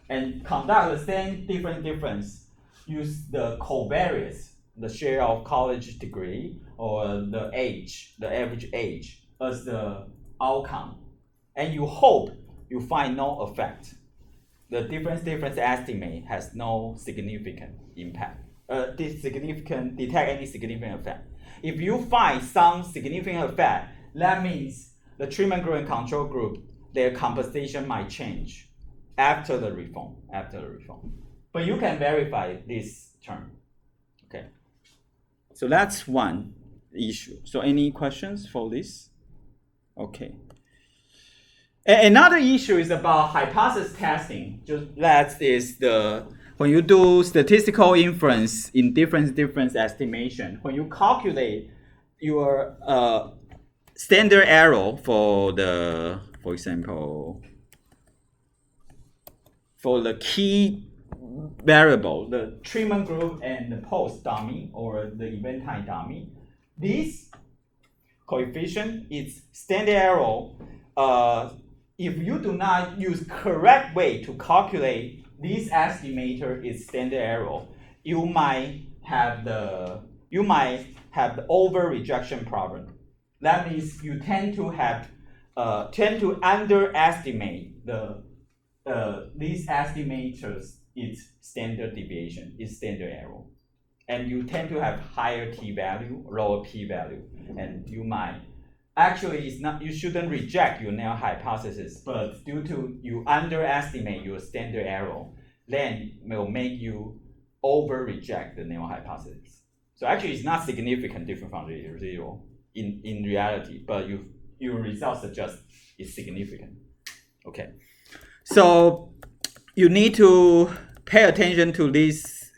and conduct the same difference, use the covariates, the share of college degree or the age, the average age as the outcome, and you hope you find no effect. The difference estimate has no significant impact. Detect any significant effect. If you find some significant effect, that means the treatment group and control group, their composition might change after the reform. But you can verify this term. Okay. So that's one issue. So any questions for this? Okay. Another issue is about hypothesis testing. That is when you do statistical inference in difference estimation, when you calculate your standard error for example, for the key variable, the treatment group and the post dummy or the event time dummy, this coefficient is standard error. If you do not use correct way to calculate this estimator is standard error, you might have the over rejection problem. That means you tend to underestimate these estimators its standard deviation, its standard error, and you tend to have higher t-value, lower p-value, and you might. Actually, it's not. You shouldn't reject your null hypothesis, but due to you underestimate your standard error, then it will make you over-reject the null hypothesis. So actually, it's not significant different from zero in reality, but your results suggest it's significant. Okay, so you need to pay attention to this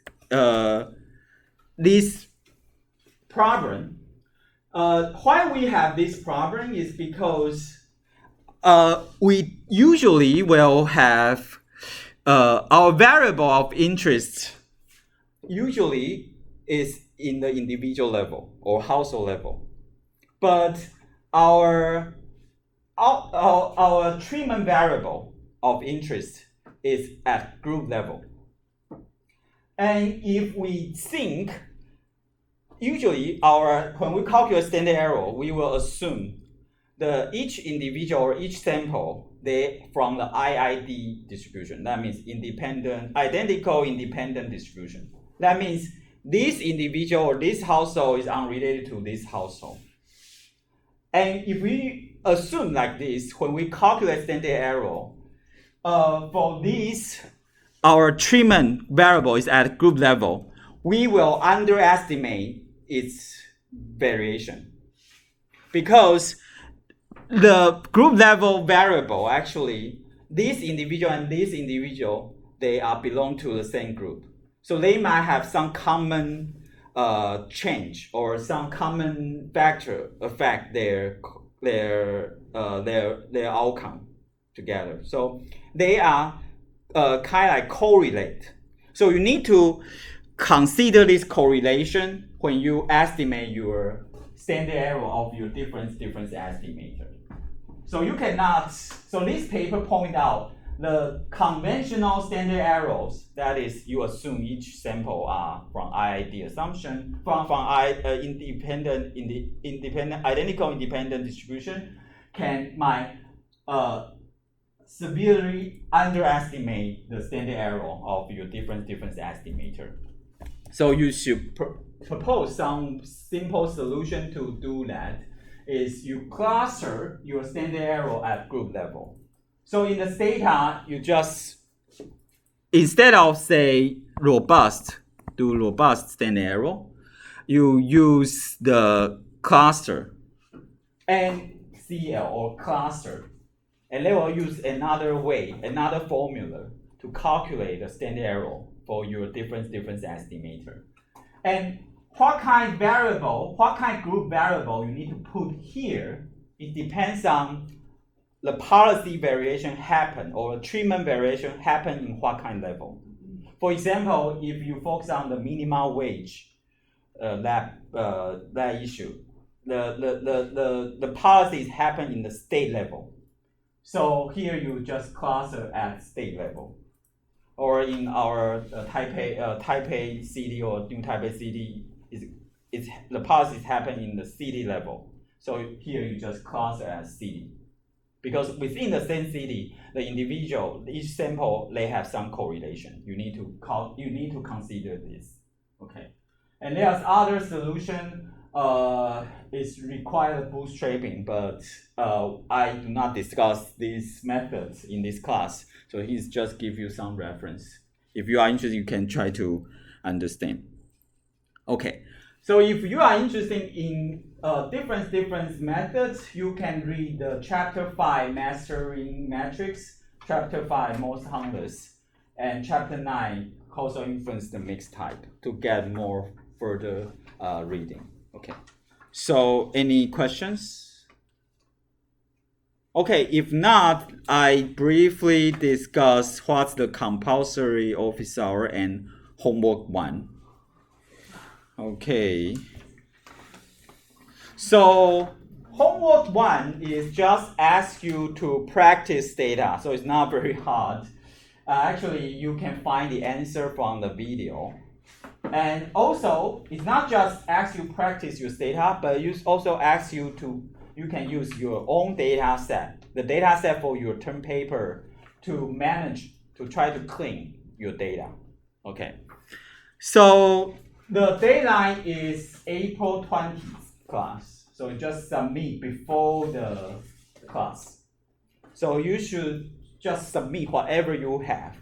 problem. Why we have this problem is because we usually will have our variable of interest usually is in the individual level or household level, but our treatment variable of interest is at group level. And if we think, usually when we calculate standard error, we will assume each individual or each sample, they from the IID distribution. That means identical independent distribution. That means this individual or this household is unrelated to this household. And if we assume like this, when we calculate standard error, for this, our treatment variable is at group level, we will underestimate its variation. Because the group level variable, actually, this individual and this individual, they belong to the same group. So they might have some common change or some common factor affect their outcome together. So they are kind of like correlate. So you need to consider this correlation when you estimate your standard error of your difference estimator. So you cannot. So this paper point out the conventional standard errors. That is, you assume each sample are from IID assumption, from identical independent distribution, might severely underestimate the standard error of your difference estimator. So you should propose some simple solution to do that. Is you cluster your standard error at group level. So in this data, you just, instead of say robust standard error, you use the cluster, NCL or cluster, and they will use another formula to calculate the standard error for your difference estimator. And what kind group variable you need to put here it depends on the policy variation happen or treatment variation happen in what kind of level. For example, if you focus on the minimum wage, that issue, the policies happen in the state level. So here you just cluster at state level. Or in our Taipei city or New Taipei city, the policies happen in the city level. So here you just cluster as city. Because within the same city, the individual, each sample, they have some correlation. You need to consider this. Okay. And there's other solution. Is required bootstrapping, but I do not discuss these methods in this class. So he's just give you some reference. If you are interested, you can try to understand. Okay. So if you are interested in different methods, you can read the chapter 5 mastering metrics, chapter 5 most harmless, and chapter 9 causal inference the mixed type to get more further reading. Okay. So any questions? Okay, if not, I briefly discuss what's the compulsory office hour and homework 1. Okay. So homework 1 is just ask you to practice data, so it's not very hard. Actually, you can find the answer from the video. And also, it's not just ask you practice your data, but it also asks you can use your own data set, the data set for your term paper to manage, to try to clean your data. Okay. So the deadline is April 20th class. So just submit before the class. So you should just submit whatever you have.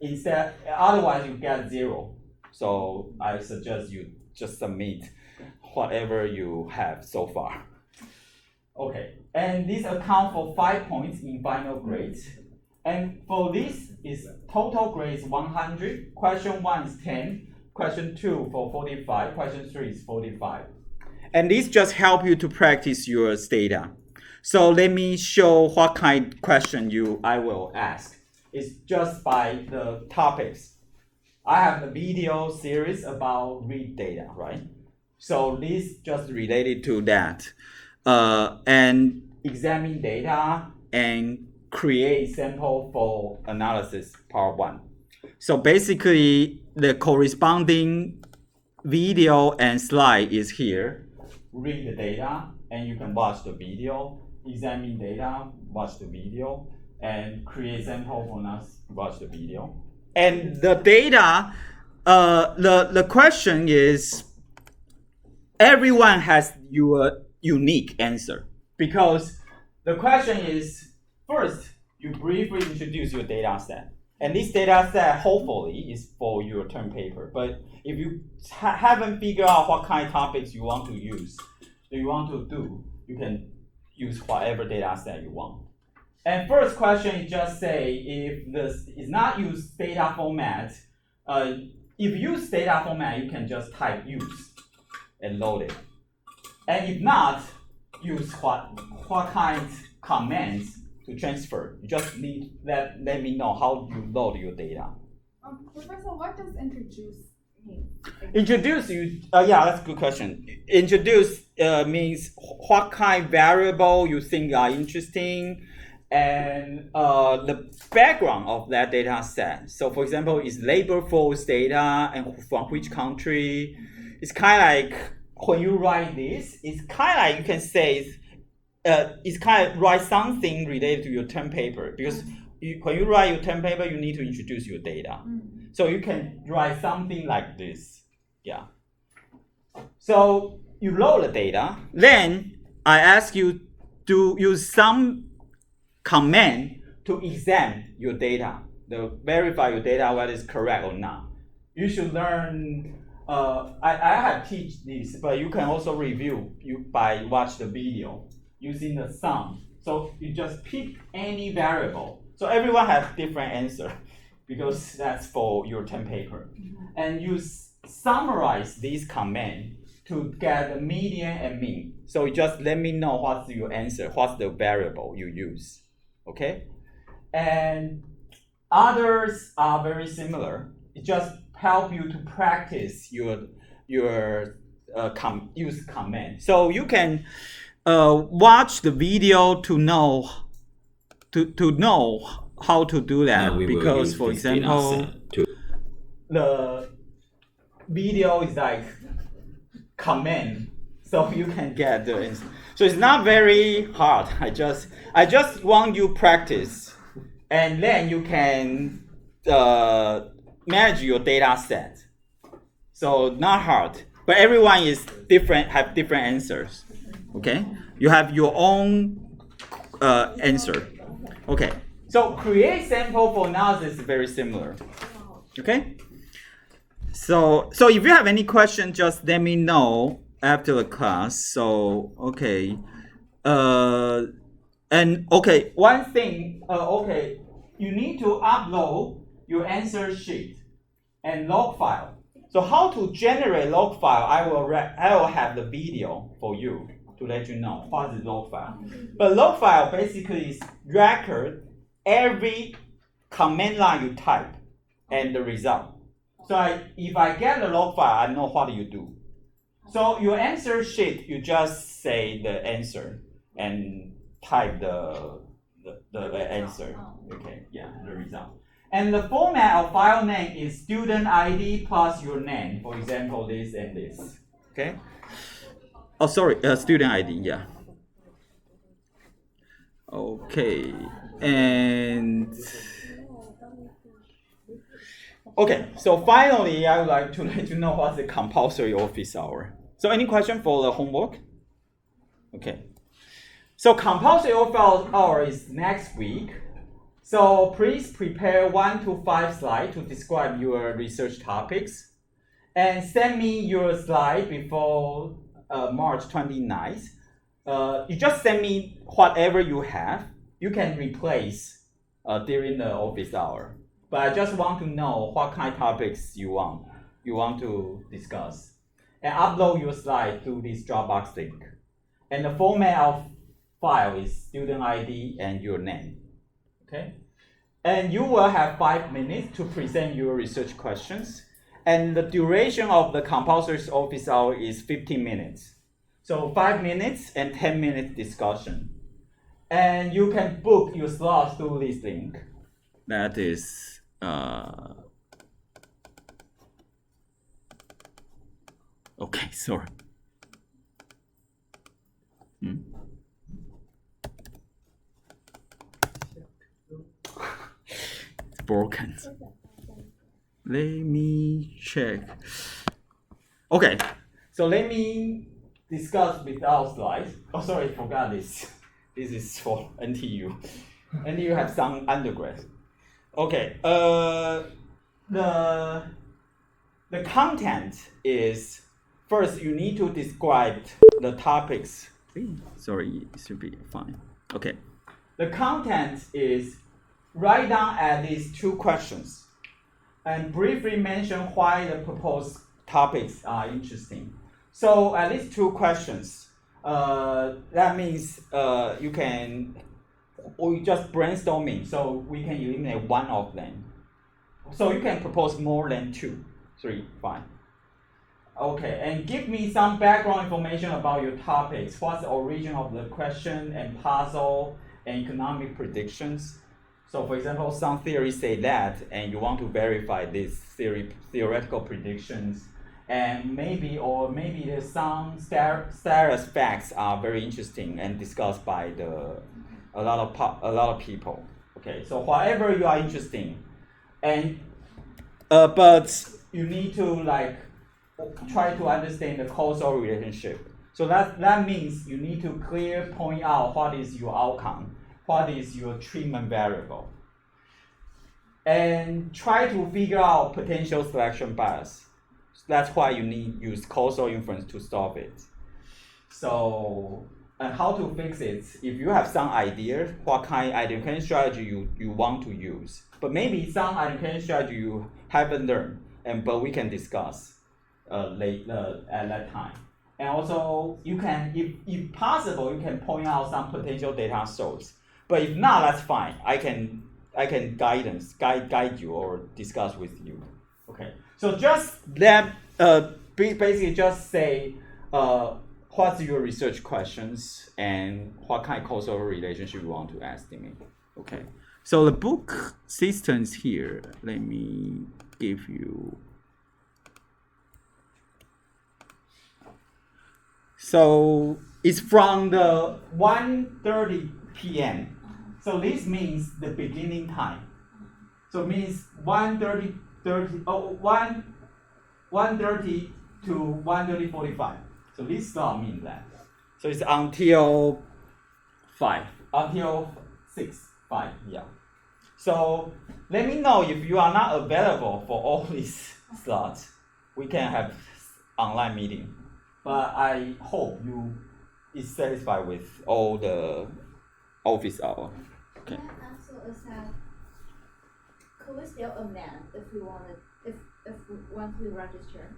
Instead, otherwise you get 0. So I suggest you just submit whatever you have so far. Okay, and this accounts for 5 points in final grades. And for this is total grades 100. Question 1 is 10. Question 2 for 45. Question 3 is 45. And this just help you to practice your data. So let me show what kind of question I will ask. It's just by the topics. I have the video series about read data, right? So this just related to that. And examine data and create sample for analysis, part 1. So basically, the corresponding video and slide is here. Read the data, and you can watch the video. Examine data, watch the video. And create sample for us, watch the video. And the data, the question is, everyone has your unique answer. Because the question is, first, you briefly introduce your data set. And this data set, hopefully, is for your term paper. But if you haven't figured out what kind of topics you want to use, you can use whatever data set you want. And first question is just say if this is not use data format. If you use data format, you can just type use and load it. And if not, use what kind of commands to transfer. You just need let me know how you load your data. Professor, what does introduce mean? Introduce yeah, that's a good question. Introduce means what kind of variable you think are interesting. And the background of that data set. So for example, is labor force data and from which country? It's kind of like when you write this, it's kind of like you can say it's kind of write something related to your term paper because when you write your term paper, you need to introduce your data. So you can write something like this. Yeah. So you load the data. Then I ask you to use some command to examine your data, to verify your data whether it's correct or not. You should learn. I have teach this, but you can also review by watch the video using the sum. So you just pick any variable. So everyone has different answer because that's for your term paper, and you summarize this command to get the median and mean. So you just let me know what's your answer, what's the variable you use, okay? And others are very similar. It just help you to practice your use command. So you can watch the video to know how to do that, because for example the video is like command, so you can get the answer. So it's not very hard. I just want you practice, and then you can manage your data set. So not hard, but everyone is different, have different answers. Okay, you have your own answer. Okay, so create sample for analysis is very similar. Okay, so if you have any question, just let me know after the class. So okay, and okay, one thing. Okay, you need to upload your answer sheet and log file. So how to generate log file? I will have the video for you to let you know what is log file. But log file basically is record every command line you type and the result. So if I get the log file, I know what you do. So your answer sheet, you just say the answer and type the answer. Okay, yeah, the result. And the format of file name is student ID plus your name. For example, this and this. Okay. Oh, sorry, student ID. Yeah. Okay, and okay. So finally, I would like to let you know what's the compulsory office hour. So, any question for the homework? Okay. So compulsory office hour is next week. So please prepare 1 to 5 slides to describe your research topics, and send me your slide before March 29th. You just send me whatever you have. You can replace during the office hour. But I just want to know what kind of topics you want to discuss, and upload your slide to this Dropbox link. And the format of file is student ID and your name. Okay, and you will have 5 minutes to present your research questions, and the duration of the compulsory office hour is 15 minutes. So 5 minutes and 10 minutes discussion, and you can book your slots through this link. That is okay. Sorry. Broken. Let me check. Okay, so let me discuss without slides. Oh, sorry, forgot this. This is for NTU. NTU have some undergrad. Okay, the content is, first you need to describe the topics. Sorry, it should be fine. Okay, the content is write down at least 2 questions and briefly mention why the proposed topics are interesting. So at least 2 questions. That means you can, or you just brainstorming, so we can eliminate one of them. So you can propose more than 2, 3, fine. Okay, and give me some background information about your topics. What's the origin of the question and puzzle and economic predictions? So for example, some theories say that, and you want to verify these theoretical predictions, and maybe there's some status facts are very interesting and discussed by a lot of people. Okay, so whatever you are interested, and but you need to try to understand the causal relationship. So that means you need to clearly point out what is your outcome. What is your treatment variable? And try to figure out potential selection bias. That's why you need use causal inference to solve it. So, and how to fix it? If you have some idea, what kind of identification strategy you want to use, but maybe some identification strategy you haven't learned, but we can discuss later at that time. And also, you can, if possible, you can point out some potential data source. But if not, that's fine. I can guide you or discuss with you. Okay. So just basically just say what's your research questions and what kind of causal relationship you want to estimate. Okay. So the book systems here. Let me give you. So it's from the 1:30 p.m. So this means the beginning time. So it means 1:30 to 1:45. So this slot means that. So it's until 5, until 5, yeah. So let me know if you are not available for all these slots. We can have online meeting. But I hope you is satisfied with all the office hour. Okay. Can I also accept? Could we still amend if we wanted, if we want to register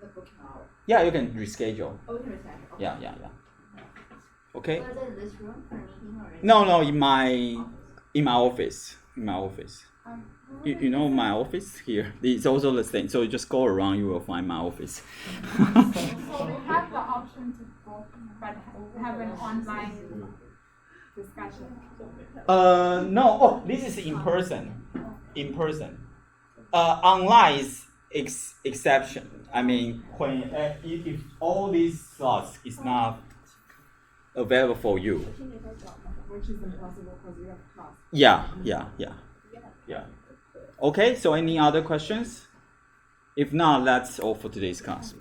the booking hour? Yeah, you can reschedule. Oh, we can reschedule. Okay. Yeah. Okay. Was it in this room for a meeting or? No, in my office. You know my office here. It's also the same. So you just go around, you will find my office. So we have the option to go, but have an online discussion. No. Oh, this is in person. Online is exception. I mean, when if all these slots is not available for you. Which is impossible because we have class. Yeah. Okay, so any other questions? If not, that's all for today's class.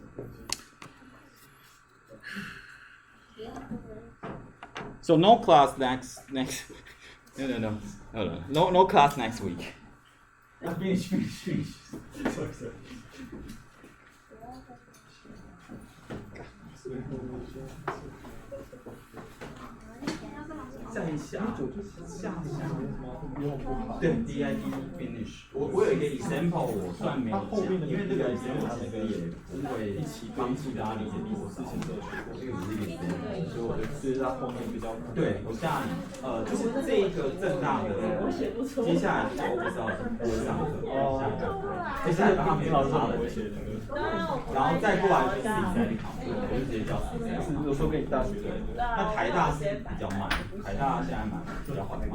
So no class next. No class next week. Finish. Sorry. 站一下，对 DID finish。我有一个 example， 我虽然没有讲，因为这个 example 这个也因为一起帮助大家理解我之前都有学过这个是一个 example， 所以我的是它后面比较对，我像就是这个正大的，接下来我不知道不会上课，接下来他们老师我会写那个，然后再过来就是自己在考，我就直接叫自己。有时候跟你大学对，那台大是比较慢，台大现在比较缓慢。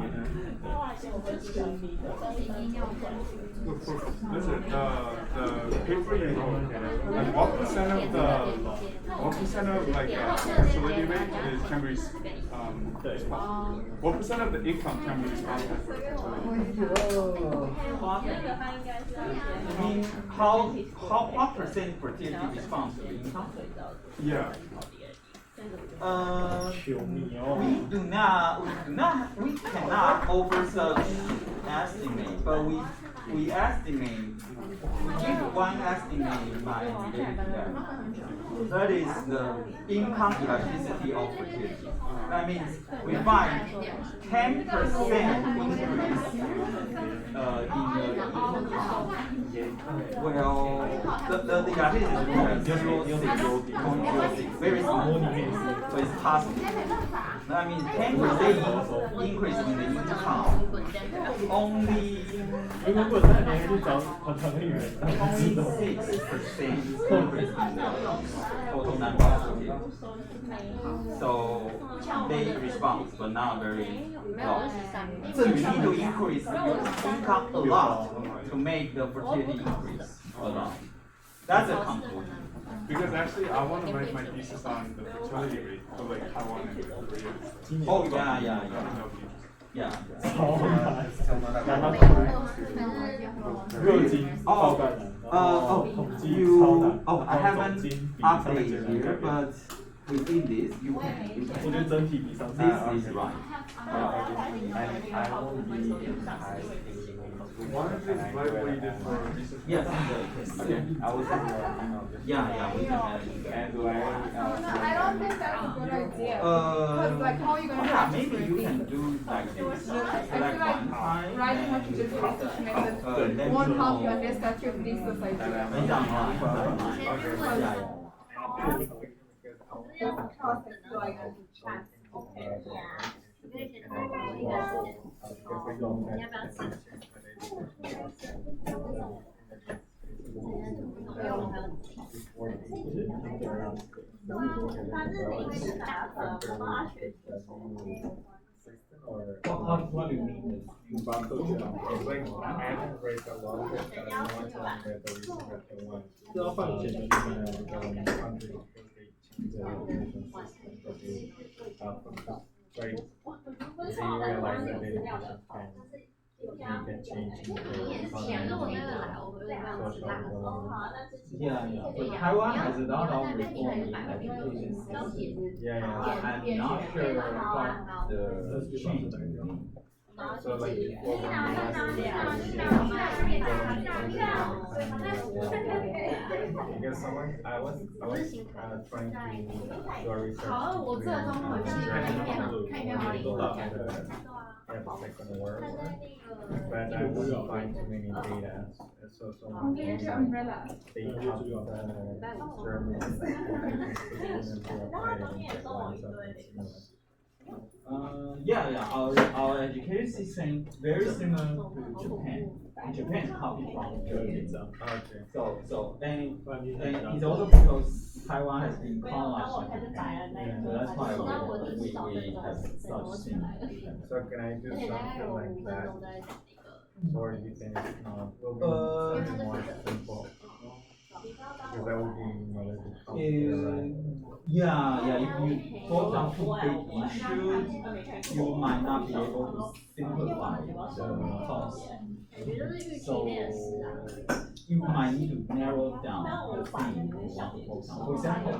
Listen, the paper you wrote, like what percent of like fertility rate can be what percent of the income can be responsible for fertility? I mean, what percent fertility response to income? Yeah. We cannot offer such estimate, but we estimate, we give one estimate by related to that. That is the income elasticity of fertility. That means we find 10% increase in the income. Well, the elasticity is 0.06, very small, so it's possible. That means 10% increase in the income only 6% increase in the total number of fertility. So they respond, but not very low. So you need to increase your income a lot to make the fertility increase a lot. That's a conclusion. Because actually, I want to write my thesis on the fertility rate of like Taiwan and Korea. Oh yeah. Yeah. 热经爆肝男。I haven't updated here, but within this, you can. 我觉得整体比上次 This is right. Why don't you just write what you did for research? Yes. Okay. I was. Yeah. We can manage. I don't think that's a good idea. Because like how are you gonna have maybe you can do like this. I feel like writing what you did for research method won't help you unless that's your thesis idea. process like chance. What do you mean? It's like I haven't read a lot of it, but I want to read the recent one. Country the education system that they like they realize that education can make a change in the economy, social development. Yeah. But Taiwan has a lot of reform in education system. Yeah. I'm not sure what the change will be. So like before because I was trying to do a research the Second World War, but I wouldn't find too many data. So Get your umbrella. they have the German and to apply it in Japan, something similar. Our education system very similar to Japan. In Japan, copy from Germany. Okay. So and it's also because Taiwan has been colonized by Japan, so that's why we have such thing. So can I do something like that? Or you think it's not will be more simple? Because that would be another complicated, right? If you focus on too big issues, you might not be able to simplify the thoughts. So you might need to narrow down the thing you want to focus on. For example,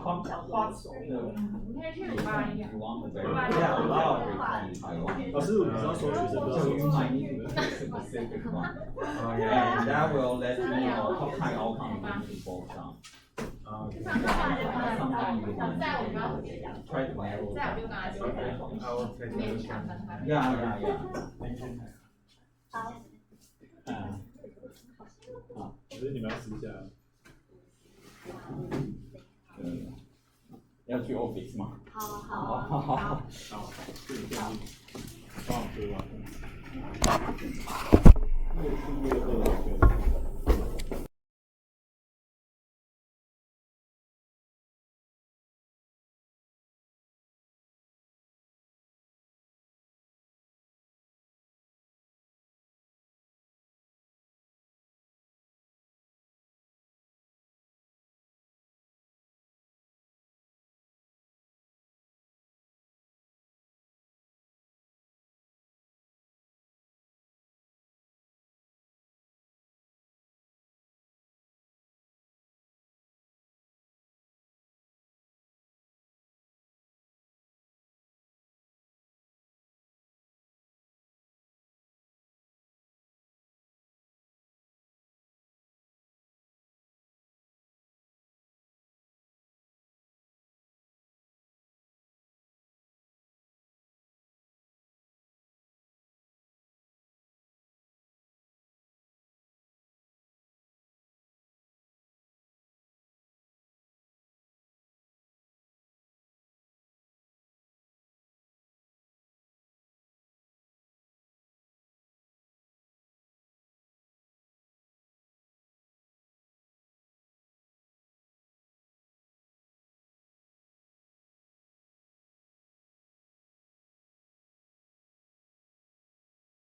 what's the you want to verify? There are a lot of reform in Taiwan. 老师，我知道说学生 So you might need to pick a specific one. And that will let you know what kind of outcome you need to focus on. Sometimes you want to try to narrow down. I will take a look at Yeah. Thank you. 可是你们要私下。要去 office 吗？好，这里建议帮我对吧？6/2/2